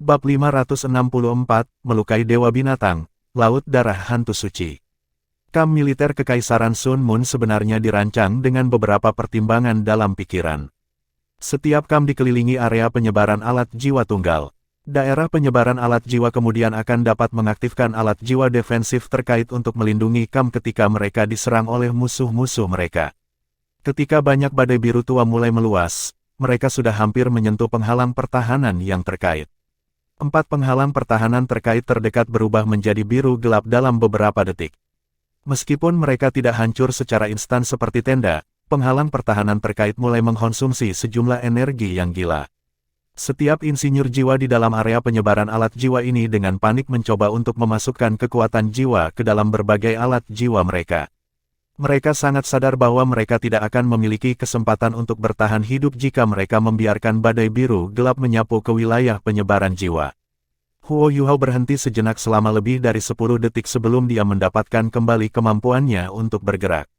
Bab 564, Melukai Dewa Binatang, Laut Darah Hantu Suci. Kamp militer Kekaisaran Sun Moon sebenarnya dirancang dengan beberapa pertimbangan dalam pikiran. Setiap kamp dikelilingi area penyebaran alat jiwa tunggal. Daerah penyebaran alat jiwa kemudian akan dapat mengaktifkan alat jiwa defensif terkait untuk melindungi kamp ketika mereka diserang oleh musuh-musuh mereka. Ketika banyak badai biru tua mulai meluas, mereka sudah hampir menyentuh penghalang pertahanan yang terkait. 4 penghalang pertahanan terkait terdekat berubah menjadi biru gelap dalam beberapa detik. Meskipun mereka tidak hancur secara instan seperti tenda, penghalang pertahanan terkait mulai mengkonsumsi sejumlah energi yang gila. Setiap insinyur jiwa di dalam area penyebaran alat jiwa ini dengan panik mencoba untuk memasukkan kekuatan jiwa ke dalam berbagai alat jiwa mereka. Mereka sangat sadar bahwa mereka tidak akan memiliki kesempatan untuk bertahan hidup jika mereka membiarkan badai biru gelap menyapu ke wilayah penyebaran jiwa. Huo Yuhao berhenti sejenak selama lebih dari 10 detik sebelum dia mendapatkan kembali kemampuannya untuk bergerak.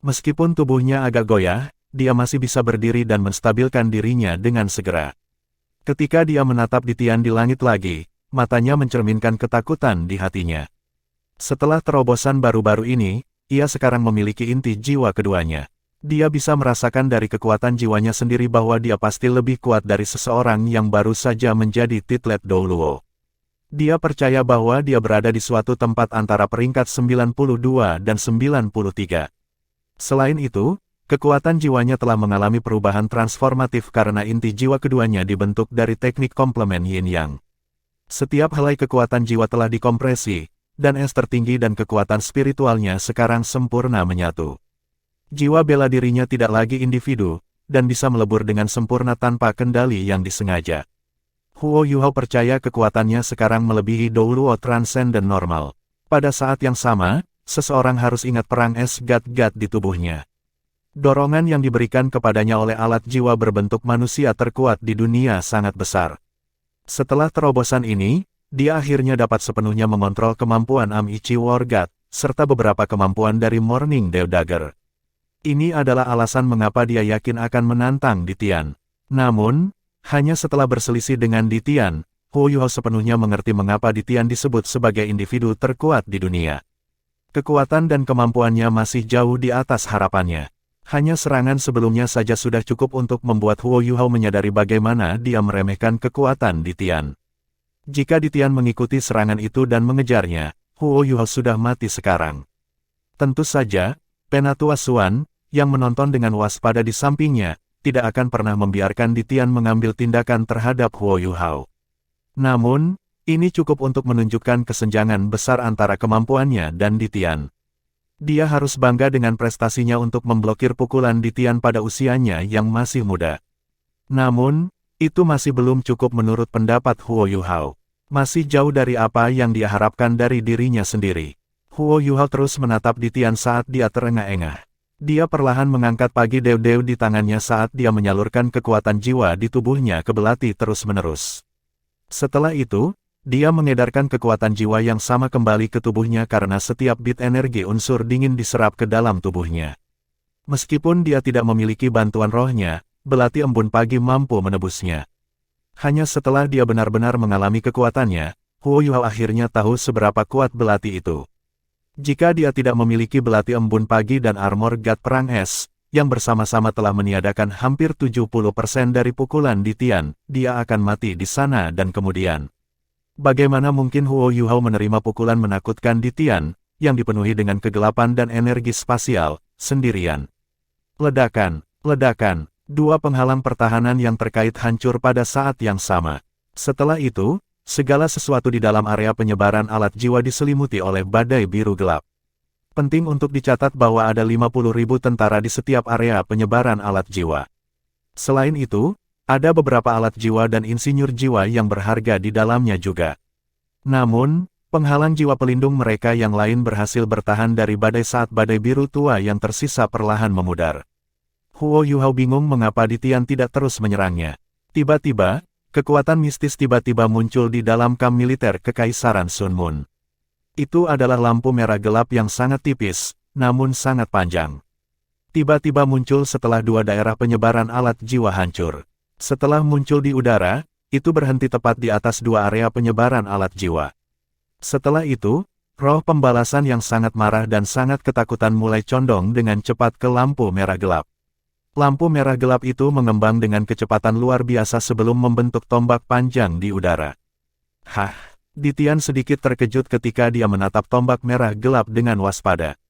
Meskipun tubuhnya agak goyah, dia masih bisa berdiri dan menstabilkan dirinya dengan segera. Ketika dia menatap di Tian di langit lagi, matanya mencerminkan ketakutan di hatinya. Setelah terobosan baru-baru ini, ia sekarang memiliki inti jiwa keduanya. Dia bisa merasakan dari kekuatan jiwanya sendiri bahwa dia pasti lebih kuat dari seseorang yang baru saja menjadi Titlet Douluo. Dia percaya bahwa dia berada di suatu tempat antara peringkat 92 dan 93. Selain itu, kekuatan jiwanya telah mengalami perubahan transformatif karena inti jiwa keduanya dibentuk dari teknik komplemen yin-yang. Setiap helai kekuatan jiwa telah dikompresi, dan es tertinggi dan kekuatan spiritualnya sekarang sempurna menyatu. Jiwa bela dirinya tidak lagi individu, dan bisa melebur dengan sempurna tanpa kendali yang disengaja. Huo Yuhao percaya kekuatannya sekarang melebihi Douluo Transcendent normal. Pada saat yang sama, seseorang harus ingat perang es God-God di tubuhnya. Dorongan yang diberikan kepadanya oleh alat jiwa berbentuk manusia terkuat di dunia sangat besar. Setelah terobosan ini, dia akhirnya dapat sepenuhnya mengontrol kemampuan Amici War God, serta beberapa kemampuan dari Morning Dew Dagger. Ini adalah alasan mengapa dia yakin akan menantang Di Tian. Namun, hanya setelah berselisih dengan Di Tian, Huo Yuhao sepenuhnya mengerti mengapa Di Tian disebut sebagai individu terkuat di dunia. Kekuatan dan kemampuannya masih jauh di atas harapannya. Hanya serangan sebelumnya saja sudah cukup untuk membuat Huo Yuhao menyadari bagaimana dia meremehkan kekuatan Di Tian. Jika Di Tian mengikuti serangan itu dan mengejarnya, Huo Yuhao sudah mati sekarang. Tentu saja, Penatua Xuan, yang menonton dengan waspada di sampingnya, tidak akan pernah membiarkan Di Tian mengambil tindakan terhadap Huo Yuhao. Namun, ini cukup untuk menunjukkan kesenjangan besar antara kemampuannya dan Di Tian. Dia harus bangga dengan prestasinya untuk memblokir pukulan Di Tian pada usianya yang masih muda. Namun, itu masih belum cukup menurut pendapat Huo Yuhao. Masih jauh dari apa yang dia harapkan dari dirinya sendiri. Huo Yuhao terus menatap Di Tian saat dia terengah-engah. Dia perlahan mengangkat pagi dew-dew di tangannya saat dia menyalurkan kekuatan jiwa di tubuhnya ke belati terus-menerus. Setelah itu, dia mengedarkan kekuatan jiwa yang sama kembali ke tubuhnya karena setiap bit energi unsur dingin diserap ke dalam tubuhnya. Meskipun dia tidak memiliki bantuan rohnya, belati embun pagi mampu menebusnya. Hanya setelah dia benar-benar mengalami kekuatannya, Huo Yuhao akhirnya tahu seberapa kuat belati itu. Jika dia tidak memiliki belati embun pagi dan armor God perang es, yang bersama-sama telah meniadakan hampir 70% dari pukulan Di Tian, dia akan mati di sana dan kemudian. Bagaimana mungkin Huo Yuhao menerima pukulan menakutkan Di Tian, yang dipenuhi dengan kegelapan dan energi spasial, sendirian? Ledakan, ledakan. 2 penghalang pertahanan yang terkait hancur pada saat yang sama. Setelah itu, segala sesuatu di dalam area penyebaran alat jiwa diselimuti oleh badai biru gelap. Penting untuk dicatat bahwa ada 50.000 tentara di setiap area penyebaran alat jiwa. Selain itu, ada beberapa alat jiwa dan insinyur jiwa yang berharga di dalamnya juga. Namun, penghalang jiwa pelindung mereka yang lain berhasil bertahan dari badai saat badai biru tua yang tersisa perlahan memudar. Huo Yuhao bingung mengapa Di Tian tidak terus menyerangnya. Tiba-tiba, kekuatan mistis tiba-tiba muncul di dalam kamp militer Kekaisaran Sun Moon. Itu adalah lampu merah gelap yang sangat tipis, namun sangat panjang. Tiba-tiba muncul setelah 2 daerah penyebaran alat jiwa hancur. Setelah muncul di udara, Itu berhenti tepat di atas dua area penyebaran alat jiwa. Setelah itu, roh pembalasan yang sangat marah dan sangat ketakutan mulai condong dengan cepat ke lampu merah gelap. Lampu merah gelap itu mengembang dengan kecepatan luar biasa sebelum membentuk tombak panjang di udara. Hah, Ditian sedikit terkejut ketika dia menatap tombak merah gelap dengan waspada.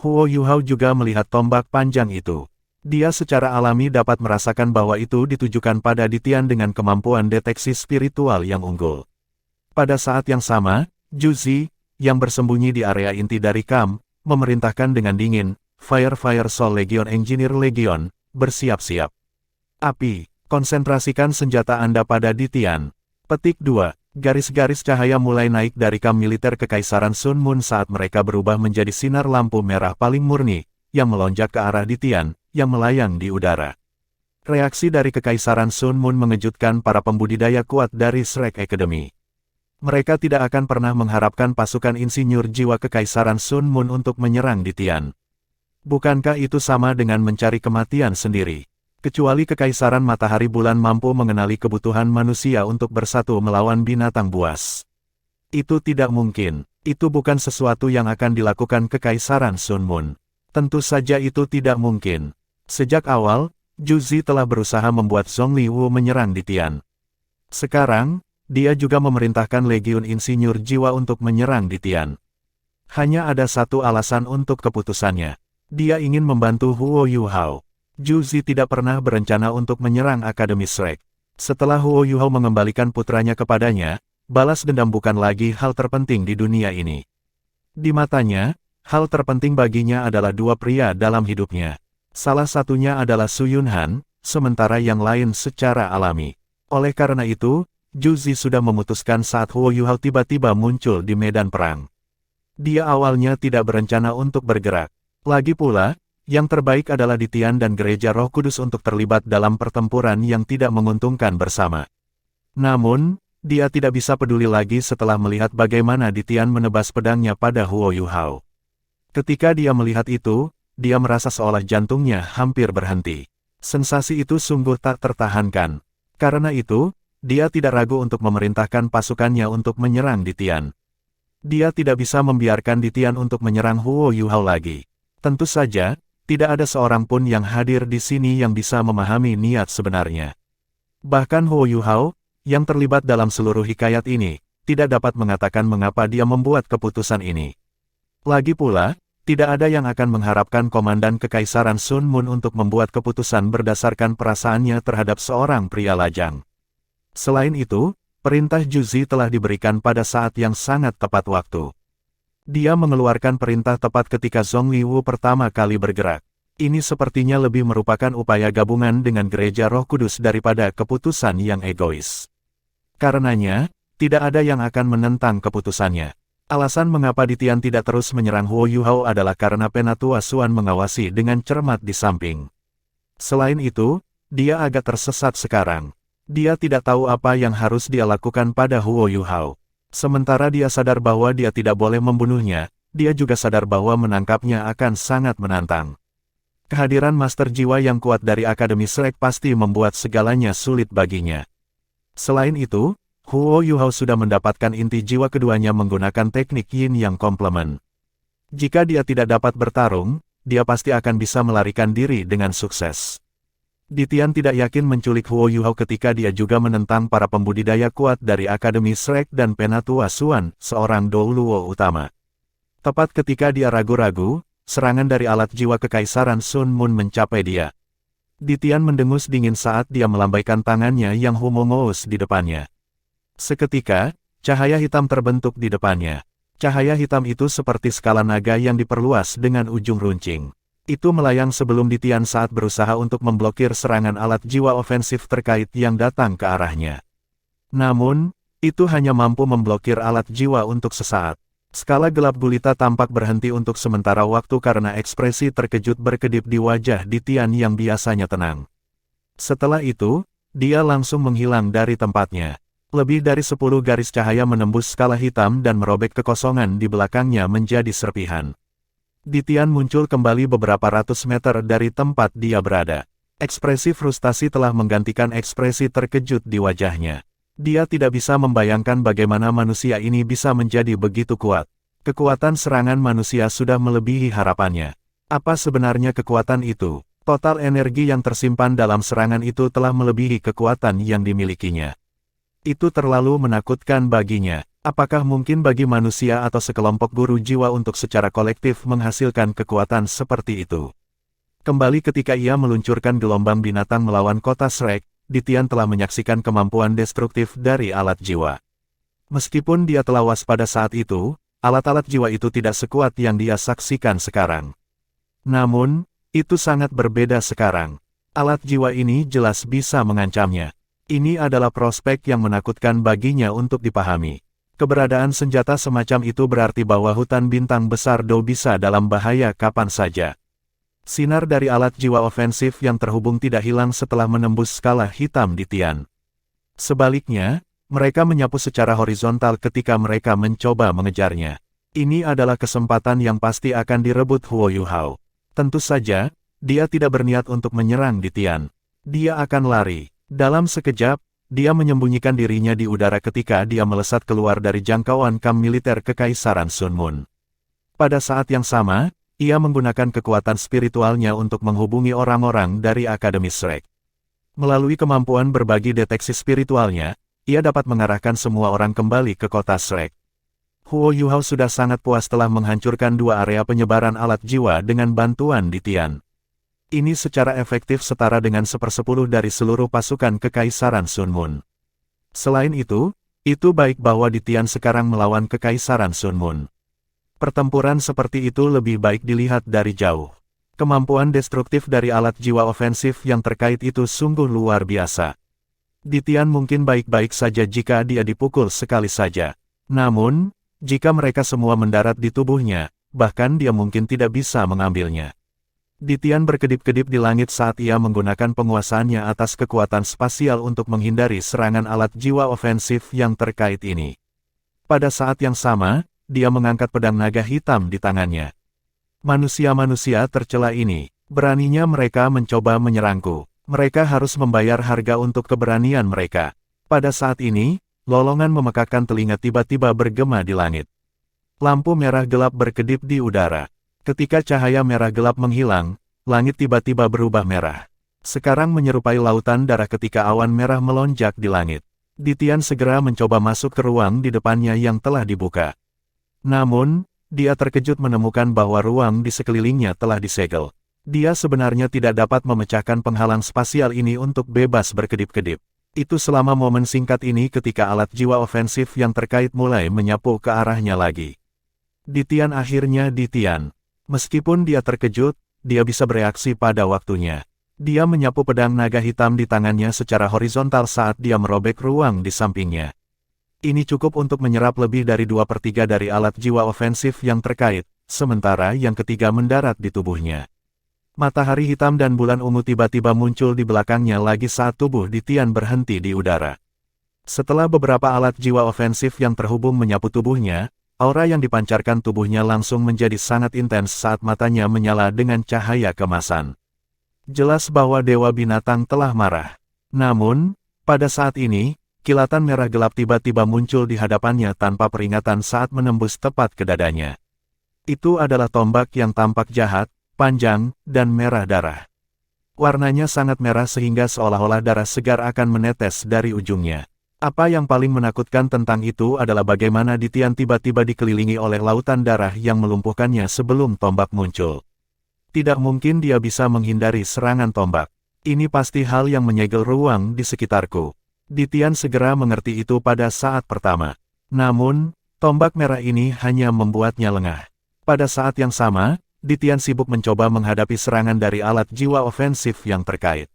Huo Yuhao juga melihat tombak panjang itu. Dia secara alami dapat merasakan bahwa itu ditujukan pada Ditian dengan kemampuan deteksi spiritual yang unggul. Pada saat yang sama, Juzi, yang bersembunyi di area inti dari camp, memerintahkan dengan dingin, Fire Soul Legion Engineer Legion, bersiap-siap. Api, konsentrasikan senjata Anda pada Ditian. Petik 2. Garis-garis cahaya mulai naik dari kamp militer Kekaisaran Sun Moon saat mereka berubah menjadi sinar lampu merah paling murni, yang melonjak ke arah Ditian, yang melayang di udara. Reaksi dari Kekaisaran Sun Moon mengejutkan para pembudidaya kuat dari Shrek Academy. Mereka tidak akan pernah mengharapkan pasukan insinyur jiwa Kekaisaran Sun Moon untuk menyerang Ditian. Bukankah itu sama dengan mencari kematian sendiri? Kecuali Kekaisaran Matahari Bulan mampu mengenali kebutuhan manusia untuk bersatu melawan binatang buas. Itu tidak mungkin. Itu bukan sesuatu yang akan dilakukan Kekaisaran Sun Moon. Tentu saja itu tidak mungkin. Sejak awal, Juzi telah berusaha membuat Zhongli Wu menyerang Ditian. Sekarang, dia juga memerintahkan Legiun Insinyur Jiwa untuk menyerang Ditian. Hanya ada satu alasan untuk keputusannya. Dia ingin membantu Huo Yuhao. Juzi tidak pernah berencana untuk menyerang Akademi Shrek. Setelah Huo Yuhao mengembalikan putranya kepadanya, balas dendam bukan lagi hal terpenting di dunia ini. Di matanya, hal terpenting baginya adalah dua pria dalam hidupnya. Salah satunya adalah Su Yunhan, sementara yang lain secara alami. Oleh karena itu, Juzi sudah memutuskan saat Huo Yuhao tiba-tiba muncul di medan perang. Dia awalnya tidak berencana untuk bergerak. Lagi pula, yang terbaik adalah Ditian dan Gereja Roh Kudus untuk terlibat dalam pertempuran yang tidak menguntungkan bersama. Namun, dia tidak bisa peduli lagi setelah melihat bagaimana Ditian menebas pedangnya pada Huo Yuhao. Ketika dia melihat itu, dia merasa seolah jantungnya hampir berhenti. Sensasi itu sungguh tak tertahankan. Karena itu, dia tidak ragu untuk memerintahkan pasukannya untuk menyerang Ditian. Dia tidak bisa membiarkan Ditian untuk menyerang Huo Yuhao lagi. Tentu saja, tidak ada seorang pun yang hadir di sini yang bisa memahami niat sebenarnya. Bahkan Huo Yuhao, yang terlibat dalam seluruh hikayat ini, tidak dapat mengatakan mengapa dia membuat keputusan ini. Lagi pula, tidak ada yang akan mengharapkan Komandan Kekaisaran Sun Moon untuk membuat keputusan berdasarkan perasaannya terhadap seorang pria lajang. Selain itu, perintah Juzi telah diberikan pada saat yang sangat tepat waktu. Dia mengeluarkan perintah tepat ketika Zhongli Wu pertama kali bergerak. Ini sepertinya lebih merupakan upaya gabungan dengan Gereja Roh Kudus daripada keputusan yang egois. Karenanya, tidak ada yang akan menentang keputusannya. Alasan mengapa Ditian tidak terus menyerang Huo Yuhao adalah karena Penatua Xuan mengawasi dengan cermat di samping. Selain itu, dia agak tersesat sekarang. Dia tidak tahu apa yang harus dia lakukan pada Huo Yuhao. Sementara dia sadar bahwa dia tidak boleh membunuhnya, dia juga sadar bahwa menangkapnya akan sangat menantang. Kehadiran Master Jiwa yang kuat dari Akademi Shrek pasti membuat segalanya sulit baginya. Selain itu, Huo Yuhao sudah mendapatkan inti jiwa keduanya menggunakan teknik Yin yang komplement. Jika dia tidak dapat bertarung, dia pasti akan bisa melarikan diri dengan sukses. Ditian tidak yakin menculik Huo Yuhao ketika dia juga menentang para pembudidaya kuat dari Akademi Shrek dan Penatua Xuan, seorang Douluo utama. Tepat ketika dia ragu-ragu, serangan dari alat jiwa Kekaisaran Sun Moon mencapai dia. Ditian mendengus dingin saat dia melambaikan tangannya yang humongous di depannya. Seketika, cahaya hitam terbentuk di depannya. Cahaya hitam itu seperti skala naga yang diperluas dengan ujung runcing. Itu melayang sebelum Ditian saat berusaha untuk memblokir serangan alat jiwa ofensif terkait yang datang ke arahnya. Namun, itu hanya mampu memblokir alat jiwa untuk sesaat. Skala gelap gulita tampak berhenti untuk sementara waktu karena ekspresi terkejut berkedip di wajah Ditian yang biasanya tenang. Setelah itu, dia langsung menghilang dari tempatnya. Lebih dari 10 garis cahaya menembus skala hitam dan merobek kekosongan di belakangnya menjadi serpihan. Ditian muncul kembali beberapa ratus meter dari tempat dia berada. Ekspresi frustasi telah menggantikan ekspresi terkejut di wajahnya. Dia tidak bisa membayangkan bagaimana manusia ini bisa menjadi begitu kuat. Kekuatan serangan manusia sudah melebihi harapannya. Apa sebenarnya kekuatan itu? Total energi yang tersimpan dalam serangan itu telah melebihi kekuatan yang dimilikinya. Itu terlalu menakutkan baginya. Apakah mungkin bagi manusia atau sekelompok guru jiwa untuk secara kolektif menghasilkan kekuatan seperti itu? Kembali ketika ia meluncurkan gelombang binatang melawan kota Shrek, Ditian telah menyaksikan kemampuan destruktif dari alat jiwa. Meskipun dia telah waspada saat itu, alat-alat jiwa itu tidak sekuat yang dia saksikan sekarang. Namun, itu sangat berbeda sekarang. Alat jiwa ini jelas bisa mengancamnya. Ini adalah prospek yang menakutkan baginya untuk dipahami. Keberadaan senjata semacam itu berarti bahwa hutan bintang besar Do bisa dalam bahaya kapan saja. Sinar dari alat jiwa ofensif yang terhubung tidak hilang setelah menembus skala hitam Ditian. Sebaliknya, mereka menyapu secara horizontal ketika mereka mencoba mengejarnya. Ini adalah kesempatan yang pasti akan direbut Huo Yuhao. Tentu saja, dia tidak berniat untuk menyerang Ditian. Dia akan lari. Dalam sekejap, dia menyembunyikan dirinya di udara ketika dia melesat keluar dari jangkauan kamp militer Kekaisaran Sun Moon. Pada saat yang sama, ia menggunakan kekuatan spiritualnya untuk menghubungi orang-orang dari Akademi Shrek. Melalui kemampuan berbagi deteksi spiritualnya, ia dapat mengarahkan semua orang kembali ke kota Shrek. Huo Yuhao sudah sangat puas telah menghancurkan 2 area penyebaran alat jiwa dengan bantuan Ditian. Ini secara efektif setara dengan 1/10 dari seluruh pasukan Kekaisaran Sun Moon. Selain itu baik bahwa Ditian sekarang melawan Kekaisaran Sun Moon. Pertempuran seperti itu lebih baik dilihat dari jauh. Kemampuan destruktif dari alat jiwa ofensif yang terkait itu sungguh luar biasa. Ditian mungkin baik-baik saja jika dia dipukul sekali saja. Namun, jika mereka semua mendarat di tubuhnya, bahkan dia mungkin tidak bisa mengambilnya. Ditian berkedip-kedip di langit saat ia menggunakan penguasaannya atas kekuatan spasial untuk menghindari serangan alat jiwa ofensif yang terkait ini. Pada saat yang sama, dia mengangkat pedang naga hitam di tangannya. Manusia-manusia tercela ini, beraninya mereka mencoba menyerangku. Mereka harus membayar harga untuk keberanian mereka. Pada saat ini, lolongan memekakkan telinga tiba-tiba bergema di langit. Lampu merah gelap berkedip di udara. Ketika cahaya merah gelap menghilang, langit tiba-tiba berubah merah. Sekarang menyerupai lautan darah ketika awan merah melonjak di langit. Ditian segera mencoba masuk ke ruang di depannya yang telah dibuka. Namun, dia terkejut menemukan bahwa ruang di sekelilingnya telah disegel. Dia sebenarnya tidak dapat memecahkan penghalang spasial ini untuk bebas berkedip-kedip. Itu selama momen singkat ini ketika alat jiwa ofensif yang terkait mulai menyapu ke arahnya lagi. Ditian. Meskipun dia terkejut, dia bisa bereaksi pada waktunya. Dia menyapu pedang naga hitam di tangannya secara horizontal saat dia merobek ruang di sampingnya. Ini cukup untuk menyerap lebih dari 2/3 dari alat jiwa ofensif yang terkait, sementara yang ketiga mendarat di tubuhnya. Matahari hitam dan bulan ungu tiba-tiba muncul di belakangnya lagi saat tubuh Ditian berhenti di udara. Setelah beberapa alat jiwa ofensif yang terhubung menyapu tubuhnya, aura yang dipancarkan tubuhnya langsung menjadi sangat intens saat matanya menyala dengan cahaya kemasan. Jelas bahwa Dewa Binatang telah marah. Namun, pada saat ini, kilatan merah gelap tiba-tiba muncul di hadapannya tanpa peringatan saat menembus tepat ke dadanya. Itu adalah tombak yang tampak jahat, panjang, dan merah darah. Warnanya sangat merah sehingga seolah-olah darah segar akan menetes dari ujungnya. Apa yang paling menakutkan tentang itu adalah bagaimana Ditian tiba-tiba dikelilingi oleh lautan darah yang melumpuhkannya sebelum tombak muncul. Tidak mungkin dia bisa menghindari serangan tombak. Ini pasti hal yang menyegel ruang di sekitarku. Ditian segera mengerti itu pada saat pertama. Namun, tombak merah ini hanya membuatnya lengah. Pada saat yang sama, Ditian sibuk mencoba menghadapi serangan dari alat jiwa ofensif yang terkait.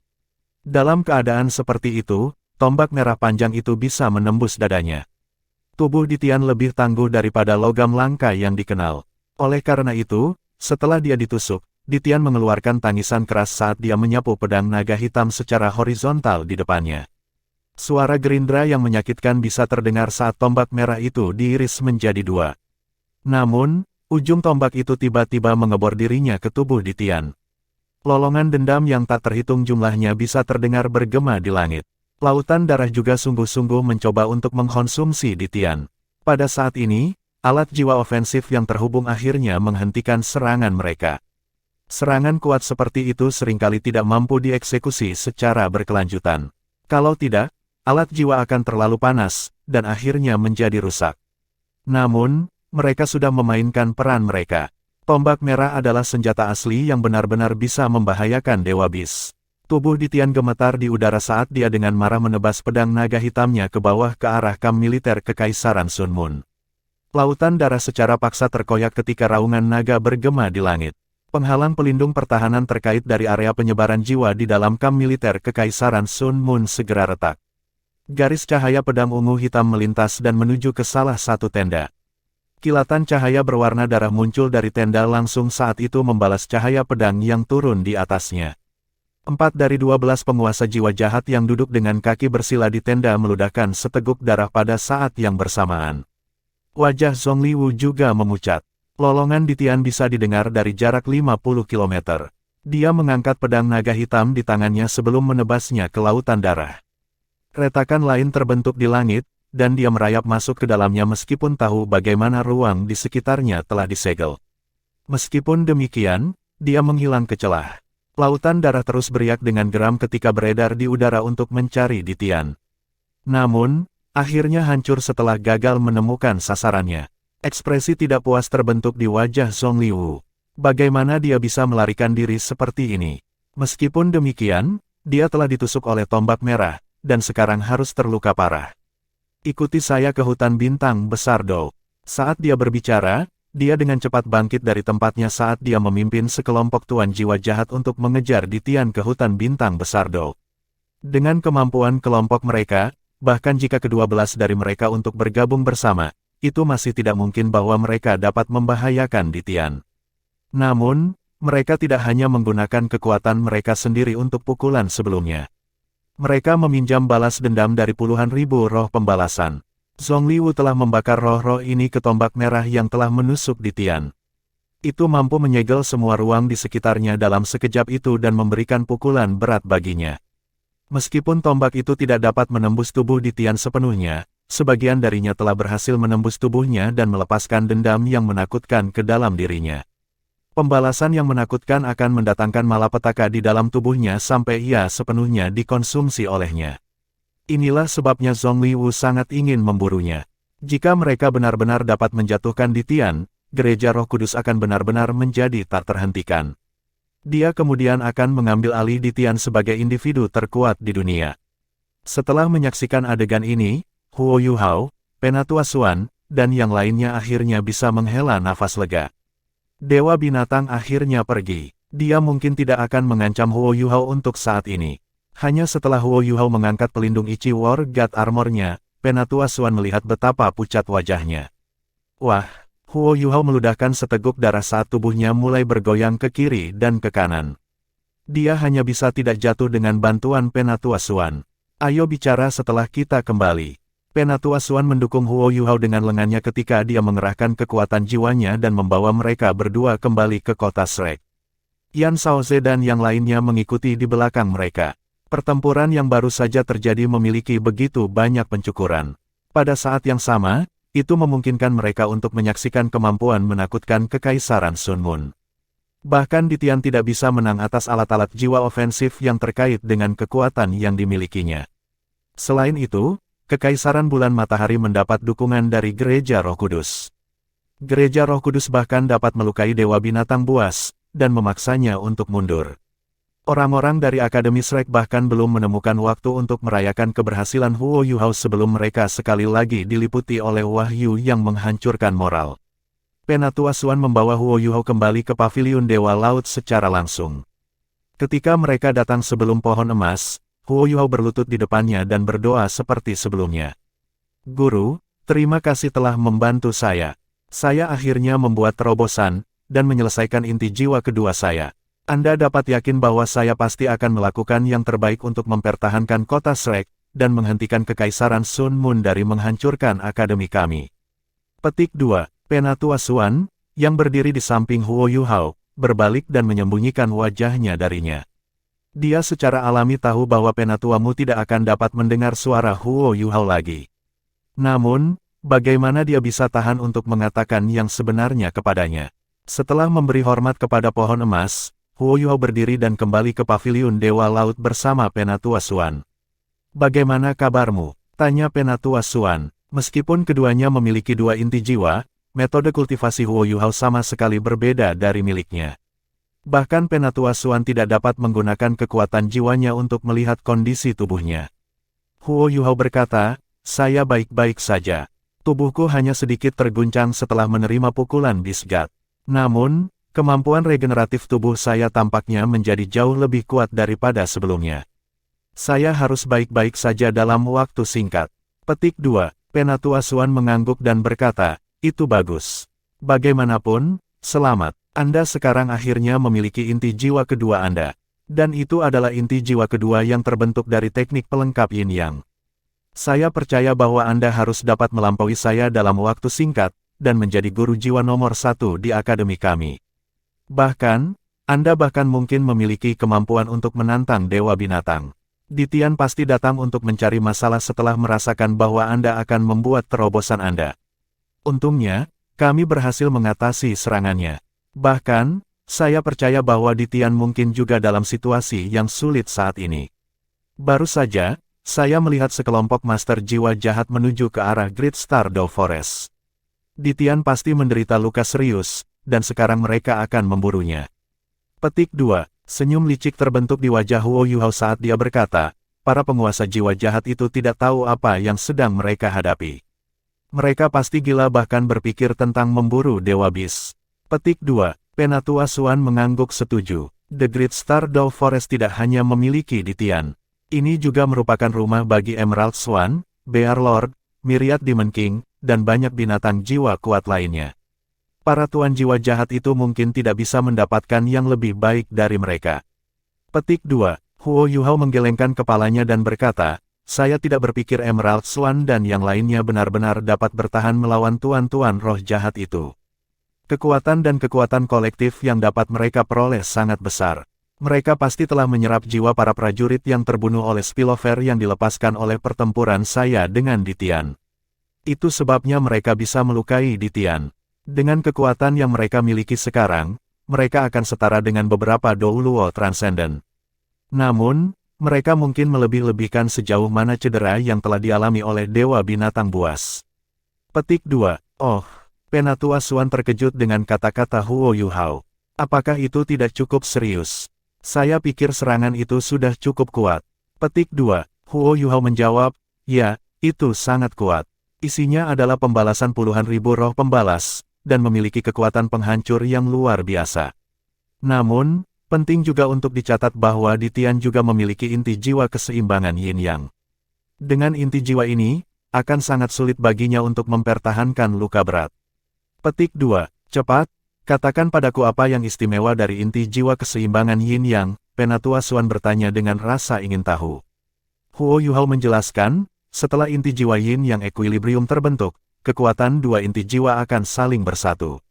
Dalam keadaan seperti itu, tombak merah panjang itu bisa menembus dadanya. Tubuh Ditian lebih tangguh daripada logam langka yang dikenal. Oleh karena itu, setelah dia ditusuk, Ditian mengeluarkan tangisan keras saat dia menyapu pedang naga hitam secara horizontal di depannya. Suara gerindra yang menyakitkan bisa terdengar saat tombak merah itu diiris menjadi 2. Namun, ujung tombak itu tiba-tiba mengebor dirinya ke tubuh Ditian. Lolongan dendam yang tak terhitung jumlahnya bisa terdengar bergema di langit. Lautan Darah juga sungguh-sungguh mencoba untuk mengkonsumsi Di Tian. Pada saat ini, alat jiwa ofensif yang terhubung akhirnya menghentikan serangan mereka. Serangan kuat seperti itu seringkali tidak mampu dieksekusi secara berkelanjutan. Kalau tidak, alat jiwa akan terlalu panas, dan akhirnya menjadi rusak. Namun, mereka sudah memainkan peran mereka. Tombak merah adalah senjata asli yang benar-benar bisa membahayakan Dewa Bis. Tubuh Di Tian gemetar di udara saat dia dengan marah menebas pedang naga hitamnya ke bawah ke arah kamp militer Kekaisaran Sun Moon. Lautan Darah secara paksa terkoyak ketika raungan naga bergema di langit. Penghalang pelindung pertahanan terkait dari area penyebaran jiwa di dalam kamp militer Kekaisaran Sun Moon segera retak. Garis cahaya pedang ungu hitam melintas dan menuju ke salah satu tenda. Kilatan cahaya berwarna darah muncul dari tenda langsung saat itu membalas cahaya pedang yang turun di atasnya. 4 dari 12 penguasa jiwa jahat yang duduk dengan kaki bersila di tenda meludahkan seteguk darah pada saat yang bersamaan. Wajah Zhongli Wu juga memucat. Lolongan Di Tian bisa didengar dari jarak 50 km. Dia mengangkat pedang naga hitam di tangannya sebelum menebasnya ke lautan darah. Retakan lain terbentuk di langit, dan dia merayap masuk ke dalamnya meskipun tahu bagaimana ruang di sekitarnya telah disegel. Meskipun demikian, dia menghilang ke celah. Lautan darah terus beriak dengan geram ketika beredar di udara untuk mencari Di Tian. Namun, akhirnya hancur setelah gagal menemukan sasarannya. Ekspresi tidak puas terbentuk di wajah Zhongli Wu. Bagaimana dia bisa melarikan diri seperti ini? Meskipun demikian, dia telah ditusuk oleh tombak merah, dan sekarang harus terluka parah. Ikuti saya ke hutan bintang besar Do. Saat dia berbicara, dia dengan cepat bangkit dari tempatnya saat dia memimpin sekelompok tuan jiwa jahat untuk mengejar Di Tian ke hutan bintang besar Do. Dengan kemampuan kelompok mereka, bahkan jika ke-12 dari mereka untuk bergabung bersama, itu masih tidak mungkin bahwa mereka dapat membahayakan Di Tian. Namun, mereka tidak hanya menggunakan kekuatan mereka sendiri untuk pukulan sebelumnya. Mereka meminjam balas dendam dari puluhan ribu roh pembalasan. Zhongli Wu telah membakar roh-roh ini ke tombak merah yang telah menusuk Di Tian. Itu mampu menyegel semua ruang di sekitarnya dalam sekejap itu dan memberikan pukulan berat baginya. Meskipun tombak itu tidak dapat menembus tubuh Di Tian sepenuhnya, sebagian darinya telah berhasil menembus tubuhnya dan melepaskan dendam yang menakutkan ke dalam dirinya. Pembalasan yang menakutkan akan mendatangkan malapetaka di dalam tubuhnya sampai ia sepenuhnya dikonsumsi olehnya. Inilah sebabnya Zhongli Wu sangat ingin memburunya. Jika mereka benar-benar dapat menjatuhkan Di Tian, Gereja Roh Kudus akan benar-benar menjadi tak terhentikan. Dia kemudian akan mengambil alih Di Tian sebagai individu terkuat di dunia. Setelah menyaksikan adegan ini, Huo Yuhao, Penatua Xuan, dan yang lainnya akhirnya bisa menghela nafas lega. Dewa binatang akhirnya pergi. Dia mungkin tidak akan mengancam Huo Yuhao untuk saat ini. Hanya setelah Huo Yuhao mengangkat pelindung Ichi War God Armor-nya, Penatua Xuan melihat betapa pucat wajahnya. Wah, Huo Yuhao meludahkan seteguk darah saat tubuhnya mulai bergoyang ke kiri dan ke kanan. Dia hanya bisa tidak jatuh dengan bantuan Penatua Xuan. Ayo bicara setelah kita kembali. Penatua Xuan mendukung Huo Yuhao dengan lengannya ketika dia mengerahkan kekuatan jiwanya dan membawa mereka berdua kembali ke kota Shrek. Yan Shaoze dan yang lainnya mengikuti di belakang mereka. Pertempuran yang baru saja terjadi memiliki begitu banyak pencukuran. Pada saat yang sama, itu memungkinkan mereka untuk menyaksikan kemampuan menakutkan Kekaisaran Sun Moon. Bahkan Di Tian tidak bisa menang atas alat-alat jiwa ofensif yang terkait dengan kekuatan yang dimilikinya. Selain itu, Kekaisaran Bulan Matahari mendapat dukungan dari Gereja Roh Kudus. Gereja Roh Kudus bahkan dapat melukai Dewa Binatang Buas, dan memaksanya untuk mundur. Orang-orang dari Akademi Shrek bahkan belum menemukan waktu untuk merayakan keberhasilan Huo Yuhao sebelum mereka sekali lagi diliputi oleh wahyu yang menghancurkan moral. Penatua Xuan membawa Huo Yuhao kembali ke paviliun Dewa Laut secara langsung. Ketika mereka datang sebelum pohon emas, Huo Yuhao berlutut di depannya dan berdoa seperti sebelumnya. Guru, terima kasih telah membantu saya. Saya akhirnya membuat terobosan, dan menyelesaikan inti jiwa kedua saya. Anda dapat yakin bahwa saya pasti akan melakukan yang terbaik untuk mempertahankan kota Shrek, dan menghentikan Kekaisaran Sun Moon dari menghancurkan akademi kami. Petik 2. Penatua Xuan, yang berdiri di samping Huo Yuhao, berbalik dan menyembunyikan wajahnya darinya. Dia secara alami tahu bahwa penatuamu tidak akan dapat mendengar suara Huo Yuhao lagi. Namun, bagaimana dia bisa tahan untuk mengatakan yang sebenarnya kepadanya? Setelah memberi hormat kepada pohon emas, Huo Yuhao berdiri dan kembali ke paviliun Dewa Laut bersama Penatua Xuan. "Bagaimana kabarmu?" tanya Penatua Xuan. Meskipun keduanya memiliki dua inti jiwa, metode kultivasi Huo Yuhao sama sekali berbeda dari miliknya. Bahkan Penatua Xuan tidak dapat menggunakan kekuatan jiwanya untuk melihat kondisi tubuhnya. Huo Yuhao berkata, "Saya baik-baik saja. Tubuhku hanya sedikit terguncang setelah menerima pukulan Bisgat. Namun, kemampuan regeneratif tubuh saya tampaknya menjadi jauh lebih kuat daripada sebelumnya. Saya harus baik-baik saja dalam waktu singkat." Petik 2. Penatua Xuan mengangguk dan berkata, "Itu bagus. Bagaimanapun, selamat. Anda sekarang akhirnya memiliki inti jiwa kedua Anda. Dan itu adalah inti jiwa kedua yang terbentuk dari teknik pelengkap Yin Yang. Saya percaya bahwa Anda harus dapat melampaui saya dalam waktu singkat, dan menjadi guru jiwa nomor 1 di akademi kami. Bahkan, Anda bahkan mungkin memiliki kemampuan untuk menantang Dewa Binatang. Ditian pasti datang untuk mencari masalah setelah merasakan bahwa Anda akan membuat terobosan Anda. Untungnya, kami berhasil mengatasi serangannya. Bahkan, saya percaya bahwa Ditian mungkin juga dalam situasi yang sulit saat ini. Baru saja, saya melihat sekelompok master jiwa jahat menuju ke arah Great Stardow Forest. Ditian pasti menderita luka serius, dan sekarang mereka akan memburunya." Petik 2. Senyum licik terbentuk di wajah Huo Yuhao saat dia berkata, para penguasa jiwa jahat itu tidak tahu apa yang sedang mereka hadapi. Mereka pasti gila bahkan berpikir tentang memburu Dewa Bis. Petik 2. Penatua Xuan mengangguk setuju. The Great Stardow Forest tidak hanya memiliki Ditian. Ini juga merupakan rumah bagi Emerald Swan, Bear Lord, Myriad Demon King, dan banyak binatang jiwa kuat lainnya. Para tuan jiwa jahat itu mungkin tidak bisa mendapatkan yang lebih baik dari mereka. Petik 2. Huo Yuhao menggelengkan kepalanya dan berkata, "Saya tidak berpikir Emerald Swan dan yang lainnya benar-benar dapat bertahan melawan tuan-tuan roh jahat itu. Kekuatan dan kekuatan kolektif yang dapat mereka peroleh sangat besar. Mereka pasti telah menyerap jiwa para prajurit yang terbunuh oleh spillover yang dilepaskan oleh pertempuran saya dengan Ditian. Itu sebabnya mereka bisa melukai Ditian. Dengan kekuatan yang mereka miliki sekarang, mereka akan setara dengan beberapa Douluo Transcendent. Namun, mereka mungkin melebih-lebihkan sejauh mana cedera yang telah dialami oleh Dewa Binatang Buas." Petik 2. Oh, Penatua Xuan terkejut dengan kata-kata Huo Yuhao. Apakah itu tidak cukup serius? Saya pikir serangan itu sudah cukup kuat. Petik 2. Huo Yuhao menjawab, "Ya, itu sangat kuat. Isinya adalah pembalasan puluhan ribu roh pembalas, dan memiliki kekuatan penghancur yang luar biasa. Namun, penting juga untuk dicatat bahwa Ditian juga memiliki inti jiwa keseimbangan Yin Yang. Dengan inti jiwa ini, akan sangat sulit baginya untuk mempertahankan luka berat." Petik 2. Cepat, katakan padaku apa yang istimewa dari inti jiwa keseimbangan Yin Yang, Penatua Xuan bertanya dengan rasa ingin tahu. Huo Yuhao menjelaskan, setelah inti jiwa Yin Yang equilibrium terbentuk, kekuatan dua inti jiwa akan saling bersatu.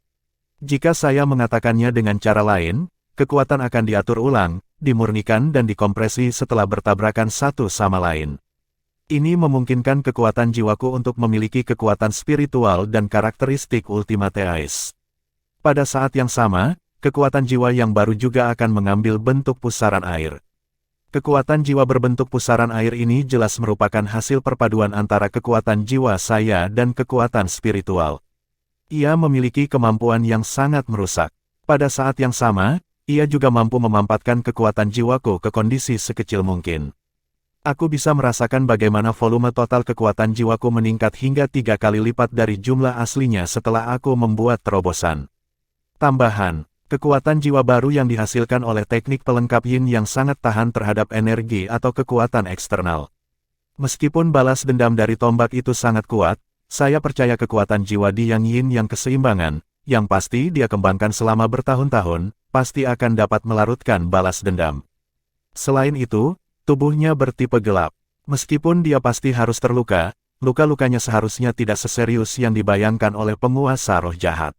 Jika saya mengatakannya dengan cara lain, kekuatan akan diatur ulang, dimurnikan dan dikompresi setelah bertabrakan satu sama lain. Ini memungkinkan kekuatan jiwaku untuk memiliki kekuatan spiritual dan karakteristik Ultimate Ace. Pada saat yang sama, kekuatan jiwa yang baru juga akan mengambil bentuk pusaran air. Kekuatan jiwa berbentuk pusaran air ini jelas merupakan hasil perpaduan antara kekuatan jiwa saya dan kekuatan spiritual. Ia memiliki kemampuan yang sangat merusak. Pada saat yang sama, ia juga mampu memampatkan kekuatan jiwaku ke kondisi sekecil mungkin. Aku bisa merasakan bagaimana volume total kekuatan jiwaku meningkat hingga 3 kali lipat dari jumlah aslinya setelah aku membuat terobosan. Tambahan, kekuatan jiwa baru yang dihasilkan oleh teknik pelengkap Yin yang sangat tahan terhadap energi atau kekuatan eksternal. Meskipun balas dendam dari tombak itu sangat kuat, saya percaya kekuatan jiwa di Yang Yin yang keseimbangan, yang pasti dia kembangkan selama bertahun-tahun, pasti akan dapat melarutkan balas dendam. Selain itu, tubuhnya bertipe gelap. Meskipun dia pasti harus terluka, luka-lukanya seharusnya tidak seserius yang dibayangkan oleh penguasa roh jahat.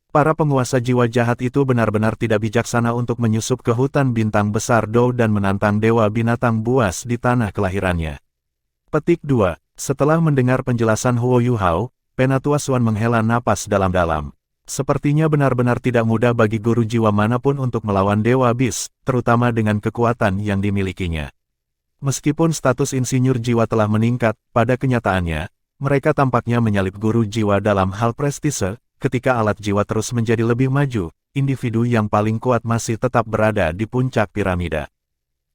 Para penguasa jiwa jahat itu benar-benar tidak bijaksana untuk menyusup ke hutan bintang besar Dou dan menantang dewa binatang buas di tanah kelahirannya. Petik 2. Setelah mendengar penjelasan Huo Yuhao, Penatua Xuan menghela napas dalam-dalam. Sepertinya benar-benar tidak mudah bagi guru jiwa manapun untuk melawan Dewa Bis, terutama dengan kekuatan yang dimilikinya. Meskipun status insinyur jiwa telah meningkat, pada kenyataannya, mereka tampaknya menyalip guru jiwa dalam hal prestise. Ketika alat jiwa terus menjadi lebih maju, individu yang paling kuat masih tetap berada di puncak piramida.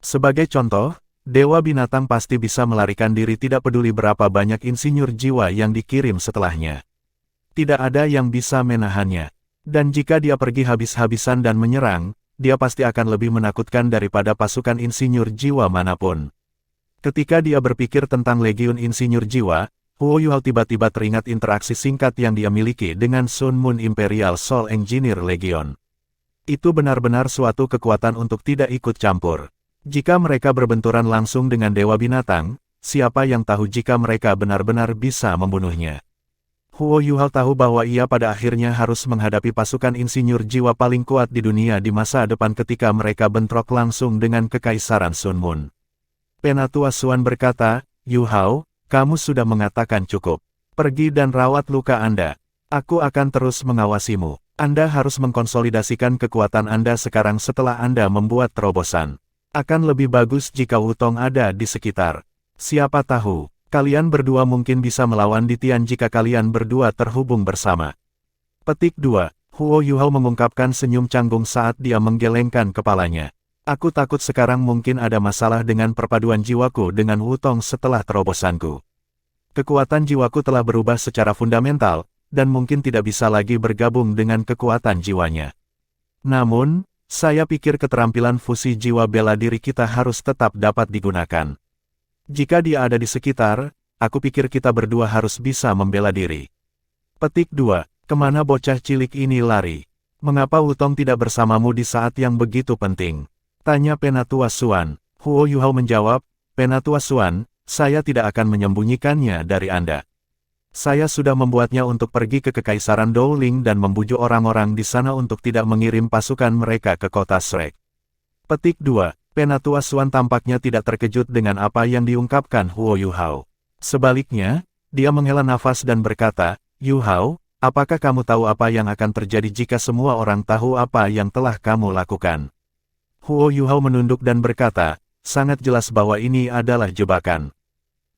Sebagai contoh, Dewa Binatang pasti bisa melarikan diri tidak peduli berapa banyak insinyur jiwa yang dikirim setelahnya. Tidak ada yang bisa menahannya. Dan jika dia pergi habis-habisan dan menyerang, dia pasti akan lebih menakutkan daripada pasukan insinyur jiwa manapun. Ketika dia berpikir tentang Legiun Insinyur Jiwa, Huo Yuhao tiba-tiba teringat interaksi singkat yang dia miliki dengan Sun Moon Imperial Soul Engineer Legion. Itu benar-benar suatu kekuatan untuk tidak ikut campur. Jika mereka berbenturan langsung dengan Dewa Binatang, siapa yang tahu jika mereka benar-benar bisa membunuhnya. Huo Yuhao tahu bahwa ia pada akhirnya harus menghadapi pasukan insinyur jiwa paling kuat di dunia di masa depan ketika mereka bentrok langsung dengan Kekaisaran Sun Moon. Penatua Xuan berkata, "Yuhao, kamu sudah mengatakan cukup. Pergi dan rawat luka Anda. Aku akan terus mengawasimu. Anda harus mengkonsolidasikan kekuatan Anda sekarang setelah Anda membuat terobosan. Akan lebih bagus jika Wutong ada di sekitar. Siapa tahu, kalian berdua mungkin bisa melawan Ditian jika kalian berdua terhubung bersama." Petik 2. Huo Yuhao mengungkapkan senyum canggung saat dia menggelengkan kepalanya. "Aku takut sekarang mungkin ada masalah dengan perpaduan jiwaku dengan Wutong setelah terobosanku. Kekuatan jiwaku telah berubah secara fundamental, dan mungkin tidak bisa lagi bergabung dengan kekuatan jiwanya. Namun, saya pikir keterampilan fusi jiwa bela diri kita harus tetap dapat digunakan. Jika dia ada di sekitar, aku pikir kita berdua harus bisa membela diri." Petik 2. Kemana bocah cilik ini lari? Mengapa Wutong tidak bersamamu di saat yang begitu penting? Tanya Penatua Xuan. Huo Yuhao menjawab, "Penatua Xuan, saya tidak akan menyembunyikannya dari Anda. Saya sudah membuatnya untuk pergi ke Kekaisaran Dowling dan membujuk orang-orang di sana untuk tidak mengirim pasukan mereka ke kota Shrek." Petik 2. Penatua Xuan tampaknya tidak terkejut dengan apa yang diungkapkan Huo Yuhao. Sebaliknya, dia menghela nafas dan berkata, "Yuhao, apakah kamu tahu apa yang akan terjadi jika semua orang tahu apa yang telah kamu lakukan?" Huo Yuhao menunduk dan berkata, "Sangat jelas bahwa ini adalah jebakan.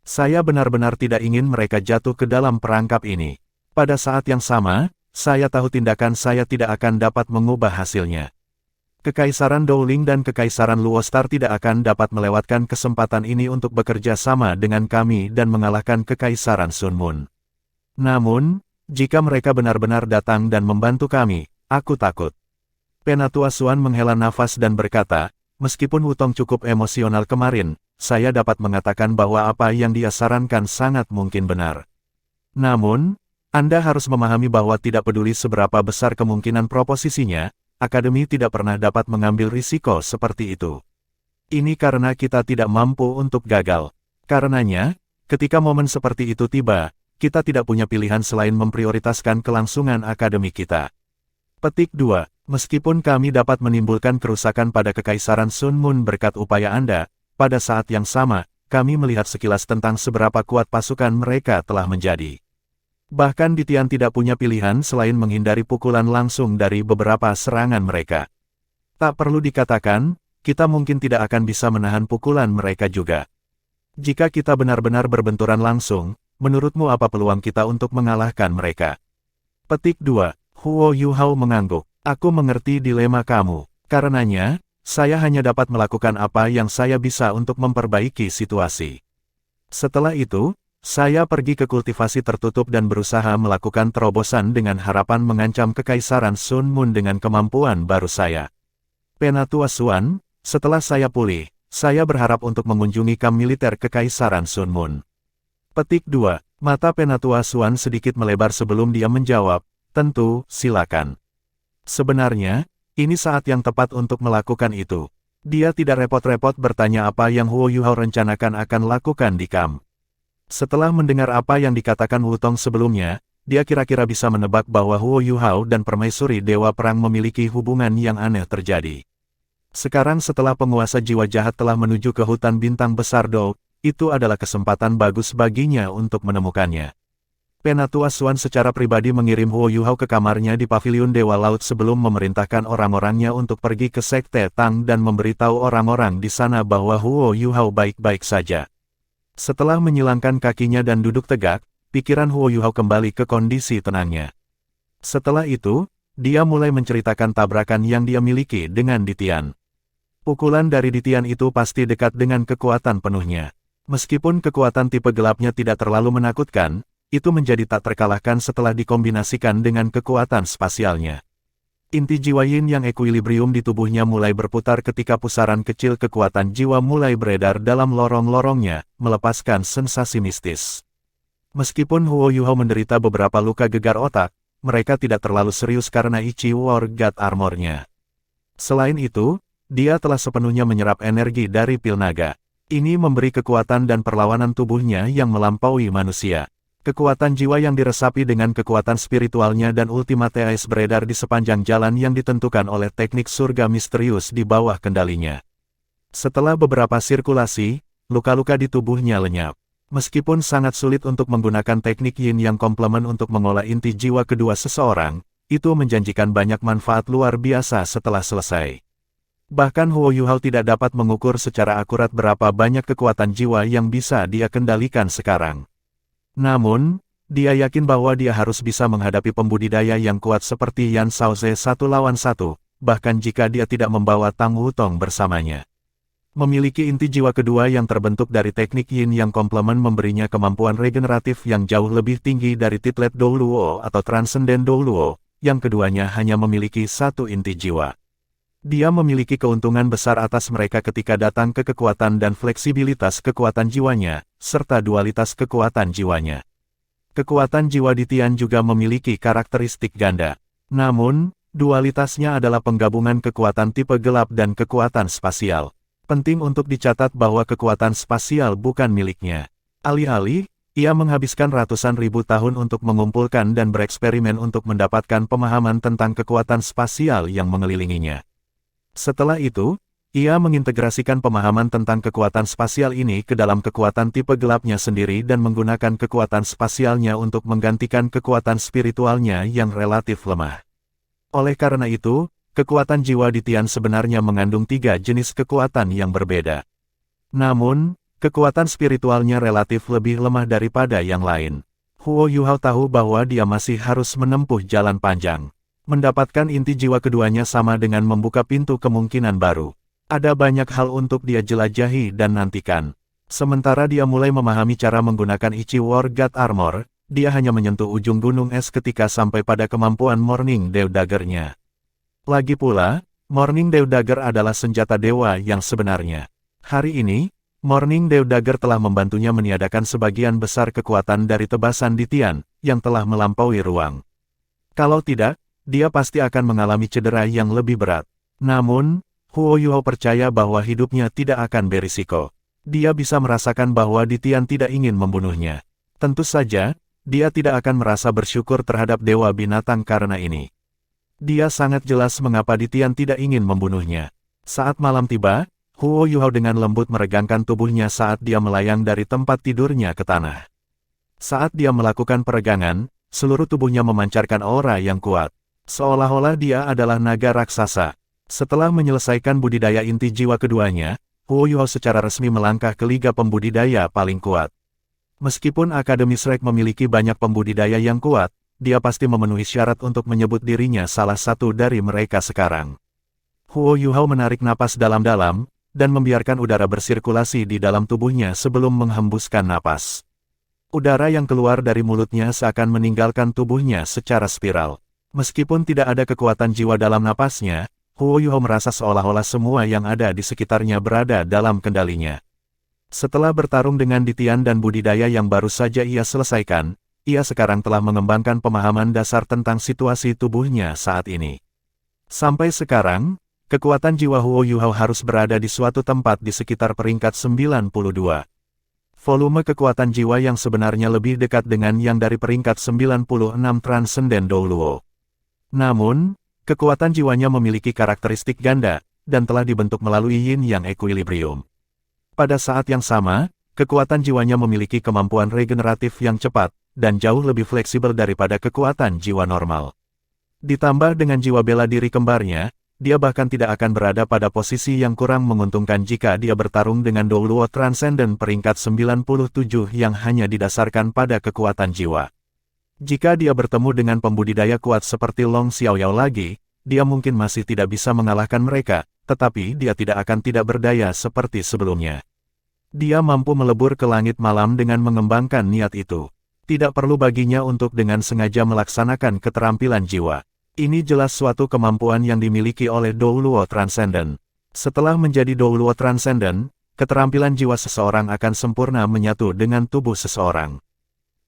Saya benar-benar tidak ingin mereka jatuh ke dalam perangkap ini. Pada saat yang sama, saya tahu tindakan saya tidak akan dapat mengubah hasilnya. Kekaisaran Dowling dan Kekaisaran Luostar tidak akan dapat melewatkan kesempatan ini untuk bekerja sama dengan kami dan mengalahkan Kekaisaran Sun Moon. Namun, jika mereka benar-benar datang dan membantu kami, aku takut." Penatua Xuan menghela nafas dan berkata, "Meskipun Wutong cukup emosional kemarin, saya dapat mengatakan bahwa apa yang dia sarankan sangat mungkin benar. Namun, Anda harus memahami bahwa tidak peduli seberapa besar kemungkinan proposisinya, Akademi tidak pernah dapat mengambil risiko seperti itu. Ini karena kita tidak mampu untuk gagal. Karenanya, ketika momen seperti itu tiba, kita tidak punya pilihan selain memprioritaskan kelangsungan akademi kita." Petik 2. Meskipun kami dapat menimbulkan kerusakan pada Kekaisaran Sun Moon berkat upaya Anda, pada saat yang sama, kami melihat sekilas tentang seberapa kuat pasukan mereka telah menjadi. Bahkan Ditian tidak punya pilihan selain menghindari pukulan langsung dari beberapa serangan mereka. Tak perlu dikatakan, kita mungkin tidak akan bisa menahan pukulan mereka juga. Jika kita benar-benar berbenturan langsung, menurutmu apa peluang kita untuk mengalahkan mereka? Petik 2. Huo Yuhao mengangguk. "Aku mengerti dilema kamu. Karenanya, saya hanya dapat melakukan apa yang saya bisa untuk memperbaiki situasi. Setelah itu, saya pergi ke kultivasi tertutup dan berusaha melakukan terobosan dengan harapan mengancam Kekaisaran Sun Moon dengan kemampuan baru saya. Penatua Xuan, setelah saya pulih, saya berharap untuk mengunjungi kamp militer Kekaisaran Sun Moon." Petik 2. Mata Penatua Xuan sedikit melebar sebelum dia menjawab, "Tentu, silakan. Sebenarnya, ini saat yang tepat untuk melakukan itu." Dia tidak repot-repot bertanya apa yang Huo Yuhao rencanakan akan lakukan di kamp. Setelah mendengar apa yang dikatakan Wutong sebelumnya, dia kira-kira bisa menebak bahwa Huo Yuhao dan Permaisuri Dewa Perang memiliki hubungan yang aneh terjadi. Sekarang setelah penguasa jiwa jahat telah menuju ke hutan bintang besar Dou, itu adalah kesempatan bagus baginya untuk menemukannya. Penatua Xuan secara pribadi mengirim Huo Yuhao ke kamarnya di Paviliun Dewa Laut sebelum memerintahkan orang-orangnya untuk pergi ke Sekte Tang dan memberitahu orang-orang di sana bahwa Huo Yuhao baik-baik saja. Setelah menyilangkan kakinya dan duduk tegak, pikiran Huo Yuhao kembali ke kondisi tenangnya. Setelah itu, dia mulai menceritakan tabrakan yang dia miliki dengan Ditian. Pukulan dari Ditian itu pasti dekat dengan kekuatan penuhnya. Meskipun kekuatan tipe gelapnya tidak terlalu menakutkan, itu menjadi tak terkalahkan setelah dikombinasikan dengan kekuatan spasialnya. Inti jiwa yin yang ekuilibrium di tubuhnya mulai berputar ketika pusaran kecil kekuatan jiwa mulai beredar dalam lorong-lorongnya, melepaskan sensasi mistis. Meskipun Huo Yuhao menderita beberapa luka gegar otak, mereka tidak terlalu serius karena Ichi War God Armor-nya. Selain itu, dia telah sepenuhnya menyerap energi dari pil naga. Ini memberi kekuatan dan perlawanan tubuhnya yang melampaui manusia. Kekuatan jiwa yang diresapi dengan kekuatan spiritualnya dan Ultimate Ace beredar di sepanjang jalan yang ditentukan oleh teknik surga misterius di bawah kendalinya. Setelah beberapa sirkulasi, luka-luka di tubuhnya lenyap. Meskipun sangat sulit untuk menggunakan teknik yin yang komplemen untuk mengolah inti jiwa kedua seseorang, itu menjanjikan banyak manfaat luar biasa setelah selesai. Bahkan Huo Yuhao tidak dapat mengukur secara akurat berapa banyak kekuatan jiwa yang bisa dia kendalikan sekarang. Namun, dia yakin bahwa dia harus bisa menghadapi pembudidaya yang kuat seperti Yan Shaoze 1 lawan 1, bahkan jika dia tidak membawa Tang Wutong bersamanya. Memiliki inti jiwa kedua yang terbentuk dari teknik yin yang komplemen memberinya kemampuan regeneratif yang jauh lebih tinggi dari Titlet Dou Luo atau Transcendent Dou Luo, yang keduanya hanya memiliki satu inti jiwa. Dia memiliki keuntungan besar atas mereka ketika datang ke kekuatan dan fleksibilitas kekuatan jiwanya, serta dualitas kekuatan jiwanya. Kekuatan jiwa Ditian juga memiliki karakteristik ganda. Namun, dualitasnya adalah penggabungan kekuatan tipe gelap dan kekuatan spasial. Penting untuk dicatat bahwa kekuatan spasial bukan miliknya. Alih-alih, ia menghabiskan ratusan ribu tahun untuk mengumpulkan dan bereksperimen untuk mendapatkan pemahaman tentang kekuatan spasial yang mengelilinginya. Setelah itu, ia mengintegrasikan pemahaman tentang kekuatan spasial ini ke dalam kekuatan tipe gelapnya sendiri dan menggunakan kekuatan spasialnya untuk menggantikan kekuatan spiritualnya yang relatif lemah. Oleh karena itu, kekuatan jiwa Ditian sebenarnya mengandung 3 jenis kekuatan yang berbeda. Namun, kekuatan spiritualnya relatif lebih lemah daripada yang lain. Huo Yuhao tahu bahwa dia masih harus menempuh jalan panjang. Mendapatkan inti jiwa keduanya sama dengan membuka pintu kemungkinan baru. Ada banyak hal untuk dia jelajahi dan nantikan. Sementara dia mulai memahami cara menggunakan Ichi War God Armor, dia hanya menyentuh ujung gunung es ketika sampai pada kemampuan Morning Dew Dagger-nya. Lagi pula, Morning Dew Dagger adalah senjata dewa yang sebenarnya. Hari ini, Morning Dew Dagger telah membantunya meniadakan sebagian besar kekuatan dari tebasan Ditian, yang telah melampaui ruang. Kalau tidak, dia pasti akan mengalami cedera yang lebih berat. Namun, Huo Yuhao percaya bahwa hidupnya tidak akan berisiko. Dia bisa merasakan bahwa Ditian tidak ingin membunuhnya. Tentu saja, dia tidak akan merasa bersyukur terhadap Dewa Binatang karena ini. Dia sangat jelas mengapa Ditian tidak ingin membunuhnya. Saat malam tiba, Huo Yuhao dengan lembut meregangkan tubuhnya saat dia melayang dari tempat tidurnya ke tanah. Saat dia melakukan peregangan, seluruh tubuhnya memancarkan aura yang kuat. Seolah-olah dia adalah naga raksasa. Setelah menyelesaikan budidaya inti jiwa keduanya, Huo Yuhao secara resmi melangkah ke Liga Pembudidaya paling kuat. Meskipun Akademi Shrek memiliki banyak pembudidaya yang kuat, dia pasti memenuhi syarat untuk menyebut dirinya salah satu dari mereka sekarang. Huo Yuhao menarik napas dalam-dalam, dan membiarkan udara bersirkulasi di dalam tubuhnya sebelum menghembuskan napas. Udara yang keluar dari mulutnya seakan meninggalkan tubuhnya secara spiral. Meskipun tidak ada kekuatan jiwa dalam napasnya, Huo Yuhao merasa seolah-olah semua yang ada di sekitarnya berada dalam kendalinya. Setelah bertarung dengan Ditian dan budidaya yang baru saja ia selesaikan, ia sekarang telah mengembangkan pemahaman dasar tentang situasi tubuhnya saat ini. Sampai sekarang, kekuatan jiwa Huo Yuhao harus berada di suatu tempat di sekitar peringkat 92. Volume kekuatan jiwa yang sebenarnya lebih dekat dengan yang dari peringkat 96 Transcendent Douluo. Namun, kekuatan jiwanya memiliki karakteristik ganda, dan telah dibentuk melalui Yin-Yang Equilibrium. Pada saat yang sama, kekuatan jiwanya memiliki kemampuan regeneratif yang cepat, dan jauh lebih fleksibel daripada kekuatan jiwa normal. Ditambah dengan jiwa bela diri kembarnya, dia bahkan tidak akan berada pada posisi yang kurang menguntungkan jika dia bertarung dengan Douluo Transcendent peringkat 97 yang hanya didasarkan pada kekuatan jiwa. Jika dia bertemu dengan pembudidaya kuat seperti Long Xiaoyao lagi, dia mungkin masih tidak bisa mengalahkan mereka, tetapi dia tidak akan tidak berdaya seperti sebelumnya. Dia mampu melebur ke langit malam dengan mengembangkan niat itu. Tidak perlu baginya untuk dengan sengaja melaksanakan keterampilan jiwa. Ini jelas suatu kemampuan yang dimiliki oleh Douluo Transcendent. Setelah menjadi Douluo Transcendent, keterampilan jiwa seseorang akan sempurna menyatu dengan tubuh seseorang.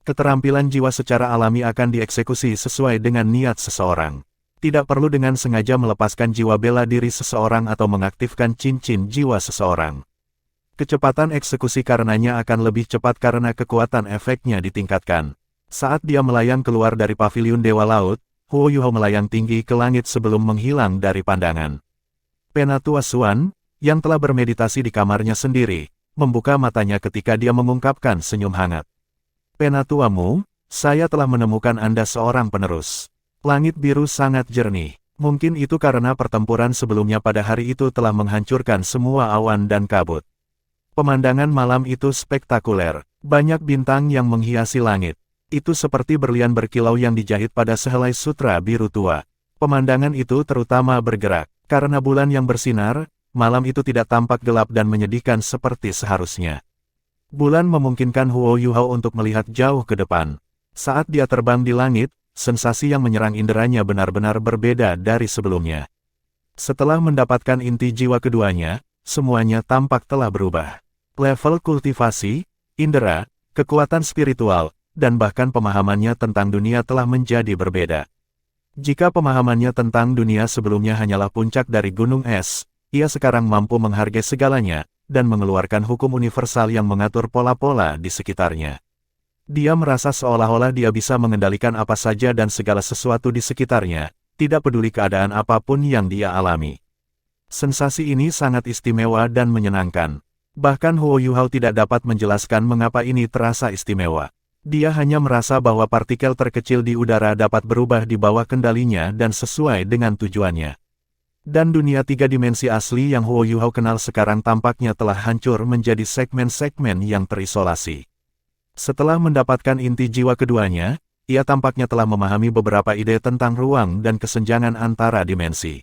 Keterampilan jiwa secara alami akan dieksekusi sesuai dengan niat seseorang. Tidak perlu dengan sengaja melepaskan jiwa bela diri seseorang atau mengaktifkan cincin jiwa seseorang. Kecepatan eksekusi karenanya akan lebih cepat karena kekuatan efeknya ditingkatkan. Saat dia melayang keluar dari paviliun Dewa Laut, Huo Yuhao melayang tinggi ke langit sebelum menghilang dari pandangan. Penatua Xuan, yang telah bermeditasi di kamarnya sendiri, membuka matanya ketika dia mengungkapkan senyum hangat. Penatuamu, saya telah menemukan Anda seorang penerus. Langit biru sangat jernih. Mungkin itu karena pertempuran sebelumnya pada hari itu telah menghancurkan semua awan dan kabut. Pemandangan malam itu spektakuler. Banyak bintang yang menghiasi langit. Itu seperti berlian berkilau yang dijahit pada sehelai sutra biru tua. Pemandangan itu terutama bergerak. Karena bulan yang bersinar, malam itu tidak tampak gelap dan menyedihkan seperti seharusnya. Bulan memungkinkan Huo Yuhao untuk melihat jauh ke depan. Saat dia terbang di langit, sensasi yang menyerang inderanya benar-benar berbeda dari sebelumnya. Setelah mendapatkan inti jiwa keduanya, semuanya tampak telah berubah. Level kultivasi, indera, kekuatan spiritual, dan bahkan pemahamannya tentang dunia telah menjadi berbeda. Jika pemahamannya tentang dunia sebelumnya hanyalah puncak dari gunung es, ia sekarang mampu menghargai segalanya, dan mengeluarkan hukum universal yang mengatur pola-pola di sekitarnya. Dia merasa seolah-olah dia bisa mengendalikan apa saja dan segala sesuatu di sekitarnya, tidak peduli keadaan apapun yang dia alami. Sensasi ini sangat istimewa dan menyenangkan. Bahkan Huo Yuhao tidak dapat menjelaskan mengapa ini terasa istimewa. Dia hanya merasa bahwa partikel terkecil di udara dapat berubah di bawah kendalinya dan sesuai dengan tujuannya. Dan dunia tiga dimensi asli yang Huo Yuhao kenal sekarang tampaknya telah hancur menjadi segmen-segmen yang terisolasi. Setelah mendapatkan inti jiwa keduanya, ia tampaknya telah memahami beberapa ide tentang ruang dan kesenjangan antara dimensi.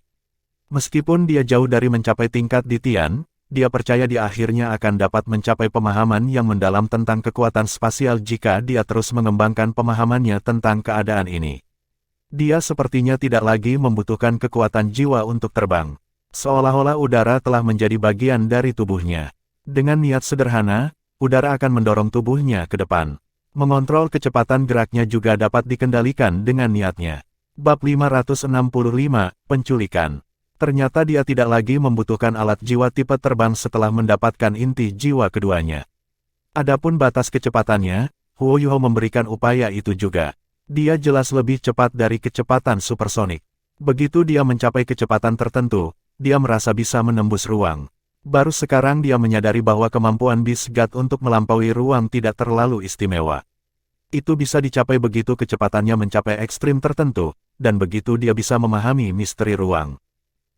Meskipun dia jauh dari mencapai tingkat di Tian, dia percaya dia akhirnya akan dapat mencapai pemahaman yang mendalam tentang kekuatan spasial jika dia terus mengembangkan pemahamannya tentang keadaan ini. Dia sepertinya tidak lagi membutuhkan kekuatan jiwa untuk terbang. Seolah-olah udara telah menjadi bagian dari tubuhnya. Dengan niat sederhana, udara akan mendorong tubuhnya ke depan. Mengontrol kecepatan geraknya juga dapat dikendalikan dengan niatnya. Bab 565, Penculikan. Ternyata dia tidak lagi membutuhkan alat jiwa tipe terbang setelah mendapatkan inti jiwa keduanya. Adapun batas kecepatannya, Huo Yuhao memberikan upaya itu juga. Dia jelas lebih cepat dari kecepatan supersonik. Begitu dia mencapai kecepatan tertentu, dia merasa bisa menembus ruang. Baru sekarang dia menyadari bahwa kemampuan Beast God untuk melampaui ruang tidak terlalu istimewa. Itu bisa dicapai begitu kecepatannya mencapai ekstrim tertentu, dan begitu dia bisa memahami misteri ruang.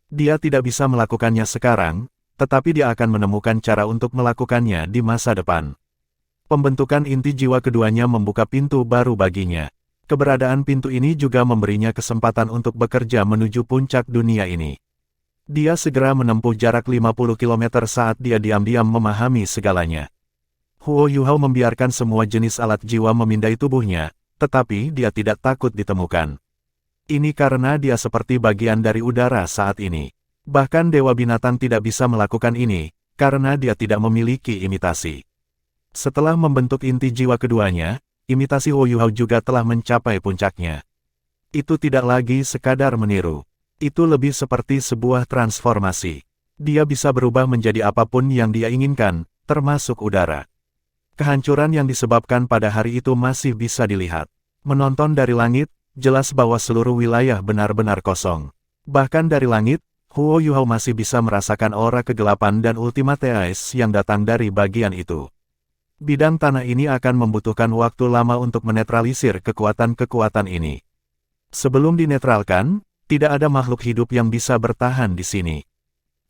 Dia tidak bisa melakukannya sekarang, tetapi dia akan menemukan cara untuk melakukannya di masa depan. Pembentukan inti jiwa keduanya membuka pintu baru baginya. Keberadaan pintu ini juga memberinya kesempatan untuk bekerja menuju puncak dunia ini. Dia segera menempuh jarak 50 km saat dia diam-diam memahami segalanya. Huo Yuhao membiarkan semua jenis alat jiwa memindai tubuhnya, tetapi dia tidak takut ditemukan. Ini karena dia seperti bagian dari udara saat ini. Bahkan Dewa Binatang tidak bisa melakukan ini, karena dia tidak memiliki imitasi. Setelah membentuk inti jiwa keduanya, imitasi Huo Yuhao juga telah mencapai puncaknya. Itu tidak lagi sekadar meniru. Itu lebih seperti sebuah transformasi. Dia bisa berubah menjadi apapun yang dia inginkan, termasuk udara. Kehancuran yang disebabkan pada hari itu masih bisa dilihat. Menonton dari langit, jelas bahwa seluruh wilayah benar-benar kosong. Bahkan dari langit, Huo Yuhao masih bisa merasakan aura kegelapan dan Ultimate Ice yang datang dari bagian itu. Bidang tanah ini akan membutuhkan waktu lama untuk menetralisir kekuatan-kekuatan ini. Sebelum dinetralkan, tidak ada makhluk hidup yang bisa bertahan di sini.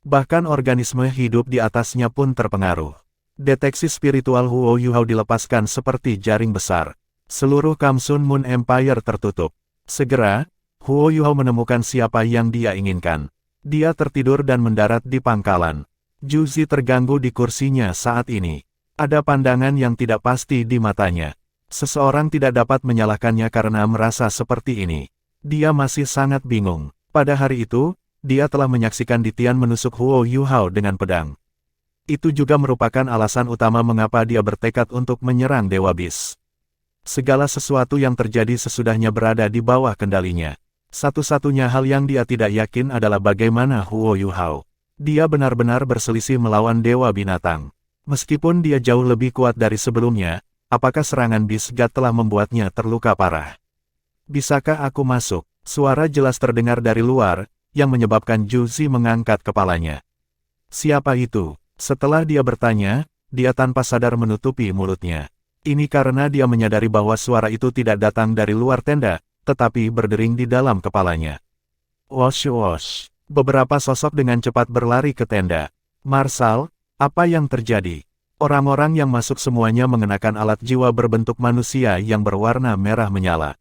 Bahkan organisme hidup di atasnya pun terpengaruh. Deteksi spiritual Huo Yuhao dilepaskan seperti jaring besar. Seluruh Kamsun Moon Empire tertutup. Segera, Huo Yuhao menemukan siapa yang dia inginkan. Dia tertidur dan mendarat di pangkalan. Juzi terganggu di kursinya saat ini. Ada pandangan yang tidak pasti di matanya. Seseorang tidak dapat menyalahkannya karena merasa seperti ini. Dia masih sangat bingung. Pada hari itu, dia telah menyaksikan Ditian menusuk Huo Yuhao dengan pedang. Itu juga merupakan alasan utama mengapa dia bertekad untuk menyerang Dewa Bis. Segala sesuatu yang terjadi sesudahnya berada di bawah kendalinya. Satu-satunya hal yang dia tidak yakin adalah bagaimana Huo Yuhao. Dia benar-benar berselisih melawan Dewa Binatang. Meskipun dia jauh lebih kuat dari sebelumnya, apakah serangan Beast God telah membuatnya terluka parah? Bisakah aku masuk? Suara jelas terdengar dari luar, yang menyebabkan Juzi mengangkat kepalanya. Siapa itu? Setelah dia bertanya, dia tanpa sadar menutupi mulutnya. Ini karena dia menyadari bahwa suara itu tidak datang dari luar tenda, tetapi berdering di dalam kepalanya. Wosh wosh. Beberapa sosok dengan cepat berlari ke tenda. Marshal, apa yang terjadi? Orang-orang yang masuk semuanya mengenakan alat jiwa berbentuk manusia yang berwarna merah menyala.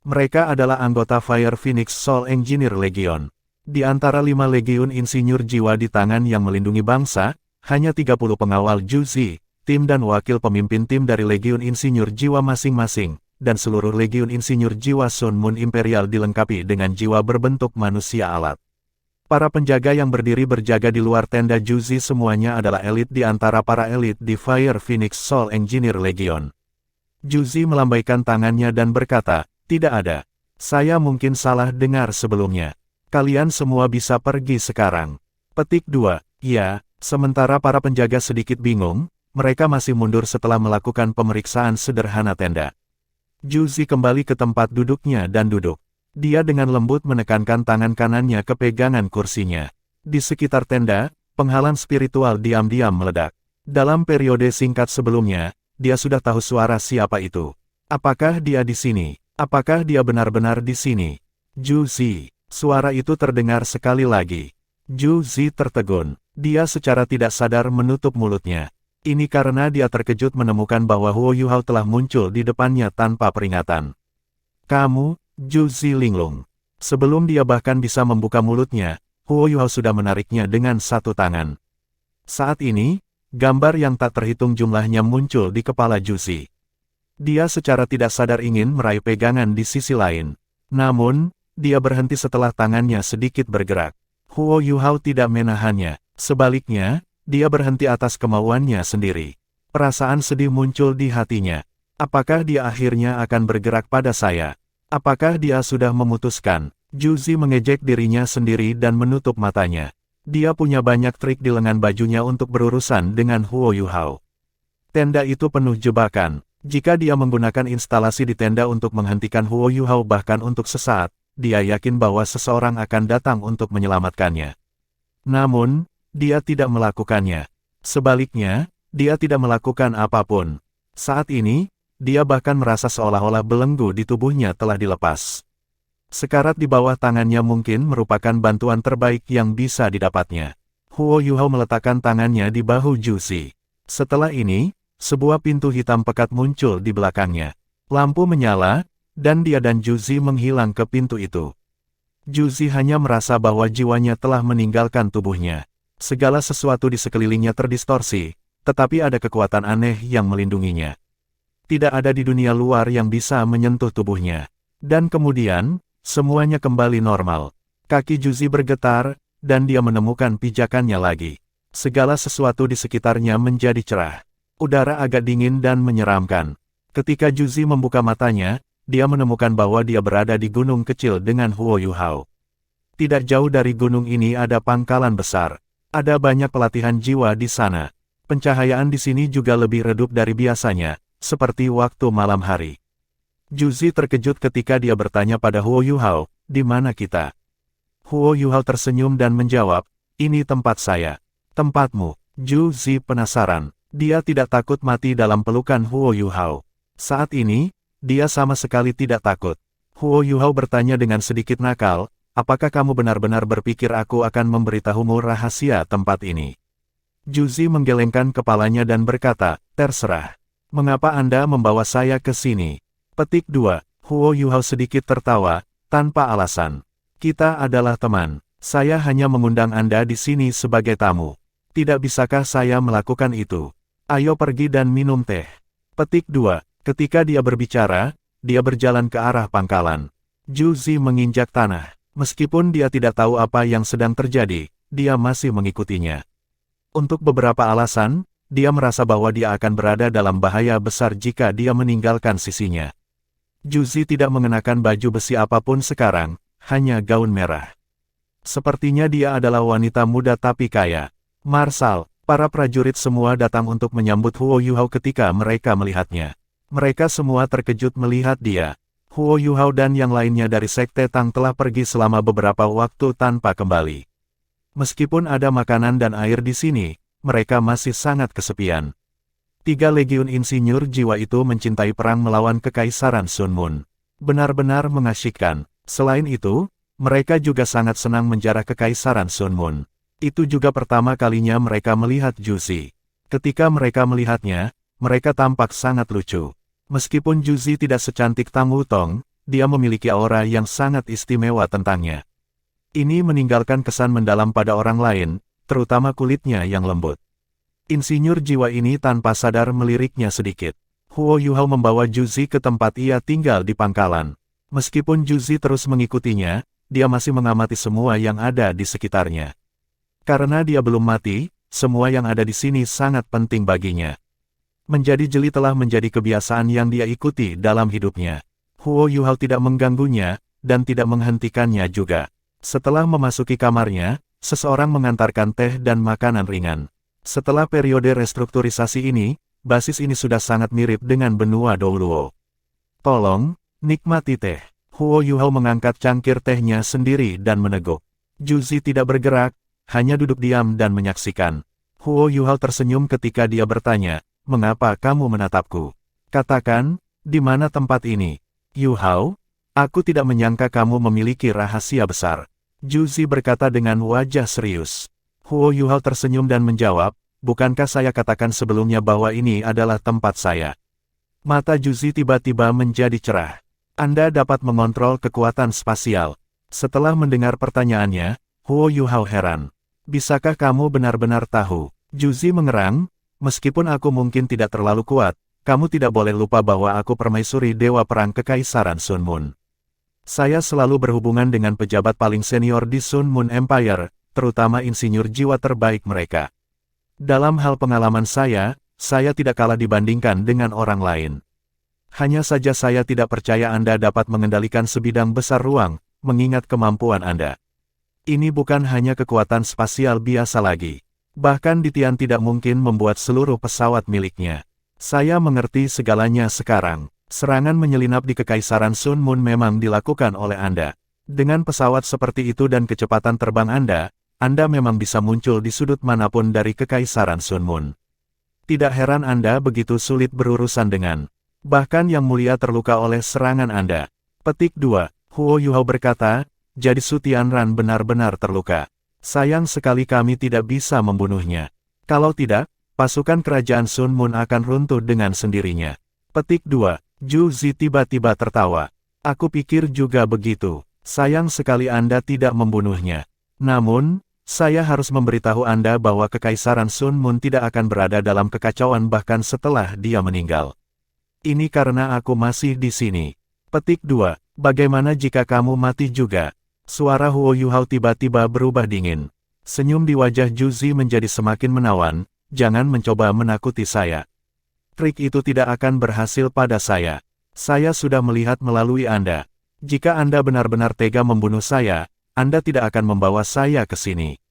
Mereka adalah anggota Fire Phoenix Soul Engineer Legion. Di antara 5 legiun insinyur jiwa di tangan yang melindungi bangsa, hanya 30 pengawal Juzi, tim dan wakil pemimpin tim dari legiun insinyur jiwa masing-masing, dan seluruh legiun insinyur jiwa Sun Moon Imperial dilengkapi dengan jiwa berbentuk manusia alat. Para penjaga yang berdiri berjaga di luar tenda Juzi semuanya adalah elit di antara para elit di Fire Phoenix Soul Engineer Legion. Juzi melambaikan tangannya dan berkata, "Tidak ada. Saya mungkin salah dengar sebelumnya. Kalian semua bisa pergi sekarang." Petik 2. Ya, sementara para penjaga sedikit bingung, mereka masih mundur setelah melakukan pemeriksaan sederhana tenda. Juzi kembali ke tempat duduknya dan duduk. Dia dengan lembut menekankan tangan kanannya ke pegangan kursinya. Di sekitar tenda, penghalang spiritual diam-diam meledak. Dalam periode singkat sebelumnya, dia sudah tahu suara siapa itu. Apakah dia di sini? Apakah dia benar-benar di sini? Juzi. Suara itu terdengar sekali lagi. Juzi tertegun. Dia secara tidak sadar menutup mulutnya. Ini karena dia terkejut menemukan bahwa Huo Yuhao telah muncul di depannya tanpa peringatan. "Kamu, Juzi Linglong." Sebelum dia bahkan bisa membuka mulutnya, Huo Yuhao sudah menariknya dengan satu tangan. Saat ini, gambar yang tak terhitung jumlahnya muncul di kepala Juzi. Dia secara tidak sadar ingin meraih pegangan di sisi lain. Namun, dia berhenti setelah tangannya sedikit bergerak. Huo Yuhao tidak menahannya. Sebaliknya, dia berhenti atas kemauannya sendiri. Perasaan sedih muncul di hatinya. Apakah dia akhirnya akan bergerak pada saya? Apakah dia sudah memutuskan? Juzi mengejek dirinya sendiri dan menutup matanya. Dia punya banyak trik di lengan bajunya untuk berurusan dengan Huo Yuhao. Tenda itu penuh jebakan. Jika dia menggunakan instalasi di tenda untuk menghentikan Huo Yuhao bahkan untuk sesaat, dia yakin bahwa seseorang akan datang untuk menyelamatkannya. Namun, dia tidak melakukannya. Sebaliknya, dia tidak melakukan apapun. Saat ini, dia bahkan merasa seolah-olah belenggu di tubuhnya telah dilepas. Sekarat di bawah tangannya mungkin merupakan bantuan terbaik yang bisa didapatnya. Huo Yuhao meletakkan tangannya di bahu Juzi. Setelah ini, sebuah pintu hitam pekat muncul di belakangnya. Lampu menyala, dan dia dan Juzi menghilang ke pintu itu. Juzi hanya merasa bahwa jiwanya telah meninggalkan tubuhnya. Segala sesuatu di sekelilingnya terdistorsi, tetapi ada kekuatan aneh yang melindunginya. Tidak ada di dunia luar yang bisa menyentuh tubuhnya. Dan kemudian, semuanya kembali normal. Kaki Juzi bergetar, dan dia menemukan pijakannya lagi. Segala sesuatu di sekitarnya menjadi cerah. Udara agak dingin dan menyeramkan. Ketika Juzi membuka matanya, dia menemukan bahwa dia berada di gunung kecil dengan Huo Yuhao. Tidak jauh dari gunung ini ada pangkalan besar. Ada banyak pelatihan jiwa di sana. Pencahayaan di sini juga lebih redup dari biasanya, seperti waktu malam hari. Juzi terkejut ketika dia bertanya pada Huo Yuhao, "Di mana kita?" Huo Yuhao tersenyum dan menjawab, "Ini tempat saya." "Tempatmu?" Juzi penasaran. Dia tidak takut mati dalam pelukan Huo Yuhao. Saat ini, dia sama sekali tidak takut. Huo Yuhao bertanya dengan sedikit nakal, "Apakah kamu benar-benar berpikir aku akan memberitahumu rahasia tempat ini?" Juzi menggelengkan kepalanya dan berkata, "Terserah. Mengapa Anda membawa saya ke sini?" Petik 2. Huo Yuhao sedikit tertawa, tanpa alasan. "Kita adalah teman. Saya hanya mengundang Anda di sini sebagai tamu. Tidak bisakah saya melakukan itu? Ayo pergi dan minum teh." Petik 2. Ketika dia berbicara, dia berjalan ke arah pangkalan. Juzi menginjak tanah. Meskipun dia tidak tahu apa yang sedang terjadi, dia masih mengikutinya. Untuk beberapa alasan, dia merasa bahwa dia akan berada dalam bahaya besar jika dia meninggalkan sisinya. Juzi tidak mengenakan baju besi apapun sekarang, hanya gaun merah. Sepertinya dia adalah wanita muda tapi kaya. Marsal, para prajurit semua datang untuk menyambut Huo Yuhao ketika mereka melihatnya. Mereka semua terkejut melihat dia. Huo Yuhao dan yang lainnya dari Sekte Tang telah pergi selama beberapa waktu tanpa kembali. Meskipun ada makanan dan air di sini, mereka masih sangat kesepian. 3 legiun insinyur jiwa itu mencintai perang melawan Kekaisaran Sun Moon. Benar-benar mengasyikkan. Selain itu, mereka juga sangat senang menjarah Kekaisaran Sun Moon. Itu juga pertama kalinya mereka melihat Juzi. Ketika mereka melihatnya, mereka tampak sangat lucu. Meskipun Juzi tidak secantik Tang Wutong, dia memiliki aura yang sangat istimewa tentangnya. Ini meninggalkan kesan mendalam pada orang lain, terutama kulitnya yang lembut. Insinyur jiwa ini tanpa sadar meliriknya sedikit. Huo Yuhao membawa Juzi ke tempat ia tinggal di pangkalan. Meskipun Juzi terus mengikutinya, dia masih mengamati semua yang ada di sekitarnya. Karena dia belum mati, semua yang ada di sini sangat penting baginya. Menjadi jeli telah menjadi kebiasaan yang dia ikuti dalam hidupnya. Huo Yuhao tidak mengganggunya, dan tidak menghentikannya juga. Setelah memasuki kamarnya, seseorang mengantarkan teh dan makanan ringan. Setelah periode restrukturisasi ini, basis ini sudah sangat mirip dengan benua Douluo. "Tolong, nikmati teh." Huo Yuhao mengangkat cangkir tehnya sendiri dan meneguk. Juzi tidak bergerak, hanya duduk diam dan menyaksikan. Huo Yuhao tersenyum ketika dia bertanya, "Mengapa kamu menatapku? Katakan, di mana tempat ini?" "Yuhao, aku tidak menyangka kamu memiliki rahasia besar." Juzi berkata dengan wajah serius. Huo Yuhao tersenyum dan menjawab, "Bukankah saya katakan sebelumnya bahwa ini adalah tempat saya?" Mata Juzi tiba-tiba menjadi cerah. "Anda dapat mengontrol kekuatan spasial." Setelah mendengar pertanyaannya, Huo Yuhao heran. "Bisakah kamu benar-benar tahu?" Juzi mengerang, "Meskipun aku mungkin tidak terlalu kuat, kamu tidak boleh lupa bahwa aku permaisuri Dewa Perang Kekaisaran Sun Moon. Saya selalu berhubungan dengan pejabat paling senior di Sun Moon Empire, terutama insinyur jiwa terbaik mereka. Dalam hal pengalaman saya tidak kalah dibandingkan dengan orang lain. Hanya saja saya tidak percaya Anda dapat mengendalikan sebidang besar ruang, mengingat kemampuan Anda. Ini bukan hanya kekuatan spasial biasa lagi. Bahkan Ditian tidak mungkin membuat seluruh pesawat miliknya. Saya mengerti segalanya sekarang. Serangan menyelinap di Kekaisaran Sun Moon memang dilakukan oleh Anda. Dengan pesawat seperti itu dan kecepatan terbang Anda memang bisa muncul di sudut manapun dari Kekaisaran Sun Moon. Tidak heran Anda begitu sulit berurusan dengan. Bahkan Yang Mulia terluka oleh serangan Anda." Petik 2. Huo Yuhao berkata, "Jadi Su Tianran benar-benar terluka. Sayang sekali kami tidak bisa membunuhnya. Kalau tidak, pasukan kerajaan Sun Moon akan runtuh dengan sendirinya." Petik 2. Juzi tiba-tiba tertawa. "Aku pikir juga begitu. Sayang sekali Anda tidak membunuhnya. Namun, saya harus memberitahu Anda bahwa Kekaisaran Sun Moon tidak akan berada dalam kekacauan bahkan setelah dia meninggal. Ini karena aku masih di sini." Petik 2. "Bagaimana jika kamu mati juga?" Suara Huo Yuhao tiba-tiba berubah dingin. Senyum di wajah Juzi menjadi semakin menawan, "Jangan mencoba menakuti saya. Trik itu tidak akan berhasil pada saya. Saya sudah melihat melalui Anda. Jika Anda benar-benar tega membunuh saya, Anda tidak akan membawa saya ke sini."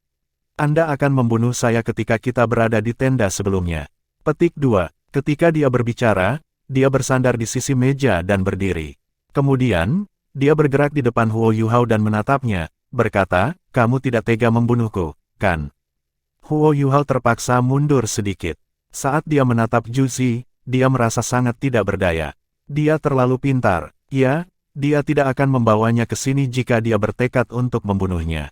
Anda akan membunuh saya ketika kita berada di tenda sebelumnya. Petik 2. Ketika dia berbicara, dia bersandar di sisi meja dan berdiri. Kemudian, dia bergerak di depan Huo Yuhao dan menatapnya, berkata, "Kamu tidak tega membunuhku, kan?" Huo Yuhao terpaksa mundur sedikit. Saat dia menatap Juzi, dia merasa sangat tidak berdaya. Dia terlalu pintar. Ya, dia tidak akan membawanya ke sini jika dia bertekad untuk membunuhnya.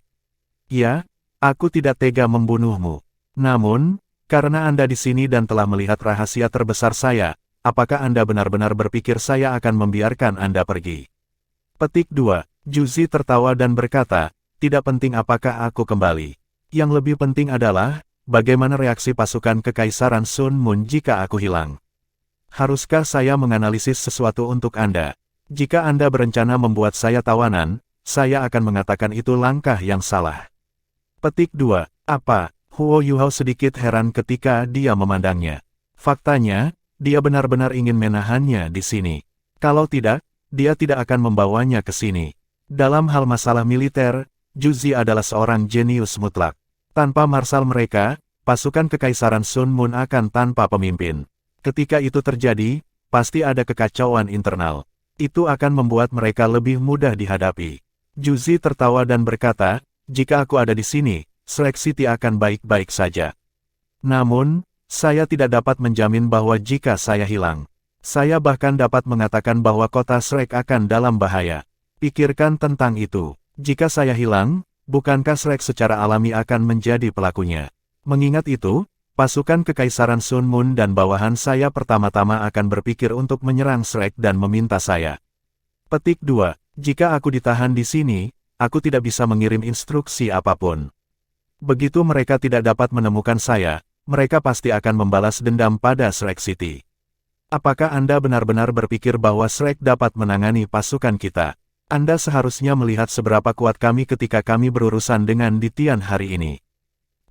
Ya, aku tidak tega membunuhmu. Namun, karena Anda di sini dan telah melihat rahasia terbesar saya, apakah Anda benar-benar berpikir saya akan membiarkan Anda pergi? Petik 2. Juzi tertawa dan berkata, "Tidak penting apakah aku kembali. Yang lebih penting adalah, bagaimana reaksi pasukan Kekaisaran Sun Moon jika aku hilang. Haruskah saya menganalisis sesuatu untuk Anda? Jika Anda berencana membuat saya tawanan, saya akan mengatakan itu langkah yang salah." Petik 2. Apa? Huo Yuhao sedikit heran ketika dia memandangnya. Faktanya, dia benar-benar ingin menahannya di sini. Kalau tidak, dia tidak akan membawanya ke sini. Dalam hal masalah militer, Juzi adalah seorang jenius mutlak. Tanpa marsal mereka, pasukan Kekaisaran Sun Moon akan tanpa pemimpin. Ketika itu terjadi, pasti ada kekacauan internal. Itu akan membuat mereka lebih mudah dihadapi. Juzi tertawa dan berkata, "Jika aku ada di sini, Shrek City akan baik-baik saja. Namun, saya tidak dapat menjamin bahwa jika saya hilang, saya bahkan dapat mengatakan bahwa kota Shrek akan dalam bahaya. Pikirkan tentang itu. Jika saya hilang, bukankah Shrek secara alami akan menjadi pelakunya? Mengingat itu, pasukan Kekaisaran Sun Moon dan bawahan saya pertama-tama akan berpikir untuk menyerang Shrek dan meminta saya." Petik 2. Jika aku ditahan di sini, aku tidak bisa mengirim instruksi apapun. Begitu mereka tidak dapat menemukan saya, mereka pasti akan membalas dendam pada Shrek City. Apakah Anda benar-benar berpikir bahwa Shrek dapat menangani pasukan kita? Anda seharusnya melihat seberapa kuat kami ketika kami berurusan dengan Ditian hari ini.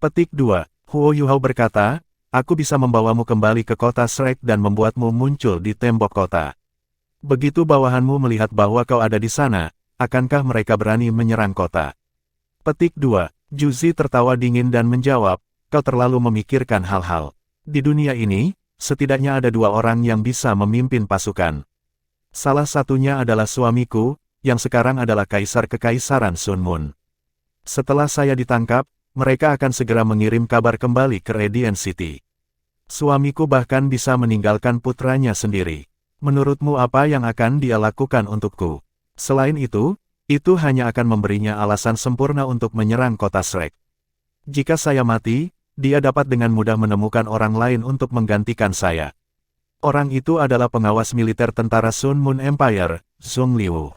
Petik 2. Huo Yuhao berkata, "Aku bisa membawamu kembali ke kota Shrek dan membuatmu muncul di tembok kota. Begitu bawahanmu melihat bahwa kau ada di sana, akankah mereka berani menyerang kota?" Petik 2. Juzi tertawa dingin dan menjawab, "Kau terlalu memikirkan hal-hal. Di dunia ini, setidaknya ada 2 orang yang bisa memimpin pasukan. Salah satunya adalah suamiku, yang sekarang adalah Kaisar Kekaisaran Sun Moon. Setelah saya ditangkap, mereka akan segera mengirim kabar kembali ke Radiant City. Suamiku bahkan bisa meninggalkan putranya sendiri. Menurutmu apa yang akan dia lakukan untukku? Selain itu hanya akan memberinya alasan sempurna untuk menyerang kota Shrek. Jika saya mati, dia dapat dengan mudah menemukan orang lain untuk menggantikan saya. Orang itu adalah pengawas militer tentara Sun Moon Empire, Zhong Liu.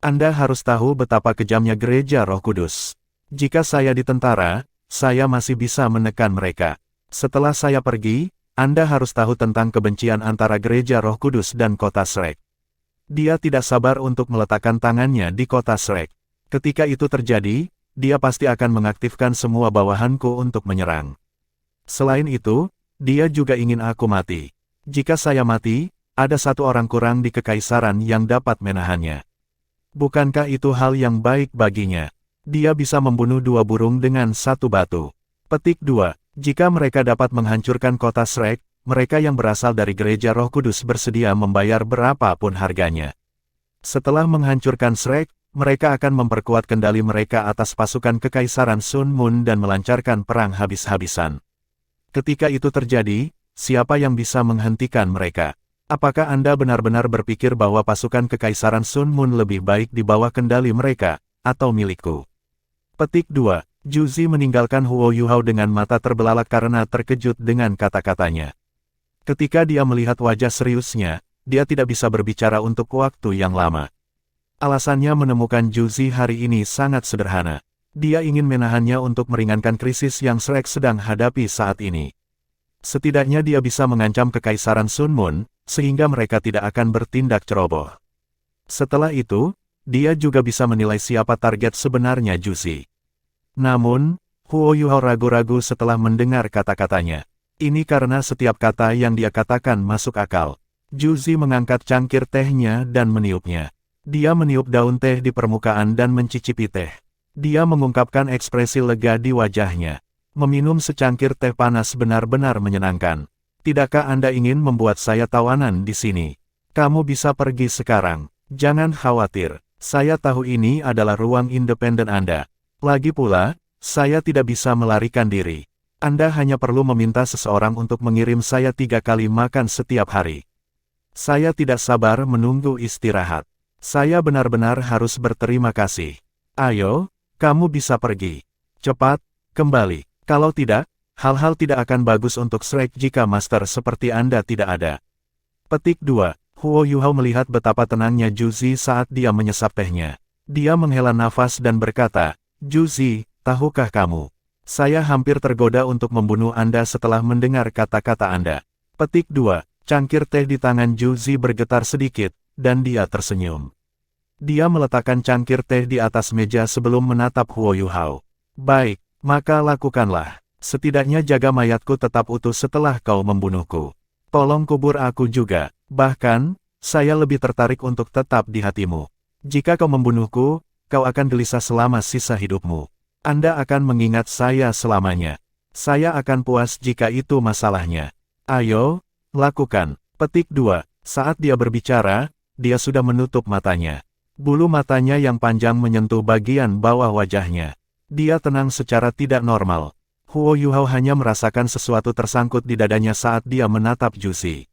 Anda harus tahu betapa kejamnya Gereja Roh Kudus. Jika saya di tentara, saya masih bisa menekan mereka. Setelah saya pergi, Anda harus tahu tentang kebencian antara Gereja Roh Kudus dan kota Shrek. Dia tidak sabar untuk meletakkan tangannya di kota Shrek. Ketika itu terjadi, dia pasti akan mengaktifkan semua bawahanku untuk menyerang. Selain itu, dia juga ingin aku mati. Jika saya mati, ada 1 orang kurang di kekaisaran yang dapat menahannya. Bukankah itu hal yang baik baginya? Dia bisa membunuh 2 burung dengan 1 batu. Petik 2. Jika mereka dapat menghancurkan kota Shrek, mereka yang berasal dari Gereja Roh Kudus bersedia membayar berapapun harganya. Setelah menghancurkan Shrek, mereka akan memperkuat kendali mereka atas pasukan Kekaisaran Sun Moon dan melancarkan perang habis-habisan. Ketika itu terjadi, siapa yang bisa menghentikan mereka? Apakah Anda benar-benar berpikir bahwa pasukan Kekaisaran Sun Moon lebih baik di bawah kendali mereka, atau milikku? Petik 2. Juzi meninggalkan Huo Yuhao dengan mata terbelalak karena terkejut dengan kata-katanya. Ketika dia melihat wajah seriusnya, dia tidak bisa berbicara untuk waktu yang lama. Alasannya menemukan Juzi hari ini sangat sederhana. Dia ingin menahannya untuk meringankan krisis yang Shrek sedang hadapi saat ini. Setidaknya dia bisa mengancam Kekaisaran Sun Moon, sehingga mereka tidak akan bertindak ceroboh. Setelah itu, dia juga bisa menilai siapa target sebenarnya Juzi. Namun, Huo Yuhao ragu-ragu setelah mendengar kata-katanya. Ini karena setiap kata yang dia katakan masuk akal. Juzi mengangkat cangkir tehnya dan meniupnya. Dia meniup daun teh di permukaan dan mencicipi teh. Dia mengungkapkan ekspresi lega di wajahnya. Meminum secangkir teh panas benar-benar menyenangkan. Tidakkah Anda ingin membuat saya tawanan di sini? Kamu bisa pergi sekarang. Jangan khawatir. Saya tahu ini adalah ruang independen Anda. Lagi pula, saya tidak bisa melarikan diri. Anda hanya perlu meminta seseorang untuk mengirim saya 3 kali makan setiap hari. Saya tidak sabar menunggu istirahat. Saya benar-benar harus berterima kasih. Ayo, kamu bisa pergi. Cepat, kembali. Kalau tidak, hal-hal tidak akan bagus untuk Shrek jika Master seperti Anda tidak ada. Petik 2. Huo Yuhao melihat betapa tenangnya Juzi saat dia menyesap tehnya. Dia menghela nafas dan berkata, Juzi, tahukah kamu? Saya hampir tergoda untuk membunuh Anda setelah mendengar kata-kata Anda. Petik 2. Cangkir teh di tangan Juzi bergetar sedikit, dan dia tersenyum. Dia meletakkan cangkir teh di atas meja sebelum menatap Huo Yuhao. Baik, maka lakukanlah. Setidaknya jaga mayatku tetap utuh setelah kau membunuhku. Tolong kubur aku juga. Bahkan, saya lebih tertarik untuk tetap di hatimu. Jika kau membunuhku, kau akan gelisah selama sisa hidupmu. Anda akan mengingat saya selamanya. Saya akan puas jika itu masalahnya. Ayo, lakukan. Petik 2. Saat dia berbicara, dia sudah menutup matanya. Bulu matanya yang panjang menyentuh bagian bawah wajahnya. Dia tenang secara tidak normal. Huo Yuhao hanya merasakan sesuatu tersangkut di dadanya saat dia menatap Juzi.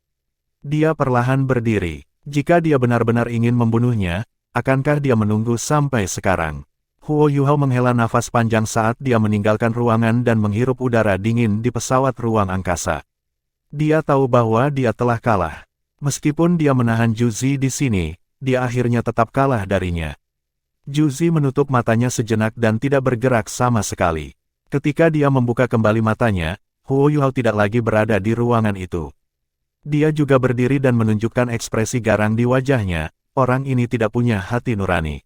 Dia perlahan berdiri. Jika dia benar-benar ingin membunuhnya, akankah dia menunggu sampai sekarang? Huo Yuhao menghela nafas panjang saat dia meninggalkan ruangan dan menghirup udara dingin di pesawat ruang angkasa. Dia tahu bahwa dia telah kalah. Meskipun dia menahan Juzi di sini, dia akhirnya tetap kalah darinya. Juzi menutup matanya sejenak dan tidak bergerak sama sekali. Ketika dia membuka kembali matanya, Huo Yuhao tidak lagi berada di ruangan itu. Dia juga berdiri dan menunjukkan ekspresi garang di wajahnya, orang ini tidak punya hati nurani.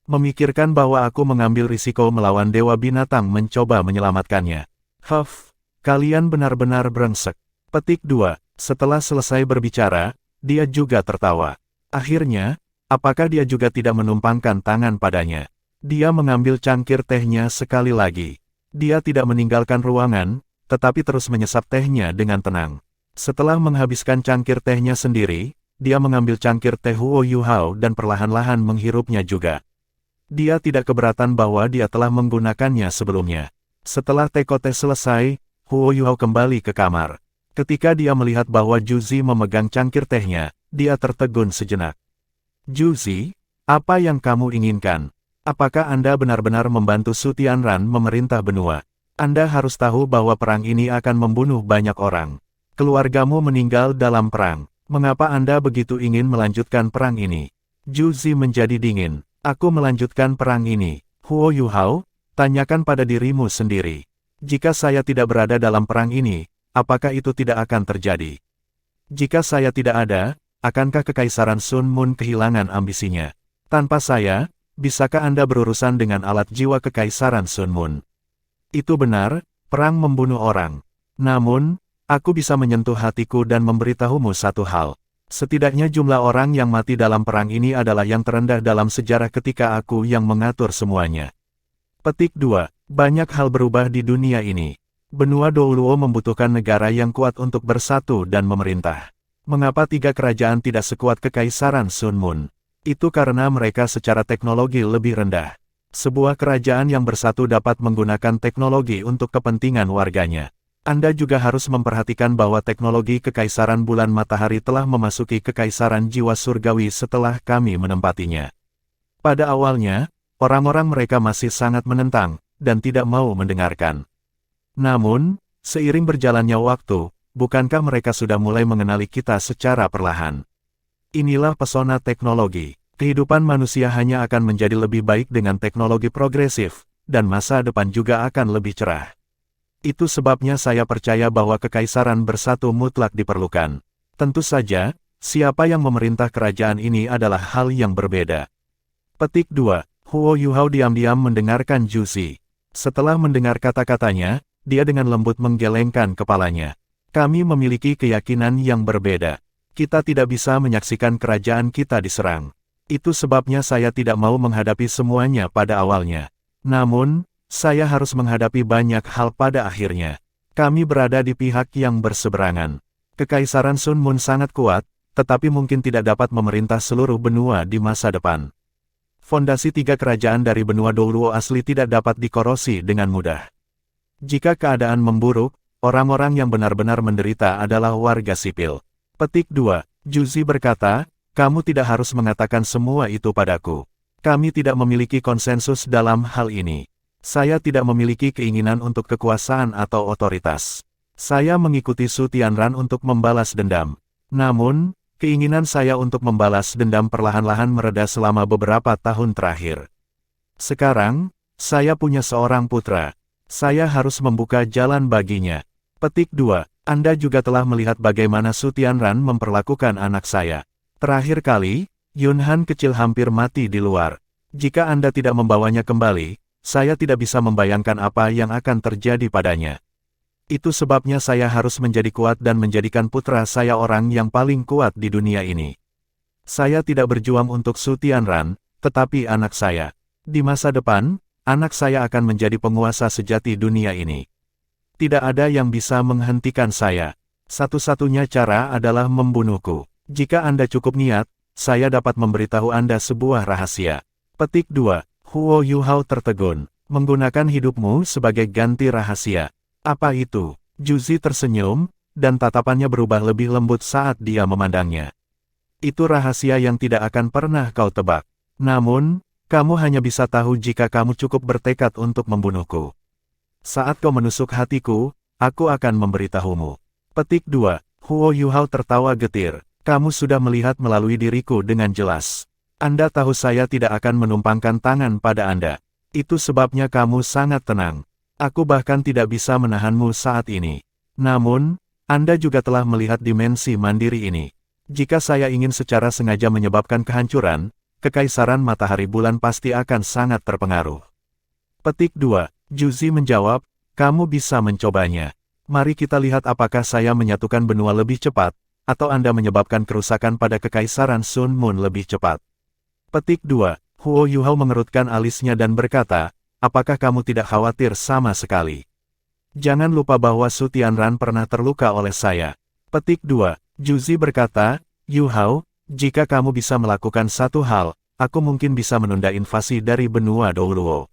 Memikirkan bahwa aku mengambil risiko melawan Dewa Binatang mencoba menyelamatkannya. Huff, kalian benar-benar brengsek. Petik 2. Setelah selesai berbicara, dia juga tertawa. Akhirnya, apakah dia juga tidak menumpangkan tangan padanya? Dia mengambil cangkir tehnya sekali lagi. Dia tidak meninggalkan ruangan, tetapi terus menyesap tehnya dengan tenang. Setelah menghabiskan cangkir tehnya sendiri, dia mengambil cangkir teh Huo Yuhao dan perlahan-lahan menghirupnya juga. Dia tidak keberatan bahwa dia telah menggunakannya sebelumnya. Setelah teh selesai, Huo Yuhao kembali ke kamar. Ketika dia melihat bahwa Juzi memegang cangkir tehnya, dia tertegun sejenak. Juzi, apa yang kamu inginkan? Apakah Anda benar-benar membantu Su Tianran memerintah benua? Anda harus tahu bahwa perang ini akan membunuh banyak orang. Keluargamu meninggal dalam perang. Mengapa Anda begitu ingin melanjutkan perang ini? Juzi menjadi dingin. Aku melanjutkan perang ini. Huo Yuhao, tanyakan pada dirimu sendiri. Jika saya tidak berada dalam perang ini, apakah itu tidak akan terjadi? Jika saya tidak ada, akankah Kekaisaran Sun Moon kehilangan ambisinya? Tanpa saya, bisakah Anda berurusan dengan alat jiwa Kekaisaran Sun Moon? Itu benar, perang membunuh orang. Namun, aku bisa menyentuh hatiku dan memberitahumu satu hal. Setidaknya jumlah orang yang mati dalam perang ini adalah yang terendah dalam sejarah ketika aku yang mengatur semuanya. Petik 2. Banyak hal berubah di dunia ini. Benua Douluo membutuhkan negara yang kuat untuk bersatu dan memerintah. Mengapa 3 kerajaan tidak sekuat Kekaisaran Sun Moon? Itu karena mereka secara teknologi lebih rendah. Sebuah kerajaan yang bersatu dapat menggunakan teknologi untuk kepentingan warganya. Anda juga harus memperhatikan bahwa teknologi Kekaisaran Bulan Matahari telah memasuki Kekaisaran Jiwa Surgawi setelah kami menempatinya. Pada awalnya, orang-orang mereka masih sangat menentang, dan tidak mau mendengarkan. Namun, seiring berjalannya waktu, bukankah mereka sudah mulai mengenali kita secara perlahan? Inilah pesona teknologi. Kehidupan manusia hanya akan menjadi lebih baik dengan teknologi progresif, dan masa depan juga akan lebih cerah. Itu sebabnya saya percaya bahwa kekaisaran bersatu mutlak diperlukan. Tentu saja, siapa yang memerintah kerajaan ini adalah hal yang berbeda. Petik 2. Huo Yuhao diam-diam mendengarkan Juzi. Setelah mendengar kata-katanya, dia dengan lembut menggelengkan kepalanya. Kami memiliki keyakinan yang berbeda. Kita tidak bisa menyaksikan kerajaan kita diserang. Itu sebabnya saya tidak mau menghadapi semuanya pada awalnya. Namun, saya harus menghadapi banyak hal pada akhirnya. Kami berada di pihak yang berseberangan. Kekaisaran Sun Moon sangat kuat, tetapi mungkin tidak dapat memerintah seluruh benua di masa depan. Fondasi 3 kerajaan dari benua Douluo asli tidak dapat dikorosi dengan mudah. Jika keadaan memburuk, orang-orang yang benar-benar menderita adalah warga sipil. Petik 2. Juzi berkata, kamu tidak harus mengatakan semua itu padaku. Kami tidak memiliki konsensus dalam hal ini. Saya tidak memiliki keinginan untuk kekuasaan atau otoritas. Saya mengikuti Su Tianran untuk membalas dendam. Namun, keinginan saya untuk membalas dendam perlahan-lahan mereda selama beberapa tahun terakhir. Sekarang, saya punya seorang putra. Saya harus membuka jalan baginya. Petik 2. Anda juga telah melihat bagaimana Su Tianran memperlakukan anak saya. Terakhir kali, Yunhan kecil hampir mati di luar. Jika Anda tidak membawanya kembali, saya tidak bisa membayangkan apa yang akan terjadi padanya. Itu sebabnya saya harus menjadi kuat dan menjadikan putra saya orang yang paling kuat di dunia ini. Saya tidak berjuang untuk Su Tianran, tetapi anak saya. Di masa depan, anak saya akan menjadi penguasa sejati dunia ini. Tidak ada yang bisa menghentikan saya. Satu-satunya cara adalah membunuhku. Jika Anda cukup niat, saya dapat memberitahu Anda sebuah rahasia. Petik 2. Huo Yuhao tertegun. Menggunakan hidupmu sebagai ganti rahasia. Apa itu? Juzi tersenyum, dan tatapannya berubah lebih lembut saat dia memandangnya. Itu rahasia yang tidak akan pernah kau tebak. Namun, kamu hanya bisa tahu jika kamu cukup bertekad untuk membunuhku. Saat kau menusuk hatiku, aku akan memberitahumu. Petik 2. Huo Yuhao tertawa getir. Kamu sudah melihat melalui diriku dengan jelas. Anda tahu saya tidak akan menumpangkan tangan pada Anda. Itu sebabnya kamu sangat tenang. Aku bahkan tidak bisa menahanmu saat ini. Namun, Anda juga telah melihat dimensi mandiri ini. Jika saya ingin secara sengaja menyebabkan kehancuran, kekaisaran matahari bulan pasti akan sangat terpengaruh. Petik 2. Juzi menjawab, kamu bisa mencobanya. Mari kita lihat apakah saya menyatukan benua lebih cepat, atau Anda menyebabkan kerusakan pada kekaisaran Sun Moon lebih cepat. Petik 2. Huo Yuhao mengerutkan alisnya dan berkata, apakah kamu tidak khawatir sama sekali? Jangan lupa bahwa Su Tianran pernah terluka oleh saya. Petik 2. Juzi berkata, Yuhao, jika kamu bisa melakukan satu hal, aku mungkin bisa menunda invasi dari benua Douluo.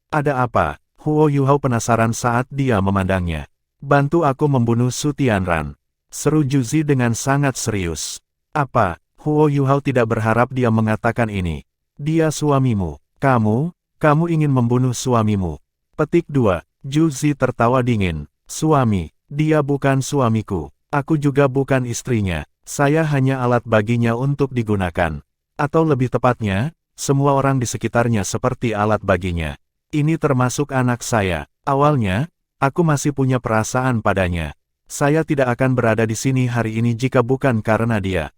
Ada apa? Huo Yuhao penasaran saat dia memandangnya. Bantu aku membunuh Su Tianran. Seru Juzi dengan sangat serius. Apa? Huo Yuhao tidak berharap dia mengatakan ini. Dia suamimu. Kamu ingin membunuh suamimu. Petik 2. Juzi tertawa dingin. Suami. Dia bukan suamiku. Aku juga bukan istrinya. Saya hanya alat baginya untuk digunakan. Atau lebih tepatnya, semua orang di sekitarnya seperti alat baginya. Ini termasuk anak saya. Awalnya, aku masih punya perasaan padanya. Saya tidak akan berada di sini hari ini jika bukan karena dia.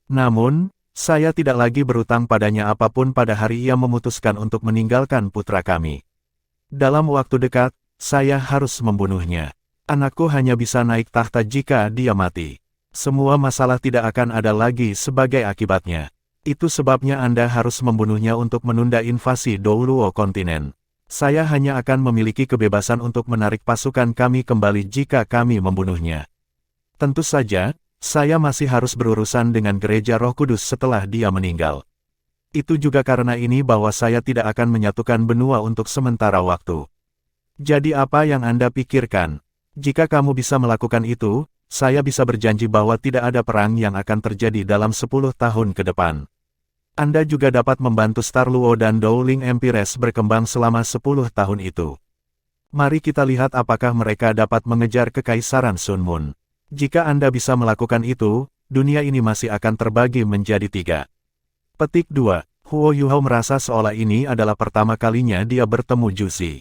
Namun, saya tidak lagi berutang padanya apapun pada hari ia memutuskan untuk meninggalkan putra kami. Dalam waktu dekat, saya harus membunuhnya. Anakku hanya bisa naik tahta jika dia mati. Semua masalah tidak akan ada lagi sebagai akibatnya. Itu sebabnya Anda harus membunuhnya untuk menunda invasi Douluo kontinen. Saya hanya akan memiliki kebebasan untuk menarik pasukan kami kembali jika kami membunuhnya. Tentu saja, saya masih harus berurusan dengan gereja Roh Kudus setelah dia meninggal. Itu juga karena ini bahwa saya tidak akan menyatukan benua untuk sementara waktu. Jadi apa yang Anda pikirkan? Jika kamu bisa melakukan itu, saya bisa berjanji bahwa tidak ada perang yang akan terjadi dalam 10 tahun ke depan. Anda juga dapat membantu Star Luo dan Dowling Empires berkembang selama 10 tahun itu. Mari kita lihat apakah mereka dapat mengejar kekaisaran Sun Moon. Jika Anda bisa melakukan itu, dunia ini masih akan terbagi menjadi 3. Petik 2. Huo Yuhao merasa seolah ini adalah pertama kalinya dia bertemu Juzi.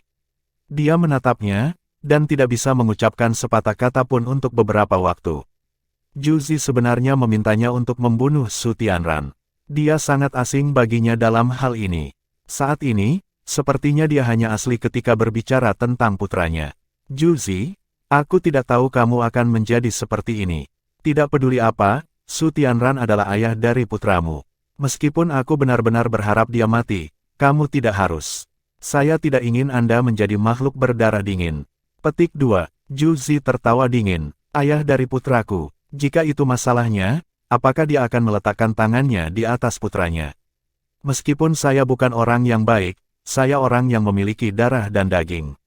Dia menatapnya, dan tidak bisa mengucapkan sepatah kata pun untuk beberapa waktu. Juzi sebenarnya memintanya untuk membunuh Su Tianran. Dia sangat asing baginya dalam hal ini. Saat ini, sepertinya dia hanya asli ketika berbicara tentang putranya. Juzi, aku tidak tahu kamu akan menjadi seperti ini. Tidak peduli apa, Su Tianran adalah ayah dari putramu. Meskipun aku benar-benar berharap dia mati, kamu tidak harus. Saya tidak ingin Anda menjadi makhluk berdarah dingin. Petik 2. Zhu Zi tertawa dingin. Ayah dari putraku, jika itu masalahnya, apakah dia akan meletakkan tangannya di atas putranya? Meskipun saya bukan orang yang baik, saya orang yang memiliki darah dan daging.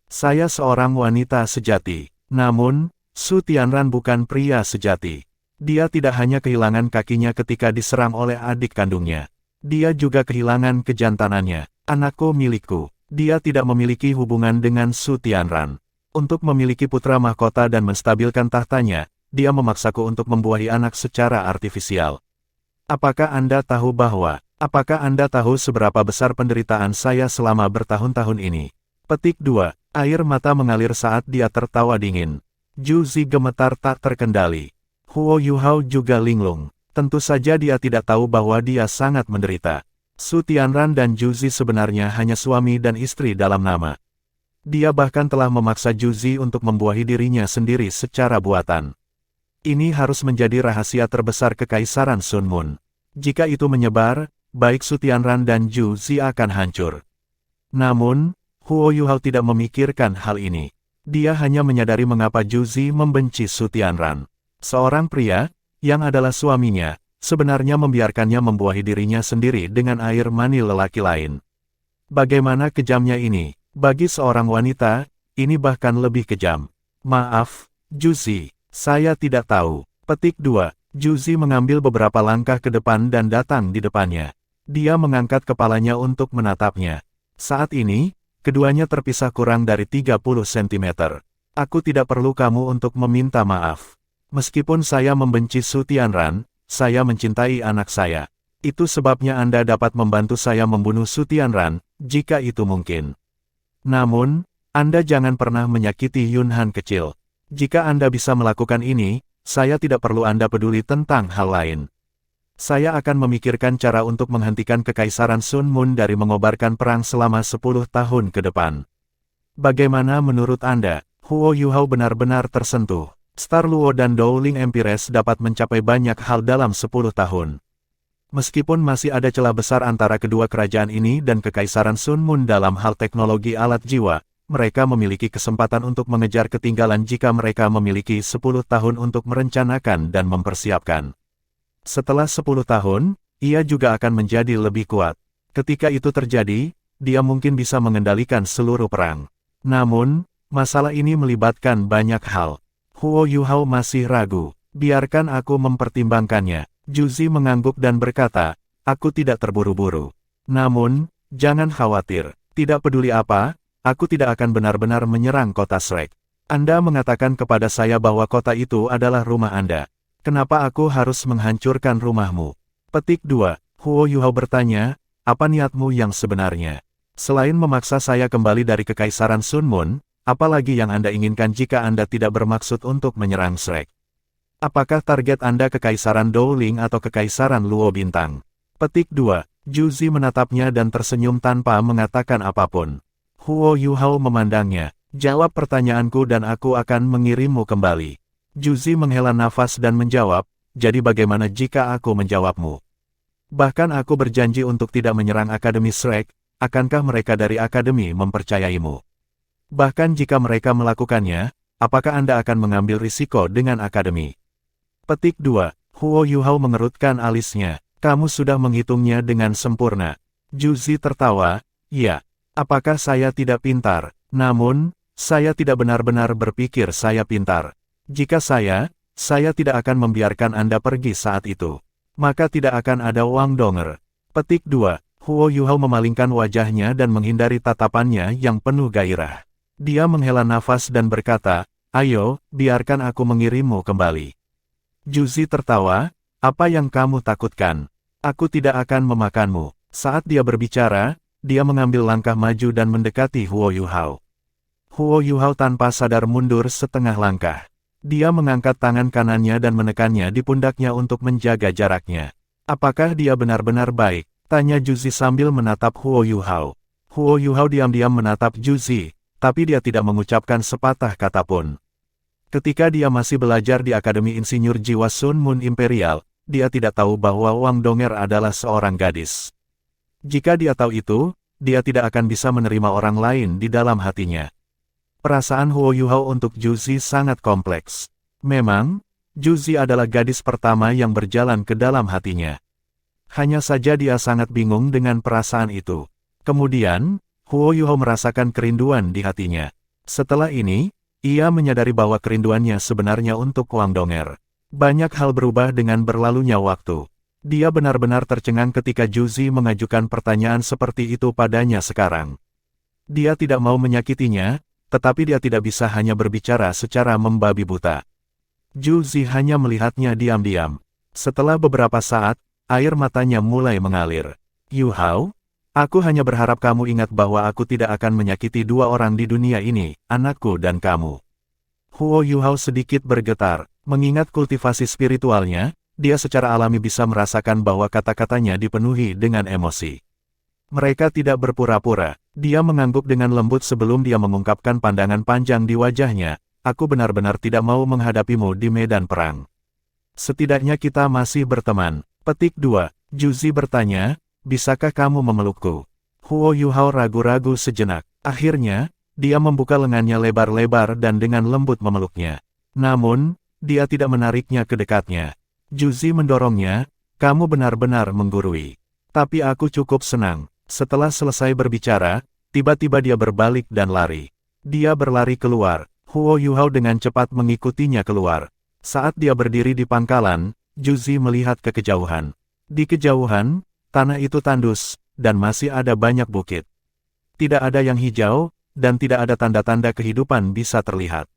Saya seorang wanita sejati. Namun, Su Tianran bukan pria sejati. Dia tidak hanya kehilangan kakinya ketika diserang oleh adik kandungnya. Dia juga kehilangan kejantanannya. Anakku milikku. Dia tidak memiliki hubungan dengan Su Tianran. Untuk memiliki putra mahkota dan menstabilkan tahtanya, dia memaksaku untuk membuahi anak secara artifisial. Apakah Anda tahu seberapa besar penderitaan saya selama bertahun-tahun ini? Petik 2. Air mata mengalir saat dia tertawa dingin. Zhu Zi gemetar tak terkendali. Huo Yuhao juga linglung. Tentu saja dia tidak tahu bahwa dia sangat menderita. Su Tianran dan Zhu Zi sebenarnya hanya suami dan istri dalam nama. Dia bahkan telah memaksa Zhu Zi untuk membuahi dirinya sendiri secara buatan. Ini harus menjadi rahasia terbesar Kekaisaran Sun Mun. Jika itu menyebar, baik Su Tianran dan Zhu Zi akan hancur. Namun, Huo Yuhao tidak memikirkan hal ini. Dia hanya menyadari mengapa Zhu Zi membenci Su Tianran. Seorang pria, yang adalah suaminya, sebenarnya membiarkannya membuahi dirinya sendiri dengan air mani lelaki lain. Bagaimana kejamnya ini? Bagi seorang wanita, ini bahkan lebih kejam. Maaf, Zhu Zi, saya tidak tahu. Petik 2. Zhu Zi mengambil beberapa langkah ke depan dan datang di depannya. Dia mengangkat kepalanya untuk menatapnya. Saat ini, keduanya terpisah kurang dari 30 cm. Aku tidak perlu kamu untuk meminta maaf. Meskipun saya membenci Su Tianran, saya mencintai anak saya. Itu sebabnya Anda dapat membantu saya membunuh Su Tianran, jika itu mungkin. Namun, Anda jangan pernah menyakiti Yun Han kecil. Jika Anda bisa melakukan ini, saya tidak perlu Anda peduli tentang hal lain. Saya akan memikirkan cara untuk menghentikan Kekaisaran Sun Mun dari mengobarkan perang selama 10 tahun ke depan. Bagaimana menurut Anda? Huo Yuhao benar-benar tersentuh. Star Luo dan Dowling Empires dapat mencapai banyak hal dalam 10 tahun. Meskipun masih ada celah besar antara kedua kerajaan ini dan Kekaisaran Sun Mun dalam hal teknologi alat jiwa, mereka memiliki kesempatan untuk mengejar ketinggalan jika mereka memiliki 10 tahun untuk merencanakan dan mempersiapkan. Setelah 10 tahun, ia juga akan menjadi lebih kuat. Ketika itu terjadi, dia mungkin bisa mengendalikan seluruh perang. Namun, masalah ini melibatkan banyak hal. Huo Yuhao masih ragu. Biarkan aku mempertimbangkannya. Zhu Zi mengangguk dan berkata, aku tidak terburu-buru. Namun, jangan khawatir. Tidak peduli apa, aku tidak akan benar-benar menyerang kota Shrek. Anda mengatakan kepada saya bahwa kota itu adalah rumah Anda. Kenapa aku harus menghancurkan rumahmu? Petik 2. Huo Yuhao bertanya, apa niatmu yang sebenarnya? Selain memaksa saya kembali dari Kekaisaran Sun Mun, apalagi yang Anda inginkan jika Anda tidak bermaksud untuk menyerang Shrek? Apakah target Anda Kekaisaran Dowling atau Kekaisaran Luo Bintang? Petik 2. Zhu Zi menatapnya dan tersenyum tanpa mengatakan apapun. Huo Yuhao memandangnya. Jawab pertanyaanku dan aku akan mengirimmu kembali. Zhu Zi menghela nafas dan menjawab, jadi bagaimana jika aku menjawabmu? Bahkan aku berjanji untuk tidak menyerang Akademi Shrek, akankah mereka dari Akademi mempercayaimu? Bahkan jika mereka melakukannya, apakah Anda akan mengambil risiko dengan Akademi? Petik 2. Huo Yuhao mengerutkan alisnya. Kamu sudah menghitungnya dengan sempurna. Zhu Zi tertawa, ya. Apakah saya tidak pintar? Namun, saya tidak benar-benar berpikir saya pintar. Jika saya tidak akan membiarkan Anda pergi saat itu. Maka tidak akan ada Wang Donger. Petik 2. Huo Yuhao memalingkan wajahnya dan menghindari tatapannya yang penuh gairah. Dia menghela nafas dan berkata, ayo, biarkan aku mengirimmu kembali. Zhu Zi tertawa, apa yang kamu takutkan? Aku tidak akan memakanmu. Saat dia berbicara, dia mengambil langkah maju dan mendekati Huo Yuhao. Huo Yuhao tanpa sadar mundur setengah langkah. Dia mengangkat tangan kanannya dan menekannya di pundaknya untuk menjaga jaraknya. Apakah dia benar-benar baik? Tanya Zhu Zi sambil menatap Huo Yuhao. Huo Yuhao diam-diam menatap Zhu Zi, tapi dia tidak mengucapkan sepatah kata pun. Ketika dia masih belajar di Akademi Insinyur Jiwa Sun Mun Imperial, dia tidak tahu bahwa Wang Donger adalah seorang gadis. Jika dia tahu itu, dia tidak akan bisa menerima orang lain di dalam hatinya. Perasaan Huo Yuhao untuk Juzi sangat kompleks. Memang, Juzi adalah gadis pertama yang berjalan ke dalam hatinya. Hanya saja dia sangat bingung dengan perasaan itu. Kemudian, Huo Yuhao merasakan kerinduan di hatinya. Setelah ini, ia menyadari bahwa kerinduannya sebenarnya untuk Wang Donger. Banyak hal berubah dengan berlalunya waktu. Dia benar-benar tercengang ketika Juzi mengajukan pertanyaan seperti itu padanya sekarang. Dia tidak mau menyakitinya, tetapi dia tidak bisa hanya berbicara secara membabi buta. Juzi hanya melihatnya diam-diam. Setelah beberapa saat, air matanya mulai mengalir. Yu Hao, aku hanya berharap kamu ingat bahwa aku tidak akan menyakiti dua orang di dunia ini, anakku dan kamu. Huo Yuhao sedikit bergetar. Mengingat kultivasi spiritualnya, dia secara alami bisa merasakan bahwa kata-katanya dipenuhi dengan emosi. Mereka tidak berpura-pura. Dia mengangguk dengan lembut sebelum dia mengungkapkan pandangan panjang di wajahnya. Aku benar-benar tidak mau menghadapimu di medan perang. Setidaknya kita masih berteman. Petik 2. Juzi bertanya, bisakah kamu memelukku? Huo Yuhao ragu-ragu sejenak. Akhirnya, dia membuka lengannya lebar-lebar dan dengan lembut memeluknya. Namun, dia tidak menariknya ke dekatnya. Juzi mendorongnya, kamu benar-benar menggurui. Tapi aku cukup senang. Setelah selesai berbicara, tiba-tiba dia berbalik dan lari. Dia berlari keluar. Huo Yuhao dengan cepat mengikutinya keluar. Saat dia berdiri di pangkalan, Juzi melihat ke kejauhan. Di kejauhan, tanah itu tandus, dan masih ada banyak bukit. Tidak ada yang hijau, dan tidak ada tanda-tanda kehidupan bisa terlihat.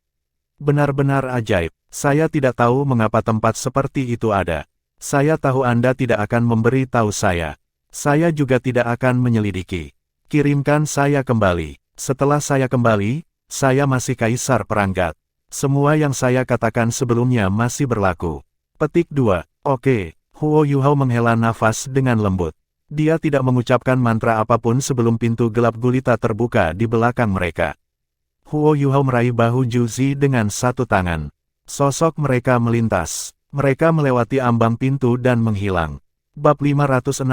Benar-benar ajaib. Saya tidak tahu mengapa tempat seperti itu ada. Saya tahu Anda tidak akan memberi tahu saya. Saya juga tidak akan menyelidiki. Kirimkan saya kembali. Setelah saya kembali, saya masih Kaisar Perangkat. Semua yang saya katakan sebelumnya masih berlaku. Petik 2. Oke. Huo Yuhao menghela nafas dengan lembut. Dia tidak mengucapkan mantra apapun sebelum pintu gelap gulita terbuka di belakang mereka. Huo Yuhao meraih bahu Juzi dengan satu tangan. Sosok mereka melintas. Mereka melewati ambang pintu dan menghilang. Bab 566,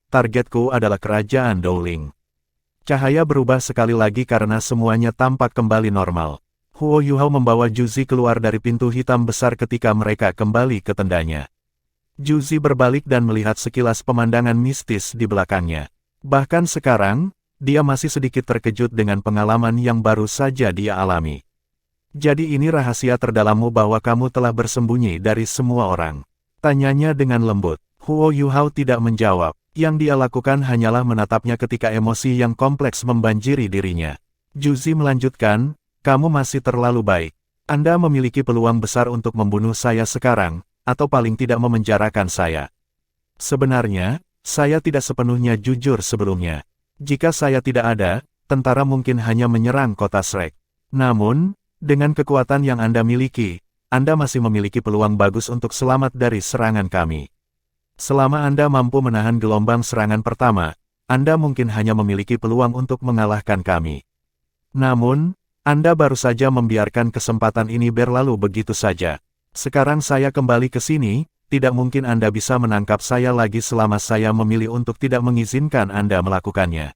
targetku adalah Kerajaan Dowling. Cahaya berubah sekali lagi karena semuanya tampak kembali normal. Huo Yuhao membawa Juzi keluar dari pintu hitam besar ketika mereka kembali ke tendanya. Juzi berbalik dan melihat sekilas pemandangan mistis di belakangnya. Bahkan sekarang, dia masih sedikit terkejut dengan pengalaman yang baru saja dia alami. Jadi ini rahasia terdalammu bahwa kamu telah bersembunyi dari semua orang. Tanyanya dengan lembut. Huo Yuhao tidak menjawab. Yang dia lakukan hanyalah menatapnya ketika emosi yang kompleks membanjiri dirinya. Juzi melanjutkan, kamu masih terlalu baik. Anda memiliki peluang besar untuk membunuh saya sekarang, atau paling tidak memenjarakan saya. Sebenarnya, saya tidak sepenuhnya jujur sebelumnya. Jika saya tidak ada, tentara mungkin hanya menyerang kota Shrek. Namun, dengan kekuatan yang Anda miliki, Anda masih memiliki peluang bagus untuk selamat dari serangan kami. Selama Anda mampu menahan gelombang serangan pertama, Anda mungkin hanya memiliki peluang untuk mengalahkan kami. Namun, Anda baru saja membiarkan kesempatan ini berlalu begitu saja. Sekarang saya kembali ke sini, tidak mungkin Anda bisa menangkap saya lagi selama saya memilih untuk tidak mengizinkan Anda melakukannya.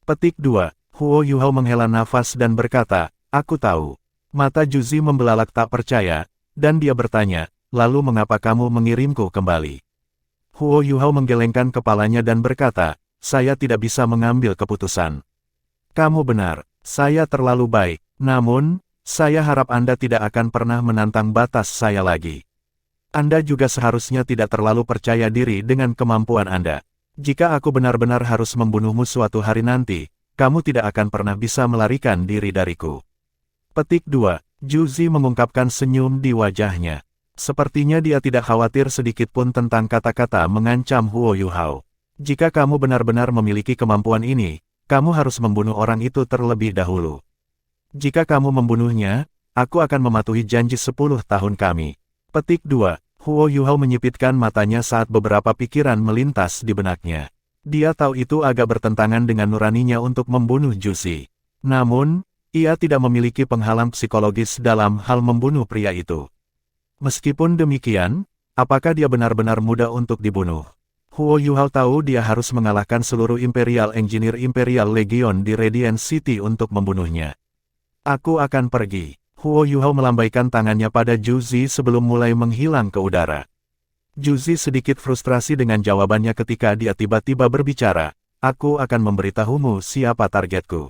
Petik 2. Huo Yuhao menghela nafas dan berkata, aku tahu. Mata Juzi membelalak tak percaya, dan dia bertanya, lalu mengapa kamu mengirimku kembali? Huo Yuhao menggelengkan kepalanya dan berkata, saya tidak bisa mengambil keputusan. Kamu benar, saya terlalu baik, namun, saya harap Anda tidak akan pernah menantang batas saya lagi. Anda juga seharusnya tidak terlalu percaya diri dengan kemampuan Anda. Jika aku benar-benar harus membunuhmu suatu hari nanti, kamu tidak akan pernah bisa melarikan diri dariku. Petik 2. Juzi mengungkapkan senyum di wajahnya. Sepertinya dia tidak khawatir sedikitpun tentang kata-kata mengancam Huo Yuhao. Jika kamu benar-benar memiliki kemampuan ini, kamu harus membunuh orang itu terlebih dahulu. Jika kamu membunuhnya, aku akan mematuhi janji 10 tahun kami. Petik 2. Huo Yuhao menyipitkan matanya saat beberapa pikiran melintas di benaknya. Dia tahu itu agak bertentangan dengan nuraninya untuk membunuh Juzi. Namun, ia tidak memiliki penghalang psikologis dalam hal membunuh pria itu. Meskipun demikian, apakah dia benar-benar mudah untuk dibunuh? Huo Yuhao tahu dia harus mengalahkan seluruh Imperial Engineer Imperial Legion di Radiant City untuk membunuhnya. Aku akan pergi. Huo Yuhao melambaikan tangannya pada Zhu Zi sebelum mulai menghilang ke udara. Zhu Zi sedikit frustrasi dengan jawabannya ketika dia tiba-tiba berbicara, aku akan memberitahumu siapa targetku.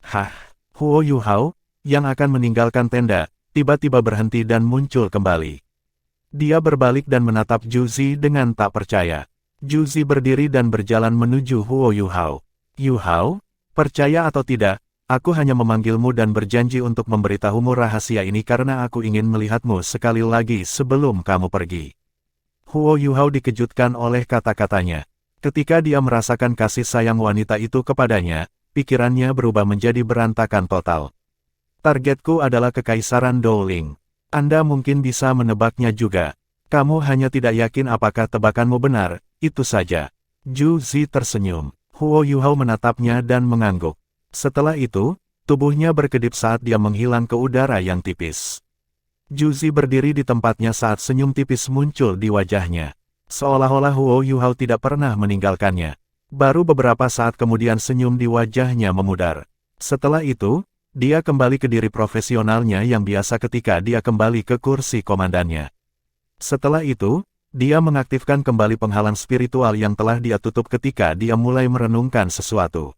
Hah, Huo Yuhao, yang akan meninggalkan tenda, tiba-tiba berhenti dan muncul kembali. Dia berbalik dan menatap Zhu Zi dengan tak percaya. Zhu Zi berdiri dan berjalan menuju Huo Yuhao. Yuhao, percaya atau tidak, aku hanya memanggilmu dan berjanji untuk memberitahumu rahasia ini karena aku ingin melihatmu sekali lagi sebelum kamu pergi. Huo Yuhao dikejutkan oleh kata-katanya. Ketika dia merasakan kasih sayang wanita itu kepadanya, pikirannya berubah menjadi berantakan total. Targetku adalah Kekaisaran Dowling. Anda mungkin bisa menebaknya juga. Kamu hanya tidak yakin apakah tebakanmu benar, itu saja. Zhu Zi tersenyum. Huo Yuhao menatapnya dan mengangguk. Setelah itu, tubuhnya berkedip saat dia menghilang ke udara yang tipis. Zhu Zi berdiri di tempatnya saat senyum tipis muncul di wajahnya. Seolah-olah Huo Yuhao tidak pernah meninggalkannya. Baru beberapa saat kemudian senyum di wajahnya memudar. Setelah itu, dia kembali ke diri profesionalnya yang biasa ketika dia kembali ke kursi komandannya. Setelah itu, dia mengaktifkan kembali penghalang spiritual yang telah dia tutup ketika dia mulai merenungkan sesuatu.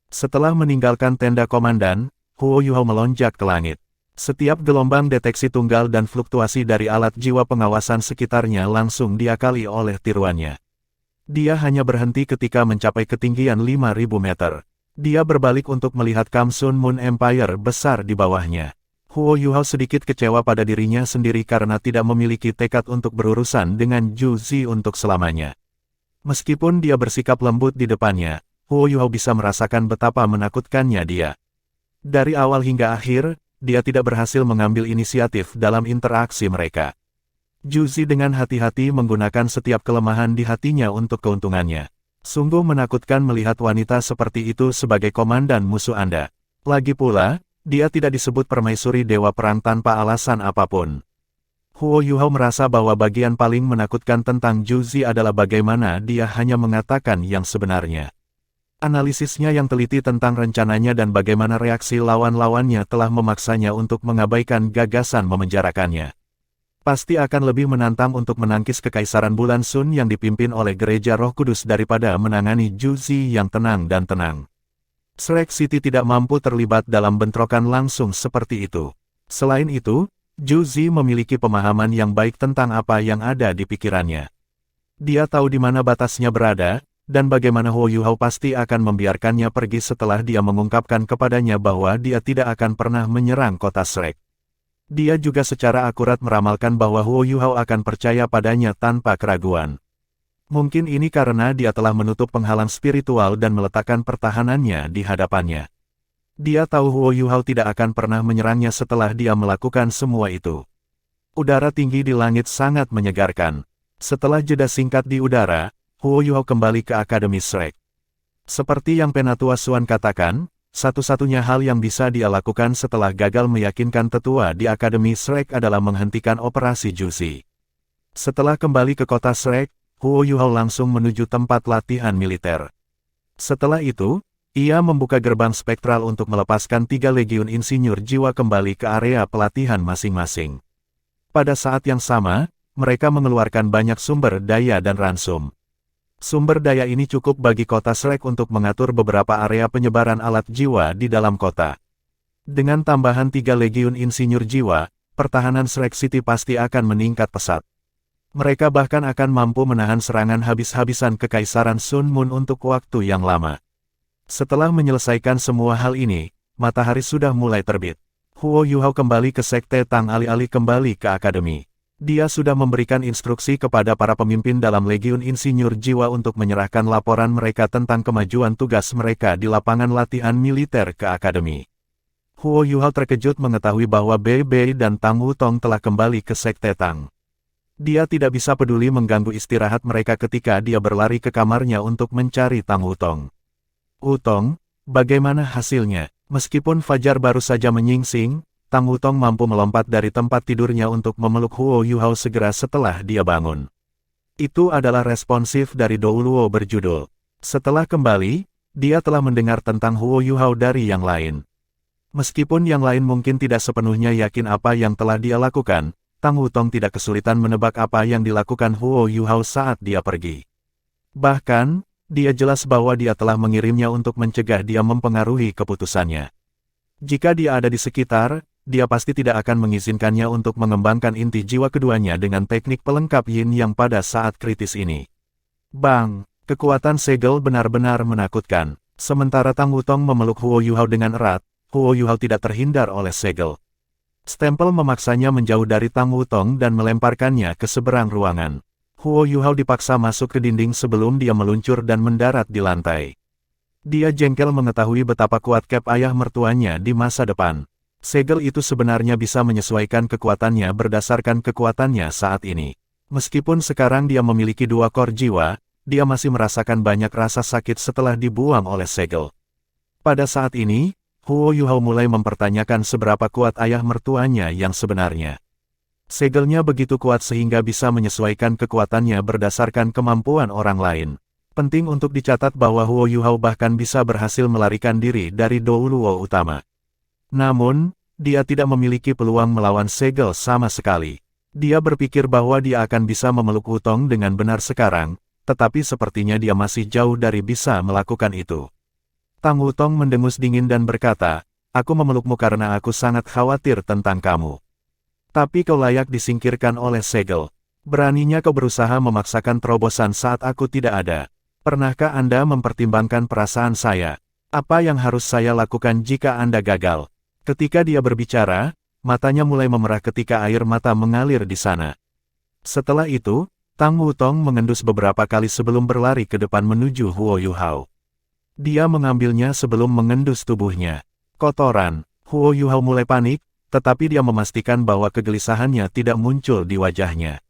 Setelah meninggalkan tenda komandan, Huo Yuhao melonjak ke langit. Setiap gelombang deteksi tunggal dan fluktuasi dari alat jiwa pengawasan sekitarnya langsung diakali oleh tiruannya. Dia hanya berhenti ketika mencapai ketinggian 5.000 meter. Dia berbalik untuk melihat Kamsun Moon Empire besar di bawahnya. Huo Yuhao sedikit kecewa pada dirinya sendiri karena tidak memiliki tekad untuk berurusan dengan Zhu Zi untuk selamanya. Meskipun dia bersikap lembut di depannya, Huo Yuhao bisa merasakan betapa menakutkannya dia. Dari awal hingga akhir, dia tidak berhasil mengambil inisiatif dalam interaksi mereka. Zhu Zi dengan hati-hati menggunakan setiap kelemahan di hatinya untuk keuntungannya. Sungguh menakutkan melihat wanita seperti itu sebagai komandan musuh Anda. Lagi pula, dia tidak disebut permaisuri dewa perang tanpa alasan apapun. Huo Yuhao merasa bahwa bagian paling menakutkan tentang Zhu Zi adalah bagaimana dia hanya mengatakan yang sebenarnya. Analisisnya yang teliti tentang rencananya dan bagaimana reaksi lawan-lawannya telah memaksanya untuk mengabaikan gagasan memenjarakannya. Pasti akan lebih menantang untuk menangkis Kekaisaran Bulan Sun yang dipimpin oleh Gereja Roh Kudus daripada menangani Zhu Zi yang tenang dan tenang. Shrek City tidak mampu terlibat dalam bentrokan langsung seperti itu. Selain itu, Zhu Zi memiliki pemahaman yang baik tentang apa yang ada di pikirannya. Dia tahu di mana batasnya berada, dan bagaimana Huo Yuhao pasti akan membiarkannya pergi setelah dia mengungkapkan kepadanya bahwa dia tidak akan pernah menyerang kota Shrek. Dia juga secara akurat meramalkan bahwa Huo Yuhao akan percaya padanya tanpa keraguan. Mungkin ini karena dia telah menutup penghalang spiritual dan meletakkan pertahanannya di hadapannya. Dia tahu Huo Yuhao tidak akan pernah menyerangnya setelah dia melakukan semua itu. Udara tinggi di langit sangat menyegarkan. Setelah jeda singkat di udara, Huo Yuhao kembali ke Akademi Shrek. Seperti yang Penatua Xuan katakan, satu-satunya hal yang bisa dia lakukan setelah gagal meyakinkan tetua di Akademi Shrek adalah menghentikan operasi Zhu Zi. Setelah kembali ke kota Shrek, Huo Yuhao langsung menuju tempat latihan militer. Setelah itu, ia membuka gerbang spektral untuk melepaskan 3 legiun insinyur jiwa kembali ke area pelatihan masing-masing. Pada saat yang sama, mereka mengeluarkan banyak sumber daya dan ransum. Sumber daya ini cukup bagi kota Shrek untuk mengatur beberapa area penyebaran alat jiwa di dalam kota. Dengan tambahan 3 legiun insinyur jiwa, pertahanan Shrek City pasti akan meningkat pesat. Mereka bahkan akan mampu menahan serangan habis-habisan Kekaisaran Sun Moon untuk waktu yang lama. Setelah menyelesaikan semua hal ini, matahari sudah mulai terbit. Huo Yuhao kembali ke Sekte Tang alih-alih kembali ke Akademi. Dia sudah memberikan instruksi kepada para pemimpin dalam Legiun Insinyur Jiwa untuk menyerahkan laporan mereka tentang kemajuan tugas mereka di lapangan latihan militer ke Akademi. Huo Yuhao terkejut mengetahui bahwa Bei Bei dan Tang Wutong telah kembali ke Sekte Tang. Dia tidak bisa peduli mengganggu istirahat mereka ketika dia berlari ke kamarnya untuk mencari Tang Wutong. Wutong, bagaimana hasilnya? Meskipun fajar baru saja menyingsing, Tang Wutong mampu melompat dari tempat tidurnya untuk memeluk Huo Yuhao segera setelah dia bangun. Itu adalah responsif dari Dou Luo berjudul. Setelah kembali, dia telah mendengar tentang Huo Yuhao dari yang lain. Meskipun yang lain mungkin tidak sepenuhnya yakin apa yang telah dia lakukan, Tang Wutong tidak kesulitan menebak apa yang dilakukan Huo Yuhao saat dia pergi. Bahkan, dia jelas bahwa dia telah mengirimnya untuk mencegah dia mempengaruhi keputusannya. Jika dia ada di sekitar, dia pasti tidak akan mengizinkannya untuk mengembangkan inti jiwa keduanya dengan teknik pelengkap yin yang pada saat kritis ini. Bang! Kekuatan segel benar-benar menakutkan. Sementara Tang Wutong memeluk Huo Yuhao dengan erat, Huo Yuhao tidak terhindar oleh segel. Stempel memaksanya menjauh dari Tang Wutong dan melemparkannya ke seberang ruangan. Huo Yuhao dipaksa masuk ke dinding sebelum dia meluncur dan mendarat di lantai. Dia jengkel mengetahui betapa kuat Cap ayah mertuanya di masa depan. Segel itu sebenarnya bisa menyesuaikan kekuatannya berdasarkan kekuatannya saat ini. Meskipun sekarang dia memiliki 2 kor jiwa, dia masih merasakan banyak rasa sakit setelah dibuang oleh segel. Pada saat ini, Huo Yuhao mulai mempertanyakan seberapa kuat ayah mertuanya yang sebenarnya. Segelnya begitu kuat sehingga bisa menyesuaikan kekuatannya berdasarkan kemampuan orang lain. Penting untuk dicatat bahwa Huo Yuhao bahkan bisa berhasil melarikan diri dari Dou Luo utama. Namun, dia tidak memiliki peluang melawan segel sama sekali. Dia berpikir bahwa dia akan bisa memeluk Wutong dengan benar sekarang, tetapi sepertinya dia masih jauh dari bisa melakukan itu. Tang Wutong mendengus dingin dan berkata, "Aku memelukmu karena aku sangat khawatir tentang kamu. Tapi kau layak disingkirkan oleh segel. Beraninya kau berusaha memaksakan terobosan saat aku tidak ada. Pernahkah Anda mempertimbangkan perasaan saya? Apa yang harus saya lakukan jika Anda gagal?" Ketika dia berbicara, matanya mulai memerah ketika air mata mengalir di sana. Setelah itu, Tang Wutong mengendus beberapa kali sebelum berlari ke depan menuju Huo Yuhao. Dia mengambilnya sebelum mengendus tubuhnya. Kotoran. Huo Yuhao mulai panik, tetapi dia memastikan bahwa kegelisahannya tidak muncul di wajahnya.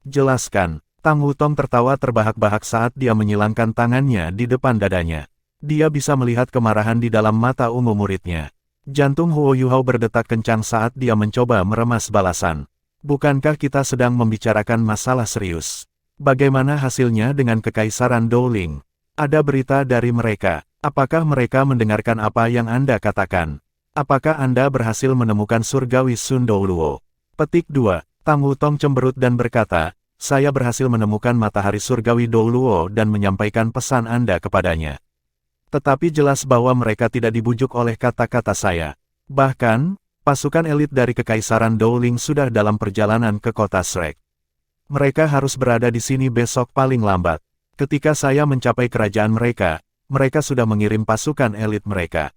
"Jelaskan." Tang Wutong tertawa terbahak-bahak saat dia menyilangkan tangannya di depan dadanya. Dia bisa melihat kemarahan di dalam mata ungu muridnya. Jantung Huo Yuhao berdetak kencang saat dia mencoba meremas balasan. "Bukankah kita sedang membicarakan masalah serius? Bagaimana hasilnya dengan Kekaisaran Douling? Ada berita dari mereka. Apakah mereka mendengarkan apa yang Anda katakan? Apakah Anda berhasil menemukan surgawi Sun Dou Luo?" Petik 2. Tang Wutong cemberut dan berkata, "Saya berhasil menemukan matahari surgawi Dou Luo dan menyampaikan pesan Anda kepadanya. Tetapi jelas bahwa mereka tidak dibujuk oleh kata-kata saya. Bahkan, pasukan elit dari Kekaisaran Douling sudah dalam perjalanan ke kota Shrek. Mereka harus berada di sini besok paling lambat. Ketika saya mencapai kerajaan mereka, mereka sudah mengirim pasukan elit mereka.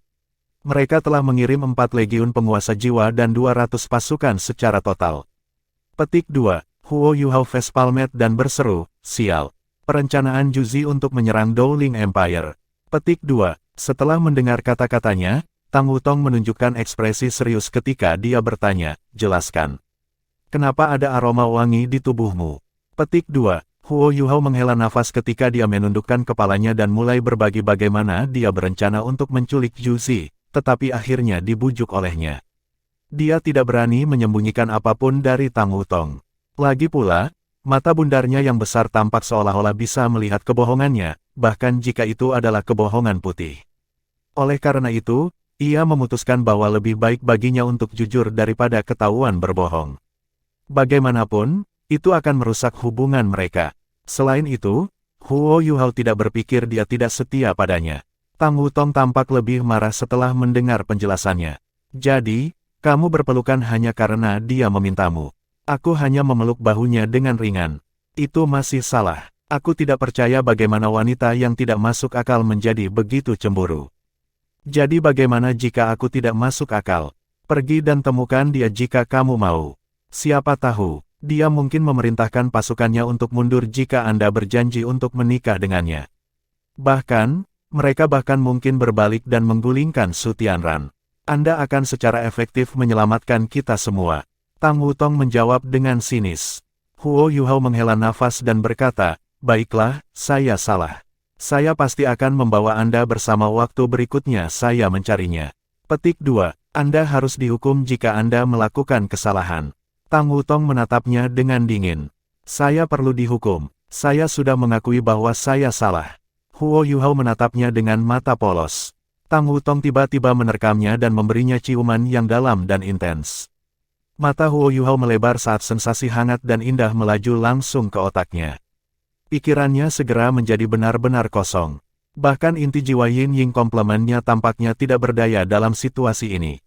Mereka telah mengirim 4 legiun penguasa jiwa dan 200 pasukan secara total." Petik 2. Huo Yuhao facepalmet dan berseru, "Sial. Perencanaan Juzi untuk menyerang Douling Empire." Petik 2. Setelah mendengar kata-katanya, Tang Wutong menunjukkan ekspresi serius ketika dia bertanya, "Jelaskan. Kenapa ada aroma wangi di tubuhmu?" Petik 2. Huo Yuhao menghela nafas ketika dia menundukkan kepalanya dan mulai berbagi bagaimana dia berencana untuk menculik Juzi, tetapi akhirnya dibujuk olehnya. Dia tidak berani menyembunyikan apapun dari Tang Wutong. Lagi pula, mata bundarnya yang besar tampak seolah-olah bisa melihat kebohongannya, bahkan jika itu adalah kebohongan putih. Oleh karena itu, ia memutuskan bahwa lebih baik baginya untuk jujur daripada ketahuan berbohong. Bagaimanapun, itu akan merusak hubungan mereka. Selain itu, Huo Yuhao tidak berpikir dia tidak setia padanya. Tang Wutong tampak lebih marah setelah mendengar penjelasannya. "Jadi, kamu berpelukan hanya karena dia memintamu. Aku hanya memeluk bahunya dengan ringan. Itu masih salah. Aku tidak percaya bagaimana wanita yang tidak masuk akal menjadi begitu cemburu. Jadi bagaimana jika aku tidak masuk akal? Pergi dan temukan dia jika kamu mau. Siapa tahu, dia mungkin memerintahkan pasukannya untuk mundur jika Anda berjanji untuk menikah dengannya. Bahkan, mereka bahkan mungkin berbalik dan menggulingkan Su Tianran. Anda akan secara efektif menyelamatkan kita semua." Tang Wutong menjawab dengan sinis. Huo Yuhao menghela nafas dan berkata, "Baiklah, saya salah. Saya pasti akan membawa Anda bersama waktu berikutnya saya mencarinya." Petik 2. Anda harus dihukum jika Anda melakukan kesalahan. Tang Wutong menatapnya dengan dingin. "Saya perlu dihukum. Saya sudah mengakui bahwa saya salah. Huo Yuhao menatapnya dengan mata polos. Tang Wutong tiba-tiba menerkamnya dan memberinya ciuman yang dalam dan intens. Mata Huo Yuhao melebar saat sensasi hangat dan indah melaju langsung ke otaknya. Pikirannya segera menjadi benar-benar kosong. Bahkan inti jiwa Yin Ying komplemennya tampaknya tidak berdaya dalam situasi ini.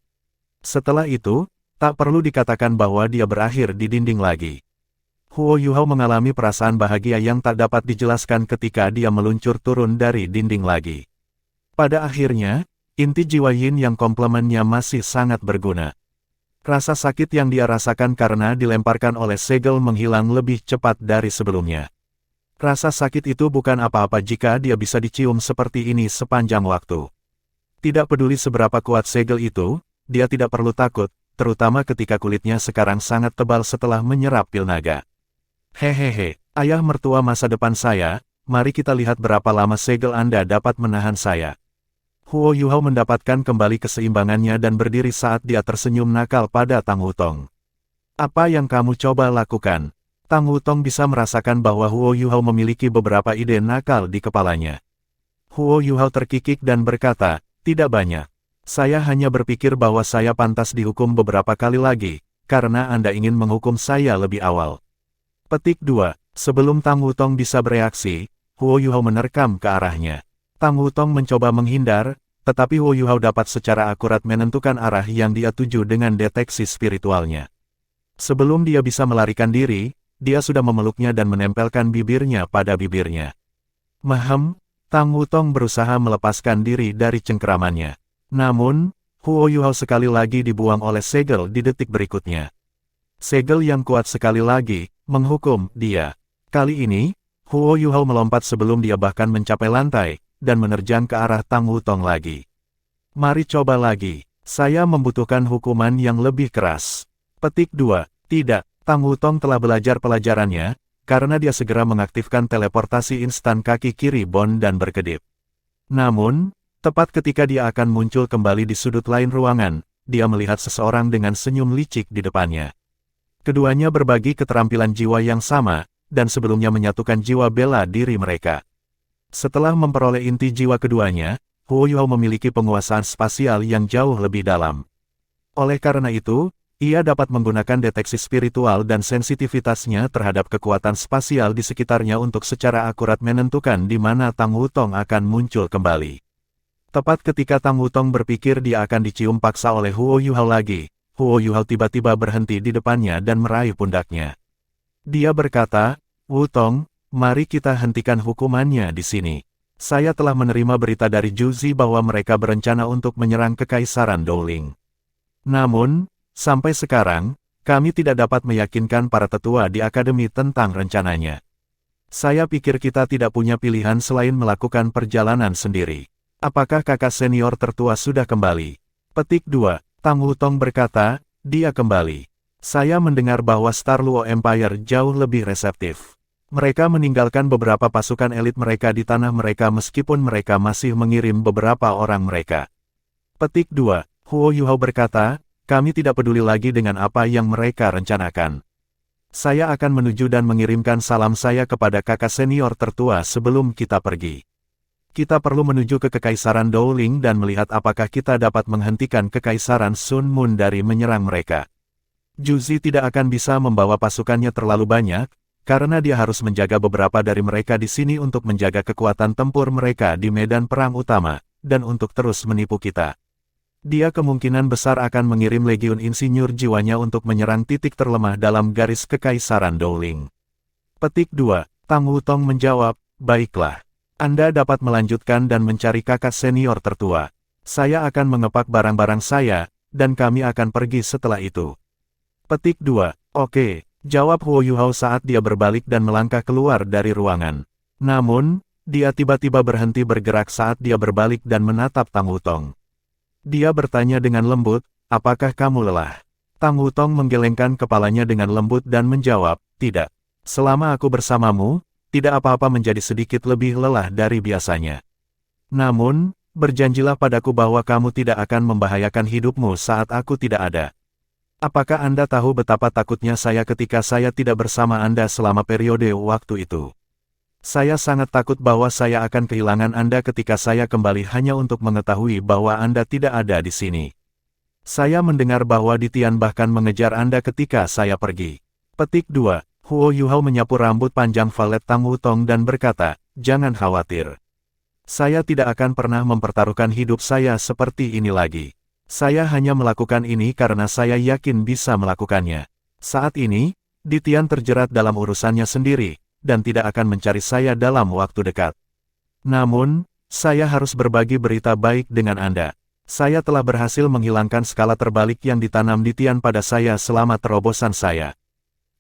Setelah itu, tak perlu dikatakan bahwa dia berakhir di dinding lagi. Huo Yuhao mengalami perasaan bahagia yang tak dapat dijelaskan ketika dia meluncur turun dari dinding lagi. Pada akhirnya, inti jiwa Yin yang komplemennya masih sangat berguna. Rasa sakit yang dia rasakan karena dilemparkan oleh segel menghilang lebih cepat dari sebelumnya. Rasa sakit itu bukan apa-apa jika dia bisa dicium seperti ini sepanjang waktu. Tidak peduli seberapa kuat segel itu, dia tidak perlu takut, terutama ketika kulitnya sekarang sangat tebal setelah menyerap pil naga. Hehehe, ayah mertua masa depan saya, mari kita lihat berapa lama segel Anda dapat menahan saya. Huo Yuhao mendapatkan kembali keseimbangannya dan berdiri saat dia tersenyum nakal pada Tang Wutong. Apa yang kamu coba lakukan? Tang Wutong bisa merasakan bahwa Huo Yuhao memiliki beberapa ide nakal di kepalanya. Huo Yuhao terkikik dan berkata, tidak banyak. Saya hanya berpikir bahwa saya pantas dihukum beberapa kali lagi, karena Anda ingin menghukum saya lebih awal. Petik 2. Sebelum Tang Wutong bisa bereaksi, Huo Yuhao menerkam ke arahnya. Tang Wutong mencoba menghindar, tetapi Huo Yuhao dapat secara akurat menentukan arah yang dia tuju dengan deteksi spiritualnya. Sebelum dia bisa melarikan diri, dia sudah memeluknya dan menempelkan bibirnya pada bibirnya. Mahem, Tang Wutong berusaha melepaskan diri dari cengkeramannya. Namun, Huo Yuhao sekali lagi dibuang oleh segel di detik berikutnya. Segel yang kuat sekali lagi, menghukum dia. Kali ini, Huo Yuhao melompat sebelum dia bahkan mencapai lantai, dan menerjang ke arah Tang Wutong lagi. Mari coba lagi, saya membutuhkan hukuman yang lebih keras. Petik 2. Tidak, Tang Wutong telah belajar pelajarannya, karena dia segera mengaktifkan teleportasi instan kaki kiri Bon dan berkedip. Namun, tepat ketika dia akan muncul kembali di sudut lain ruangan, dia melihat seseorang dengan senyum licik di depannya. Keduanya berbagi keterampilan jiwa yang sama, dan sebelumnya menyatukan jiwa bela diri mereka. Setelah memperoleh inti jiwa keduanya, Huo Yuhao memiliki penguasaan spasial yang jauh lebih dalam. Oleh karena itu, ia dapat menggunakan deteksi spiritual dan sensitivitasnya terhadap kekuatan spasial di sekitarnya untuk secara akurat menentukan di mana Tang Wutong akan muncul kembali. Tepat ketika Tang Wutong berpikir dia akan dicium paksa oleh Huo Yuhao lagi, Huo Yuhao tiba-tiba berhenti di depannya dan meraih pundaknya. Dia berkata, Wutong, mari kita hentikan hukumannya di sini. Saya telah menerima berita dari Juzi bahwa mereka berencana untuk menyerang Kekaisaran Dowling. Namun, sampai sekarang, kami tidak dapat meyakinkan para tetua di akademi tentang rencananya. Saya pikir kita tidak punya pilihan selain melakukan perjalanan sendiri. Apakah kakak senior tertua sudah kembali? Petik 2. Tang Wutong berkata, dia kembali. Saya mendengar bahwa Star Luo Empire jauh lebih reseptif. Mereka meninggalkan beberapa pasukan elit mereka di tanah mereka meskipun mereka masih mengirim beberapa orang mereka. Petik 2. Huo Yuhao berkata, kami tidak peduli lagi dengan apa yang mereka rencanakan. Saya akan menuju dan mengirimkan salam saya kepada kakak senior tertua sebelum kita pergi. Kita perlu menuju ke Kekaisaran Dowling dan melihat apakah kita dapat menghentikan Kekaisaran Sun Moon dari menyerang mereka. Juzi tidak akan bisa membawa pasukannya terlalu banyak, karena dia harus menjaga beberapa dari mereka di sini untuk menjaga kekuatan tempur mereka di medan perang utama, dan untuk terus menipu kita. Dia kemungkinan besar akan mengirim legiun insinyur jiwanya untuk menyerang titik terlemah dalam garis Kekaisaran Dowling. Petik 2. Tang Wutong menjawab, baiklah. Anda dapat melanjutkan dan mencari kakak senior tertua. Saya akan mengepak barang-barang saya, dan kami akan pergi setelah itu. Petik 2. Oke, jawab Huo Yuhao saat dia berbalik dan melangkah keluar dari ruangan. Namun, dia tiba-tiba berhenti bergerak saat dia berbalik dan menatap Tang Wutong. Dia bertanya dengan lembut, apakah kamu lelah? Tang Wutong menggelengkan kepalanya dengan lembut dan menjawab, tidak. Selama aku bersamamu, tidak apa-apa menjadi sedikit lebih lelah dari biasanya. Namun, berjanjilah padaku bahwa kamu tidak akan membahayakan hidupmu saat aku tidak ada. Apakah Anda tahu betapa takutnya saya ketika saya tidak bersama Anda selama periode waktu itu? Saya sangat takut bahwa saya akan kehilangan Anda ketika saya kembali hanya untuk mengetahui bahwa Anda tidak ada di sini. Saya mendengar bahwa Ditian bahkan mengejar Anda ketika saya pergi. Petik 2. Huo Yuhao menyapu rambut panjang valet Tang Wutong dan berkata, jangan khawatir. Saya tidak akan pernah mempertaruhkan hidup saya seperti ini lagi. Saya hanya melakukan ini karena saya yakin bisa melakukannya. Saat ini, Ditian terjerat dalam urusannya sendiri, dan tidak akan mencari saya dalam waktu dekat. Namun, saya harus berbagi berita baik dengan Anda. Saya telah berhasil menghilangkan skala terbalik yang ditanam Ditian pada saya selama terobosan saya.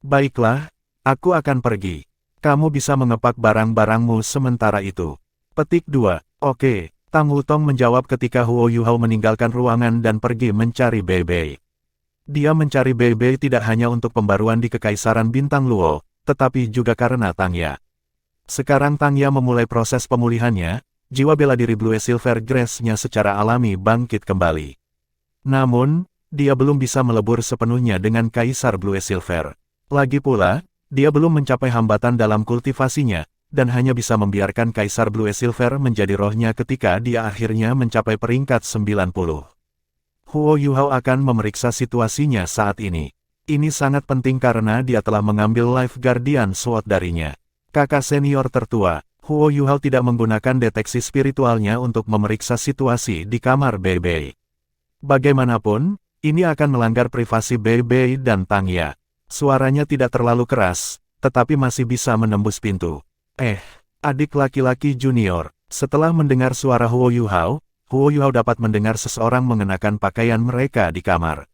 Baiklah, aku akan pergi. Kamu bisa mengepak barang-barangmu sementara itu. Petik 2. Oke, Tang Wutong menjawab ketika Huo Yuhao meninggalkan ruangan dan pergi mencari Bei. Dia mencari Bei tidak hanya untuk pembaruan di Kekaisaran Bintang Luo, tetapi juga karena Tang Ya. Sekarang Tang Ya memulai proses pemulihannya, jiwa bela diri Blue Silver Grace-nya secara alami bangkit kembali. Namun, dia belum bisa melebur sepenuhnya dengan Kaisar Blue Silver. Lagi pula, dia belum mencapai hambatan dalam kultivasinya, dan hanya bisa membiarkan Kaisar Blue Silver menjadi rohnya ketika dia akhirnya mencapai peringkat 90. Huo Yuhao akan memeriksa situasinya saat ini. Ini sangat penting karena dia telah mengambil Life Guardian Sword darinya. Kakak senior tertua, Huo Yuhao tidak menggunakan deteksi spiritualnya untuk memeriksa situasi di kamar Bei. Bagaimanapun, ini akan melanggar privasi Bei dan Tang Ya. Suaranya tidak terlalu keras, tetapi masih bisa menembus pintu. Adik laki-laki junior. Setelah mendengar suara Huo Yuhao dapat mendengar seseorang mengenakan pakaian mereka di kamar.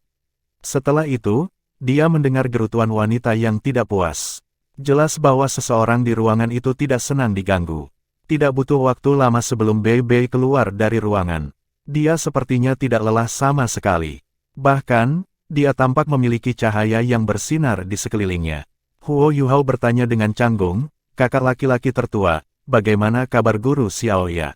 Setelah itu, dia mendengar gerutuan wanita yang tidak puas. Jelas bahwa seseorang di ruangan itu tidak senang diganggu. Tidak butuh waktu lama sebelum Bei keluar dari ruangan. Dia sepertinya tidak lelah sama sekali. Bahkan, dia tampak memiliki cahaya yang bersinar di sekelilingnya. Huo Yuhao bertanya dengan canggung, kakak laki-laki tertua, bagaimana kabar guru Xiaoya?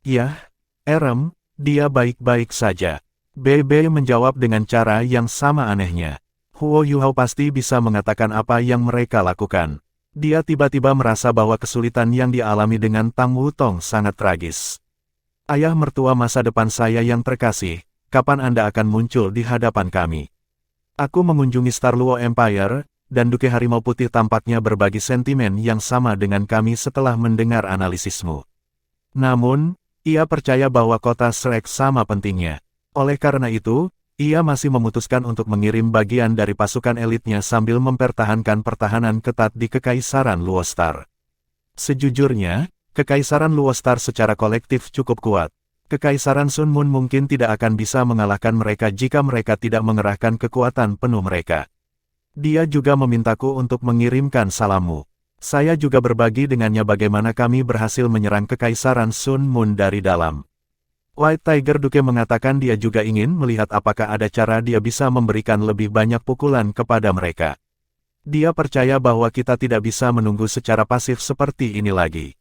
Yah, Erem, dia baik-baik saja. Bei menjawab dengan cara yang sama anehnya. Huo Yuhao pasti bisa mengatakan apa yang mereka lakukan. Dia tiba-tiba merasa bahwa kesulitan yang dialami dengan Tang Wutong sangat tragis. Ayah mertua masa depan saya yang terkasih, kapan Anda akan muncul di hadapan kami? Aku mengunjungi Star Luo Empire, dan Duke Harimau Putih tampaknya berbagi sentimen yang sama dengan kami setelah mendengar analisismu. Namun, ia percaya bahwa kota Shrek sama pentingnya. Oleh karena itu, ia masih memutuskan untuk mengirim bagian dari pasukan elitnya sambil mempertahankan pertahanan ketat di Kekaisaran Luostar. Sejujurnya, Kekaisaran Luostar secara kolektif cukup kuat. Kekaisaran Sun Moon mungkin tidak akan bisa mengalahkan mereka jika mereka tidak mengerahkan kekuatan penuh mereka. Dia juga memintaku untuk mengirimkan salammu. Saya juga berbagi dengannya bagaimana kami berhasil menyerang Kekaisaran Sun Moon dari dalam. White Tiger Duke mengatakan dia juga ingin melihat apakah ada cara dia bisa memberikan lebih banyak pukulan kepada mereka. Dia percaya bahwa kita tidak bisa menunggu secara pasif seperti ini lagi.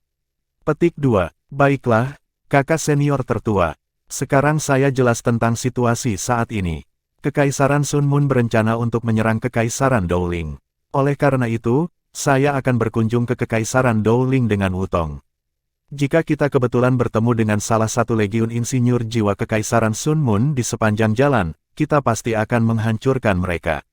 Petik 2. Baiklah, kakak senior tertua. Sekarang saya jelas tentang situasi saat ini. Kekaisaran Sun Moon berencana untuk menyerang Kekaisaran Dowling. Oleh karena itu, saya akan berkunjung ke Kekaisaran Dowling dengan Wutong. Jika kita kebetulan bertemu dengan salah satu legiun insinyur jiwa Kekaisaran Sun Moon di sepanjang jalan, kita pasti akan menghancurkan mereka.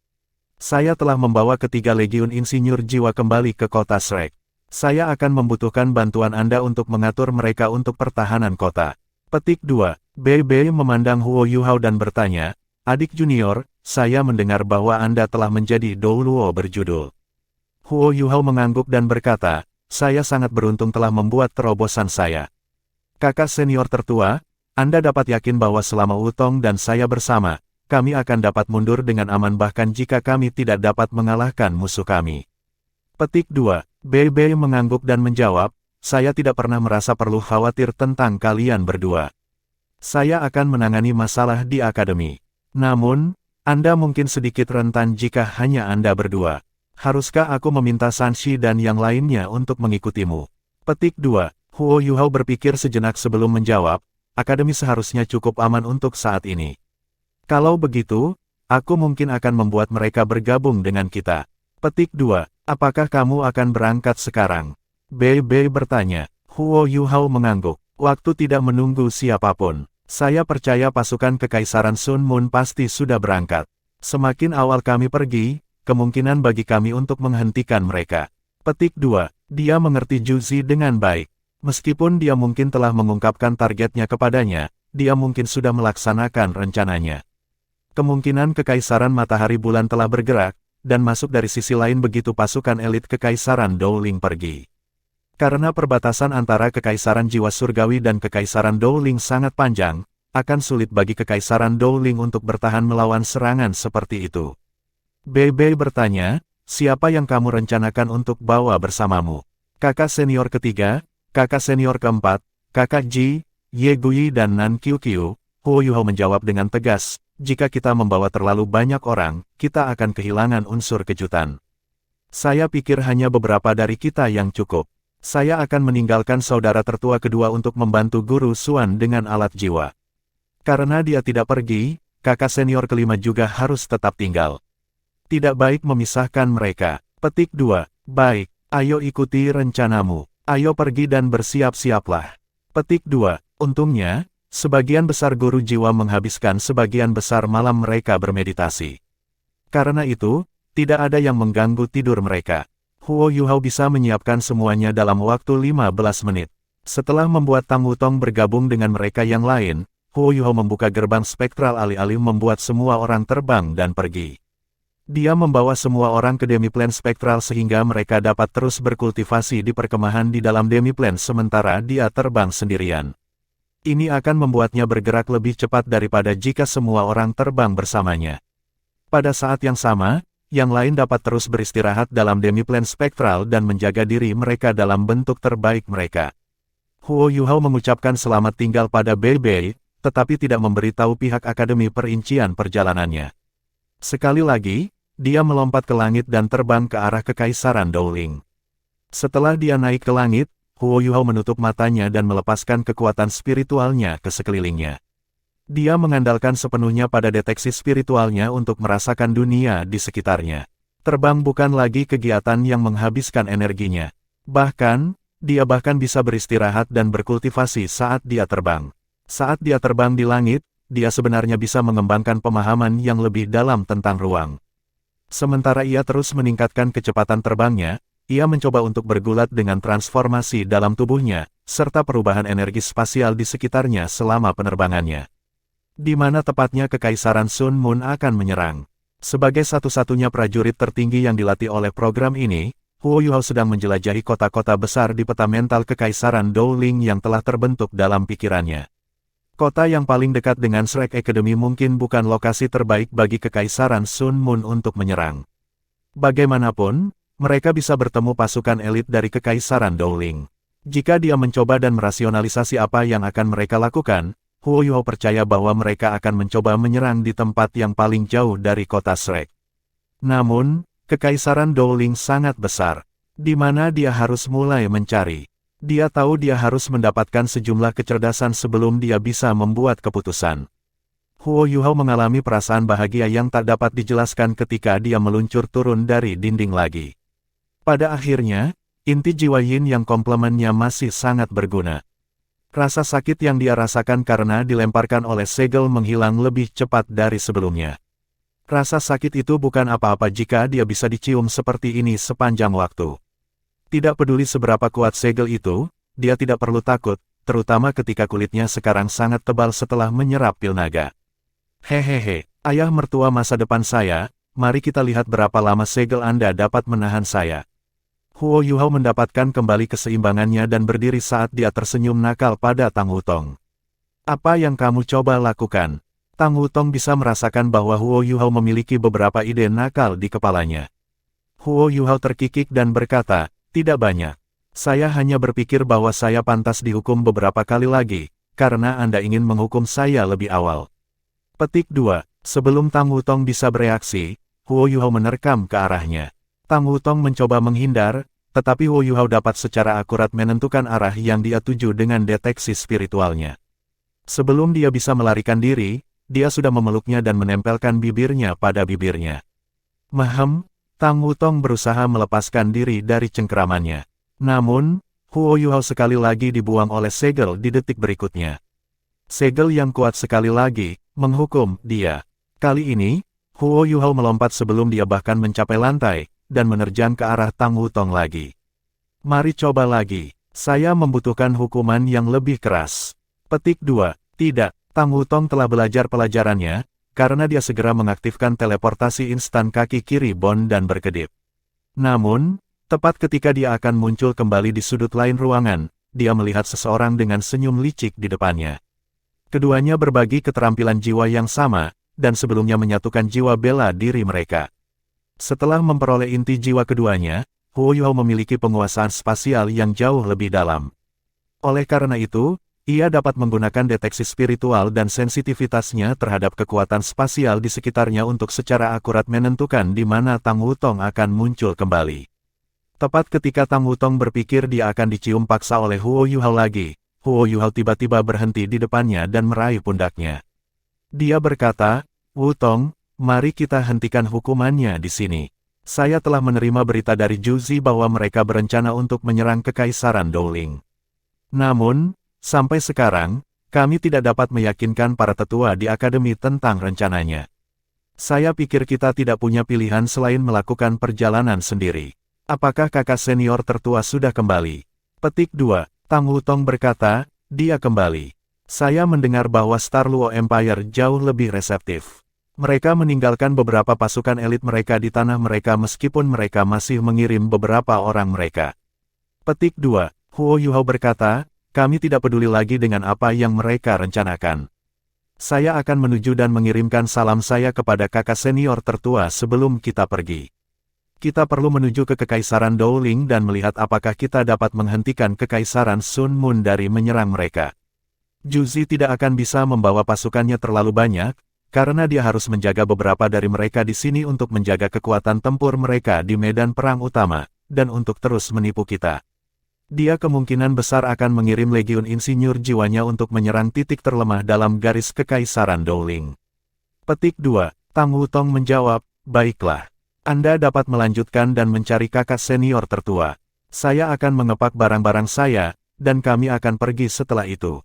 Saya telah membawa ketiga legiun insinyur jiwa kembali ke kota Shrek. Saya akan membutuhkan bantuan Anda untuk mengatur mereka untuk pertahanan kota. Petik 2. Bei memandang Huo Yuhao dan bertanya, adik junior, saya mendengar bahwa Anda telah menjadi Dou Luo berjudul. Huo Yuhao mengangguk dan berkata, saya sangat beruntung telah membuat terobosan saya. Kakak senior tertua, Anda dapat yakin bahwa selama Wutong dan saya bersama, kami akan dapat mundur dengan aman bahkan jika kami tidak dapat mengalahkan musuh kami. Petik 2. Bei mengangguk dan menjawab, saya tidak pernah merasa perlu khawatir tentang kalian berdua. Saya akan menangani masalah di akademi. Namun, Anda mungkin sedikit rentan jika hanya Anda berdua. Haruskah aku meminta Sanshi dan yang lainnya untuk mengikutimu? Petik 2. Huo Yuhao berpikir sejenak sebelum menjawab, akademi seharusnya cukup aman untuk saat ini. Kalau begitu, aku mungkin akan membuat mereka bergabung dengan kita. Petik 2. Apakah kamu akan berangkat sekarang? Bei Bei bertanya. Huo Yuhao mengangguk. Waktu tidak menunggu siapapun. Saya percaya pasukan Kekaisaran Sun Moon pasti sudah berangkat. Semakin awal kami pergi, kemungkinan bagi kami untuk menghentikan mereka. Petik 2. Dia mengerti Juzi dengan baik. Meskipun dia mungkin telah mengungkapkan targetnya kepadanya, dia mungkin sudah melaksanakan rencananya. Kemungkinan Kekaisaran Matahari Bulan telah bergerak, dan masuk dari sisi lain begitu pasukan elit Kekaisaran Dowling pergi. Karena perbatasan antara Kekaisaran Jiwa Surgawi dan Kekaisaran Dowling sangat panjang, akan sulit bagi Kekaisaran Dowling untuk bertahan melawan serangan seperti itu. Bei Bei bertanya, siapa yang kamu rencanakan untuk bawa bersamamu? Kakak senior ketiga, kakak senior keempat, kakak Ji, Ye Gui dan Nan Qiuqiu. Huo Yuhao menjawab dengan tegas, jika kita membawa terlalu banyak orang, kita akan kehilangan unsur kejutan. Saya pikir hanya beberapa dari kita yang cukup. Saya akan meninggalkan saudara tertua kedua untuk membantu Guru Xuan dengan alat jiwa. Karena dia tidak pergi, kakak senior kelima juga harus tetap tinggal. Tidak baik memisahkan mereka. Petik 2. Baik, ayo ikuti rencanamu. Ayo pergi dan bersiap-siaplah. Petik 2. Untungnya, sebagian besar guru jiwa menghabiskan sebagian besar malam mereka bermeditasi. Karena itu, tidak ada yang mengganggu tidur mereka. Huo Yuhao bisa menyiapkan semuanya dalam waktu 15 menit. Setelah membuat Tang Wutong bergabung dengan mereka yang lain, Huo Yuhao membuka gerbang spektral alih-alih membuat semua orang terbang dan pergi. Dia membawa semua orang ke Demiplan spektral sehingga mereka dapat terus berkultivasi di perkemahan di dalam Demiplan sementara dia terbang sendirian. Ini akan membuatnya bergerak lebih cepat daripada jika semua orang terbang bersamanya. Pada saat yang sama, yang lain dapat terus beristirahat dalam Demiplan spektral dan menjaga diri mereka dalam bentuk terbaik mereka. Huo Yuhao mengucapkan selamat tinggal pada Bei Bei, tetapi tidak memberitahu pihak akademi perincian perjalanannya. Sekali lagi, dia melompat ke langit dan terbang ke arah Kekaisaran Dowling. Setelah dia naik ke langit, Huo Yuhao menutup matanya dan melepaskan kekuatan spiritualnya ke sekelilingnya. Dia mengandalkan sepenuhnya pada deteksi spiritualnya untuk merasakan dunia di sekitarnya. Terbang bukan lagi kegiatan yang menghabiskan energinya. Bahkan, dia bahkan bisa beristirahat dan berkultivasi saat dia terbang. Saat dia terbang di langit, dia sebenarnya bisa mengembangkan pemahaman yang lebih dalam tentang ruang. Sementara ia terus meningkatkan kecepatan terbangnya, ia mencoba untuk bergulat dengan transformasi dalam tubuhnya, serta perubahan energi spasial di sekitarnya selama penerbangannya. Di mana tepatnya Kekaisaran Sun Moon akan menyerang. Sebagai satu-satunya prajurit tertinggi yang dilatih oleh program ini, Huo Yuhao sedang menjelajahi kota-kota besar di peta mental Kekaisaran Dowling yang telah terbentuk dalam pikirannya. Kota yang paling dekat dengan Shrek Academy mungkin bukan lokasi terbaik bagi Kekaisaran Sun Moon untuk menyerang. Bagaimanapun, mereka bisa bertemu pasukan elit dari Kekaisaran Dowling. Jika dia mencoba dan merasionalisasi apa yang akan mereka lakukan, Huo Yuhao percaya bahwa mereka akan mencoba menyerang di tempat yang paling jauh dari kota Shrek. Namun, Kekaisaran Dowling sangat besar, di mana dia harus mulai mencari. Dia tahu dia harus mendapatkan sejumlah kecerdasan sebelum dia bisa membuat keputusan. Huo Yuhao mengalami perasaan bahagia yang tak dapat dijelaskan ketika dia meluncur turun dari dinding lagi. Pada akhirnya, inti jiwa Yin yang komplemennya masih sangat berguna. Rasa sakit yang dia rasakan karena dilemparkan oleh segel menghilang lebih cepat dari sebelumnya. Rasa sakit itu bukan apa-apa jika dia bisa dicium seperti ini sepanjang waktu. Tidak peduli seberapa kuat segel itu, dia tidak perlu takut, terutama ketika kulitnya sekarang sangat tebal setelah menyerap pil naga. Hehehe, ayah mertua masa depan saya, mari kita lihat berapa lama segel Anda dapat menahan saya. Huo Yuhao mendapatkan kembali keseimbangannya dan berdiri saat dia tersenyum nakal pada Tang Wutong. Apa yang kamu coba lakukan? Tang Wutong bisa merasakan bahwa Huo Yuhao memiliki beberapa ide nakal di kepalanya. Huo Yuhao terkikik dan berkata, tidak banyak. Saya hanya berpikir bahwa saya pantas dihukum beberapa kali lagi, karena Anda ingin menghukum saya lebih awal. Petik 2. Sebelum Tang Wutong bisa bereaksi, Huo Yuhao menerkam ke arahnya. Tang Wutong mencoba menghindar, tetapi Huo Yuhao dapat secara akurat menentukan arah yang dia tuju dengan deteksi spiritualnya. Sebelum dia bisa melarikan diri, dia sudah memeluknya dan menempelkan bibirnya pada bibirnya. Mahem, Tang Wutong berusaha melepaskan diri dari cengkeramannya. Namun, Huo Yuhao sekali lagi dibuang oleh segel di detik berikutnya. Segel yang kuat sekali lagi, menghukum dia. Kali ini, Huo Yuhao melompat sebelum dia bahkan mencapai lantai, dan menerjang ke arah Tang Wutong lagi. Mari coba lagi, saya membutuhkan hukuman yang lebih keras. Petik 2. Tidak, Tang Wutong telah belajar pelajarannya, karena dia segera mengaktifkan teleportasi instan kaki kiri Bon dan berkedip. Namun, tepat ketika dia akan muncul kembali di sudut lain ruangan, dia melihat seseorang dengan senyum licik di depannya. Keduanya berbagi keterampilan jiwa yang sama, dan sebelumnya menyatukan jiwa bela diri mereka. Setelah memperoleh inti jiwa keduanya, Huo Yuhao memiliki penguasaan spasial yang jauh lebih dalam. Oleh karena itu, ia dapat menggunakan deteksi spiritual dan sensitivitasnya terhadap kekuatan spasial di sekitarnya untuk secara akurat menentukan di mana Tang Wutong akan muncul kembali. Tepat ketika Tang Wutong berpikir dia akan dicium paksa oleh Huo Yuhao lagi, Huo Yuhao tiba-tiba berhenti di depannya dan meraih pundaknya. Dia berkata, "Wutong, mari kita hentikan hukumannya di sini. Saya telah menerima berita dari Juzi bahwa mereka berencana untuk menyerang Kekaisaran Dowling. Namun, sampai sekarang, kami tidak dapat meyakinkan para tetua di akademi tentang rencananya. Saya pikir kita tidak punya pilihan selain melakukan perjalanan sendiri. Apakah kakak senior tertua sudah kembali?" Petik 2. Tang Wutong berkata, "Dia kembali. Saya mendengar bahwa Star Luo Empire jauh lebih reseptif. Mereka meninggalkan beberapa pasukan elit mereka di tanah mereka meskipun mereka masih mengirim beberapa orang mereka." Petik 2. Huo Yuhao berkata, "Kami tidak peduli lagi dengan apa yang mereka rencanakan. Saya akan menuju dan mengirimkan salam saya kepada kakak senior tertua sebelum kita pergi. Kita perlu menuju ke Kekaisaran Dowling dan melihat apakah kita dapat menghentikan Kekaisaran Sun Moon dari menyerang mereka. Juzi tidak akan bisa membawa pasukannya terlalu banyak, karena dia harus menjaga beberapa dari mereka di sini untuk menjaga kekuatan tempur mereka di medan perang utama, dan untuk terus menipu kita. Dia kemungkinan besar akan mengirim legiun insinyur jiwanya untuk menyerang titik terlemah dalam garis Kekaisaran Dowling." Petik 2. Tang Wutong menjawab, "Baiklah. Anda dapat melanjutkan dan mencari kakak senior tertua. Saya akan mengepak barang-barang saya, dan kami akan pergi setelah itu."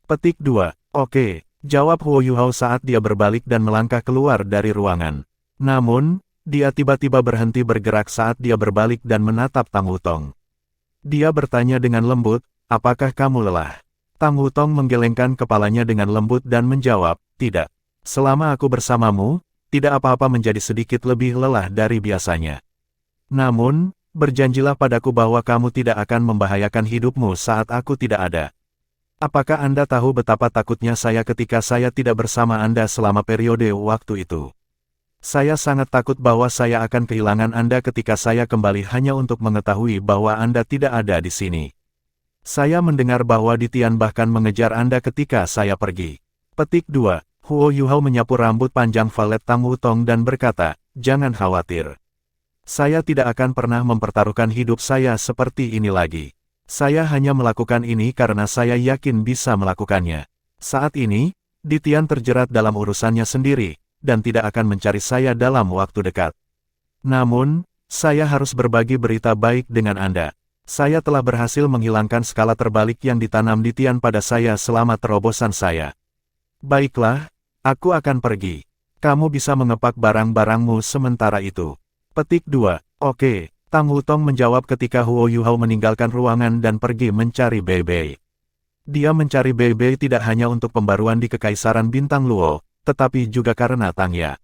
Petik 2. "Oke," jawab Huo Yuhao saat dia berbalik dan melangkah keluar dari ruangan. Namun, dia tiba-tiba berhenti bergerak saat dia berbalik dan menatap Tang Wutong. Dia bertanya dengan lembut, "Apakah kamu lelah?" Tang Wutong menggelengkan kepalanya dengan lembut dan menjawab, "Tidak. Selama aku bersamamu, tidak apa-apa menjadi sedikit lebih lelah dari biasanya. Namun, berjanjilah padaku bahwa kamu tidak akan membahayakan hidupmu saat aku tidak ada. Apakah Anda tahu betapa takutnya saya ketika saya tidak bersama Anda selama periode waktu itu? Saya sangat takut bahwa saya akan kehilangan Anda ketika saya kembali hanya untuk mengetahui bahwa Anda tidak ada di sini. Saya mendengar bahwa Ditian bahkan mengejar Anda ketika saya pergi." Petik 2. Huo Yuhao menyapu rambut panjang valet Tang Wutong dan berkata, "Jangan khawatir. Saya tidak akan pernah mempertaruhkan hidup saya seperti ini lagi. Saya hanya melakukan ini karena saya yakin bisa melakukannya. Saat ini, Ditian terjerat dalam urusannya sendiri, dan tidak akan mencari saya dalam waktu dekat. Namun, saya harus berbagi berita baik dengan Anda. Saya telah berhasil menghilangkan skala terbalik yang ditanam Ditian pada saya selama terobosan saya. Baiklah, aku akan pergi. Kamu bisa mengepak barang-barangmu sementara itu." Petik 2. "Oke," Tang Wutong menjawab ketika Huo Yuhao meninggalkan ruangan dan pergi mencari Bei Bei. Dia mencari Bei Bei tidak hanya untuk pembaruan di Kekaisaran Bintang Luo, tetapi juga karena Tang Ya.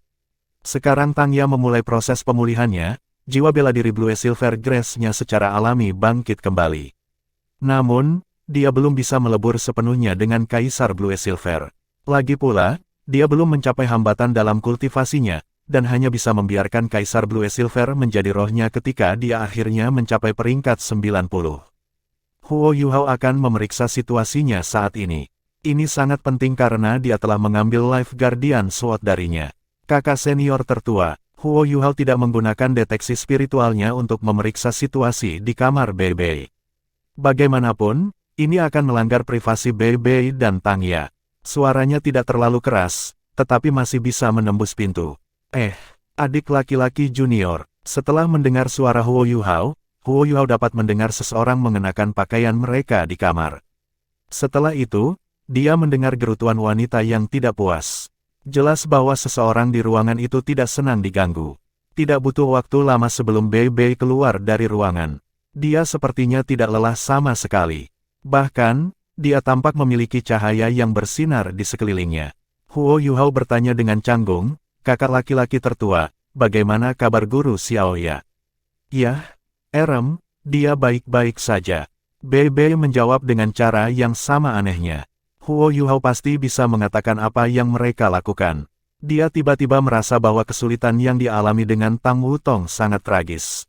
Sekarang Tang Ya memulai proses pemulihannya, jiwa bela diri Blue Silver Grace-nya secara alami bangkit kembali. Namun, dia belum bisa melebur sepenuhnya dengan Kaisar Blue Silver. Lagi pula, dia belum mencapai hambatan dalam kultivasinya, dan hanya bisa membiarkan Kaisar Blue Silver menjadi rohnya ketika dia akhirnya mencapai peringkat 90. Huo Yuhao akan memeriksa situasinya saat ini. Ini sangat penting karena dia telah mengambil Life Guardian Sword darinya. Kakak senior tertua, Huo Yuhao tidak menggunakan deteksi spiritualnya untuk memeriksa situasi di kamar Bei Bei. Bagaimanapun, ini akan melanggar privasi Bei Bei dan Tang Ya. Suaranya tidak terlalu keras, tetapi masih bisa menembus pintu. Adik laki-laki junior." Setelah mendengar suara Huo Yuhao, Huo Yuhao dapat mendengar seseorang mengenakan pakaian mereka di kamar. Setelah itu, dia mendengar gerutuan wanita yang tidak puas. Jelas bahwa seseorang di ruangan itu tidak senang diganggu. Tidak butuh waktu lama sebelum Bei Bei keluar dari ruangan. Dia sepertinya tidak lelah sama sekali. Bahkan, dia tampak memiliki cahaya yang bersinar di sekelilingnya. Huo Yuhao bertanya dengan canggung, "Kakak laki-laki tertua, bagaimana kabar guru Xiaoya?" "Yah, Erem, dia baik-baik saja." Bei Bei menjawab dengan cara yang sama anehnya. Huo Yuhao pasti bisa mengatakan apa yang mereka lakukan. Dia tiba-tiba merasa bahwa kesulitan yang dialami dengan Tang Wutong sangat tragis.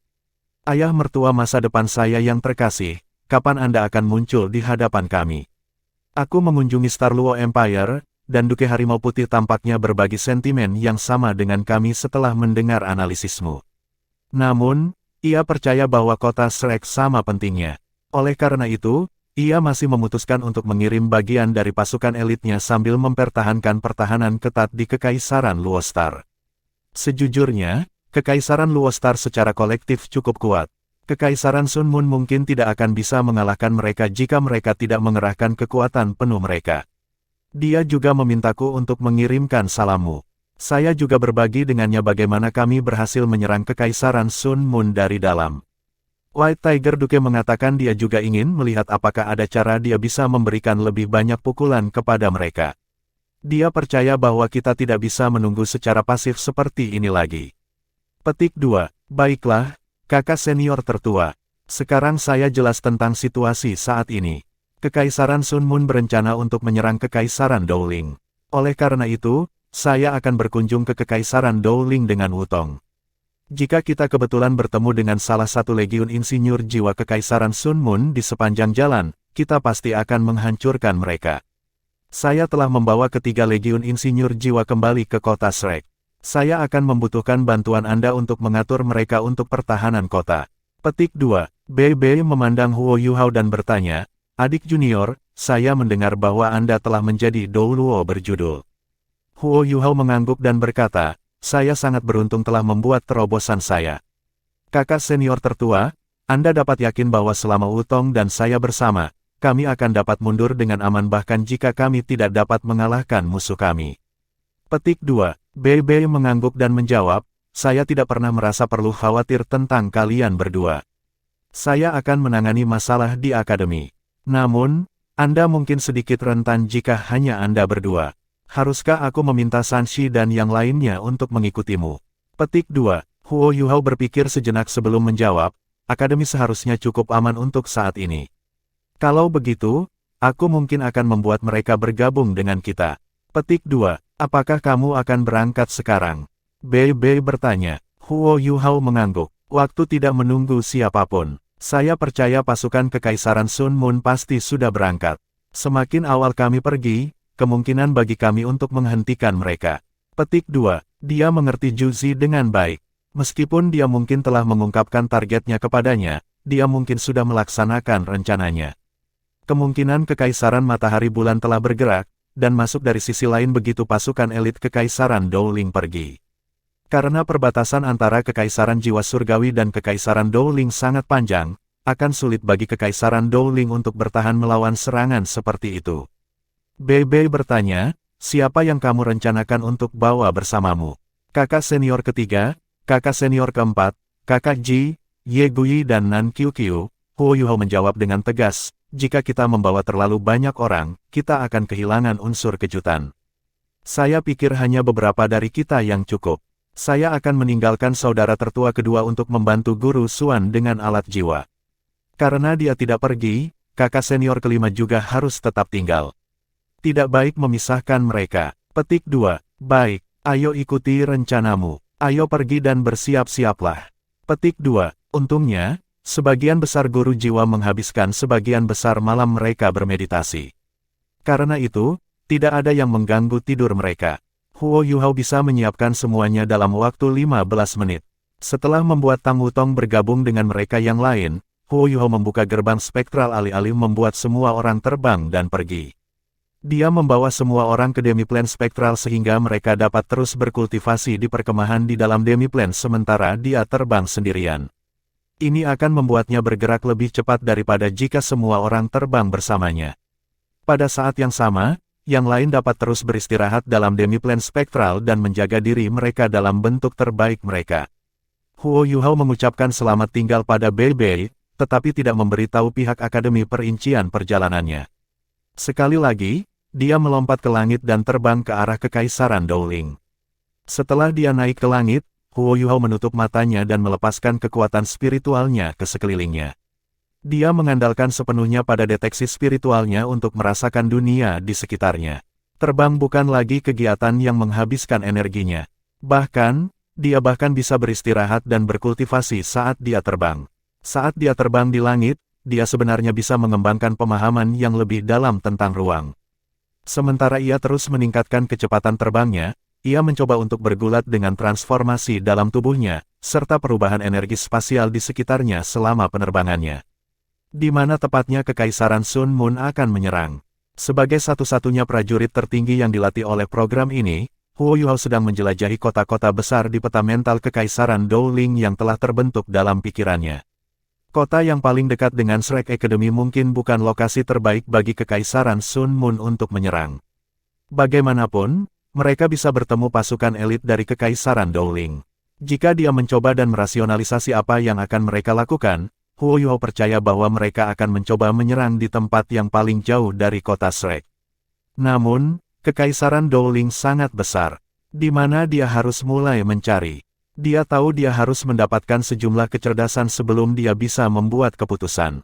"Ayah mertua masa depan saya yang terkasih, kapan Anda akan muncul di hadapan kami? Aku mengunjungi Star Luo Empire, dan Duke Harimau Putih tampaknya berbagi sentimen yang sama dengan kami setelah mendengar analisismu. Namun, ia percaya bahwa kota Shrek sama pentingnya. Oleh karena itu, ia masih memutuskan untuk mengirim bagian dari pasukan elitnya sambil mempertahankan pertahanan ketat di Kekaisaran Luostar. Sejujurnya, Kekaisaran Luostar secara kolektif cukup kuat. Kekaisaran Sun Moon mungkin tidak akan bisa mengalahkan mereka jika mereka tidak mengerahkan kekuatan penuh mereka. Dia juga memintaku untuk mengirimkan salammu. Saya juga berbagi dengannya bagaimana kami berhasil menyerang Kekaisaran Sun Moon dari dalam." White Tiger Duke mengatakan dia juga ingin melihat apakah ada cara dia bisa memberikan lebih banyak pukulan kepada mereka. Dia percaya bahwa kita tidak bisa menunggu secara pasif seperti ini lagi. Petik 2. Baiklah, kakak senior tertua. Sekarang saya jelas tentang situasi saat ini. Kekaisaran Sun Moon berencana untuk menyerang Kekaisaran Dowling. Oleh karena itu, saya akan berkunjung ke Kekaisaran Dowling dengan Wutong. Jika kita kebetulan bertemu dengan salah satu legiun insinyur jiwa Kekaisaran Sun Moon di sepanjang jalan, kita pasti akan menghancurkan mereka. Saya telah membawa ketiga legiun insinyur jiwa kembali ke kota Shrek. Saya akan membutuhkan bantuan Anda untuk mengatur mereka untuk pertahanan kota. Petik 2. Bei Bei memandang Huo Yuhao dan bertanya, "Adik junior, saya mendengar bahwa Anda telah menjadi Dou Luo berjudul." Huo Yuhao mengangguk dan berkata, "Saya sangat beruntung telah membuat terobosan saya. Kakak senior tertua, Anda dapat yakin bahwa selama Wutong dan saya bersama, kami akan dapat mundur dengan aman bahkan jika kami tidak dapat mengalahkan musuh kami." Petik 2. Bei Bei mengangguk dan menjawab, "Saya tidak pernah merasa perlu khawatir tentang kalian berdua. Saya akan menangani masalah di akademi. Namun, Anda mungkin sedikit rentan jika hanya Anda berdua. Haruskah aku meminta Sanshi dan yang lainnya untuk mengikutimu?" Petik 2. Huo Yuhao berpikir sejenak sebelum menjawab, "Akademi seharusnya cukup aman untuk saat ini. Kalau begitu, aku mungkin akan membuat mereka bergabung dengan kita." Petik 2. Apakah kamu akan berangkat sekarang? Bei Bei bertanya. Huo Yuhao mengangguk. Waktu tidak menunggu siapapun. Saya percaya pasukan Kekaisaran Sun Moon pasti sudah berangkat. Semakin awal kami pergi, kemungkinan bagi kami untuk menghentikan mereka. Petik 2. Dia mengerti Juzi dengan baik. Meskipun dia mungkin telah mengungkapkan targetnya kepadanya, dia mungkin sudah melaksanakan rencananya. Kemungkinan Kekaisaran Matahari Bulan telah bergerak, dan masuk dari sisi lain begitu pasukan elit Kekaisaran Dowling pergi. Karena perbatasan antara Kekaisaran Jiwa Surgawi dan Kekaisaran Dowling sangat panjang, akan sulit bagi Kekaisaran Dowling untuk bertahan melawan serangan seperti itu. Bei Bei bertanya, "Siapa yang kamu rencanakan untuk bawa bersamamu? Kakak senior ketiga, kakak senior keempat, kakak Ji, Ye Gui dan Nan Qiu Qiu?" Huo Yuhao menjawab dengan tegas, "Jika kita membawa terlalu banyak orang, kita akan kehilangan unsur kejutan. Saya pikir hanya beberapa dari kita yang cukup. Saya akan meninggalkan saudara tertua kedua untuk membantu Guru Xuan dengan alat jiwa. Karena dia tidak pergi, kakak senior kelima juga harus tetap tinggal. Tidak baik memisahkan mereka." Petik 2. Baik, ayo ikuti rencanamu. Ayo pergi dan bersiap-siaplah. Petik 2. Untungnya, sebagian besar guru jiwa menghabiskan sebagian besar malam mereka bermeditasi. Karena itu, tidak ada yang mengganggu tidur mereka. Huo Yuhao bisa menyiapkan semuanya dalam waktu 15 menit. Setelah membuat Tang Wutong bergabung dengan mereka yang lain, Huo Yuhao membuka gerbang spektral alih-alih membuat semua orang terbang dan pergi. Dia membawa semua orang ke Demiplan spektral sehingga mereka dapat terus berkultivasi di perkemahan di dalam Demiplan sementara dia terbang sendirian. Ini akan membuatnya bergerak lebih cepat daripada jika semua orang terbang bersamanya. Pada saat yang sama, yang lain dapat terus beristirahat dalam demi-plane spektral dan menjaga diri mereka dalam bentuk terbaik mereka. Huo Yuhao mengucapkan selamat tinggal pada Bei Bei, tetapi tidak memberitahu pihak akademi perincian perjalanannya. Sekali lagi, dia melompat ke langit dan terbang ke arah Kekaisaran Dowling. Setelah dia naik ke langit, Huo Yuhao menutup matanya dan melepaskan kekuatan spiritualnya ke sekelilingnya. Dia mengandalkan sepenuhnya pada deteksi spiritualnya untuk merasakan dunia di sekitarnya. Terbang bukan lagi kegiatan yang menghabiskan energinya. Bahkan, dia bahkan bisa beristirahat dan berkultivasi saat dia terbang. Saat dia terbang di langit, dia sebenarnya bisa mengembangkan pemahaman yang lebih dalam tentang ruang. Sementara ia terus meningkatkan kecepatan terbangnya, ia mencoba untuk bergulat dengan transformasi dalam tubuhnya, serta perubahan energi spasial di sekitarnya selama penerbangannya. Di mana tepatnya Kekaisaran Sun Moon akan menyerang. Sebagai satu-satunya prajurit tertinggi yang dilatih oleh program ini, Huo Yuhao sedang menjelajahi kota-kota besar di peta mental Kekaisaran Dowling yang telah terbentuk dalam pikirannya. Kota yang paling dekat dengan Shrek Academy mungkin bukan lokasi terbaik bagi Kekaisaran Sun Moon untuk menyerang. Bagaimanapun, mereka bisa bertemu pasukan elit dari Kekaisaran Dowling. Jika dia mencoba dan merasionalisasi apa yang akan mereka lakukan, Huo Yuhao percaya bahwa mereka akan mencoba menyerang di tempat yang paling jauh dari kota Shrek. Namun, Kekaisaran Dowling sangat besar, di mana dia harus mulai mencari. Dia tahu dia harus mendapatkan sejumlah kecerdasan sebelum dia bisa membuat keputusan.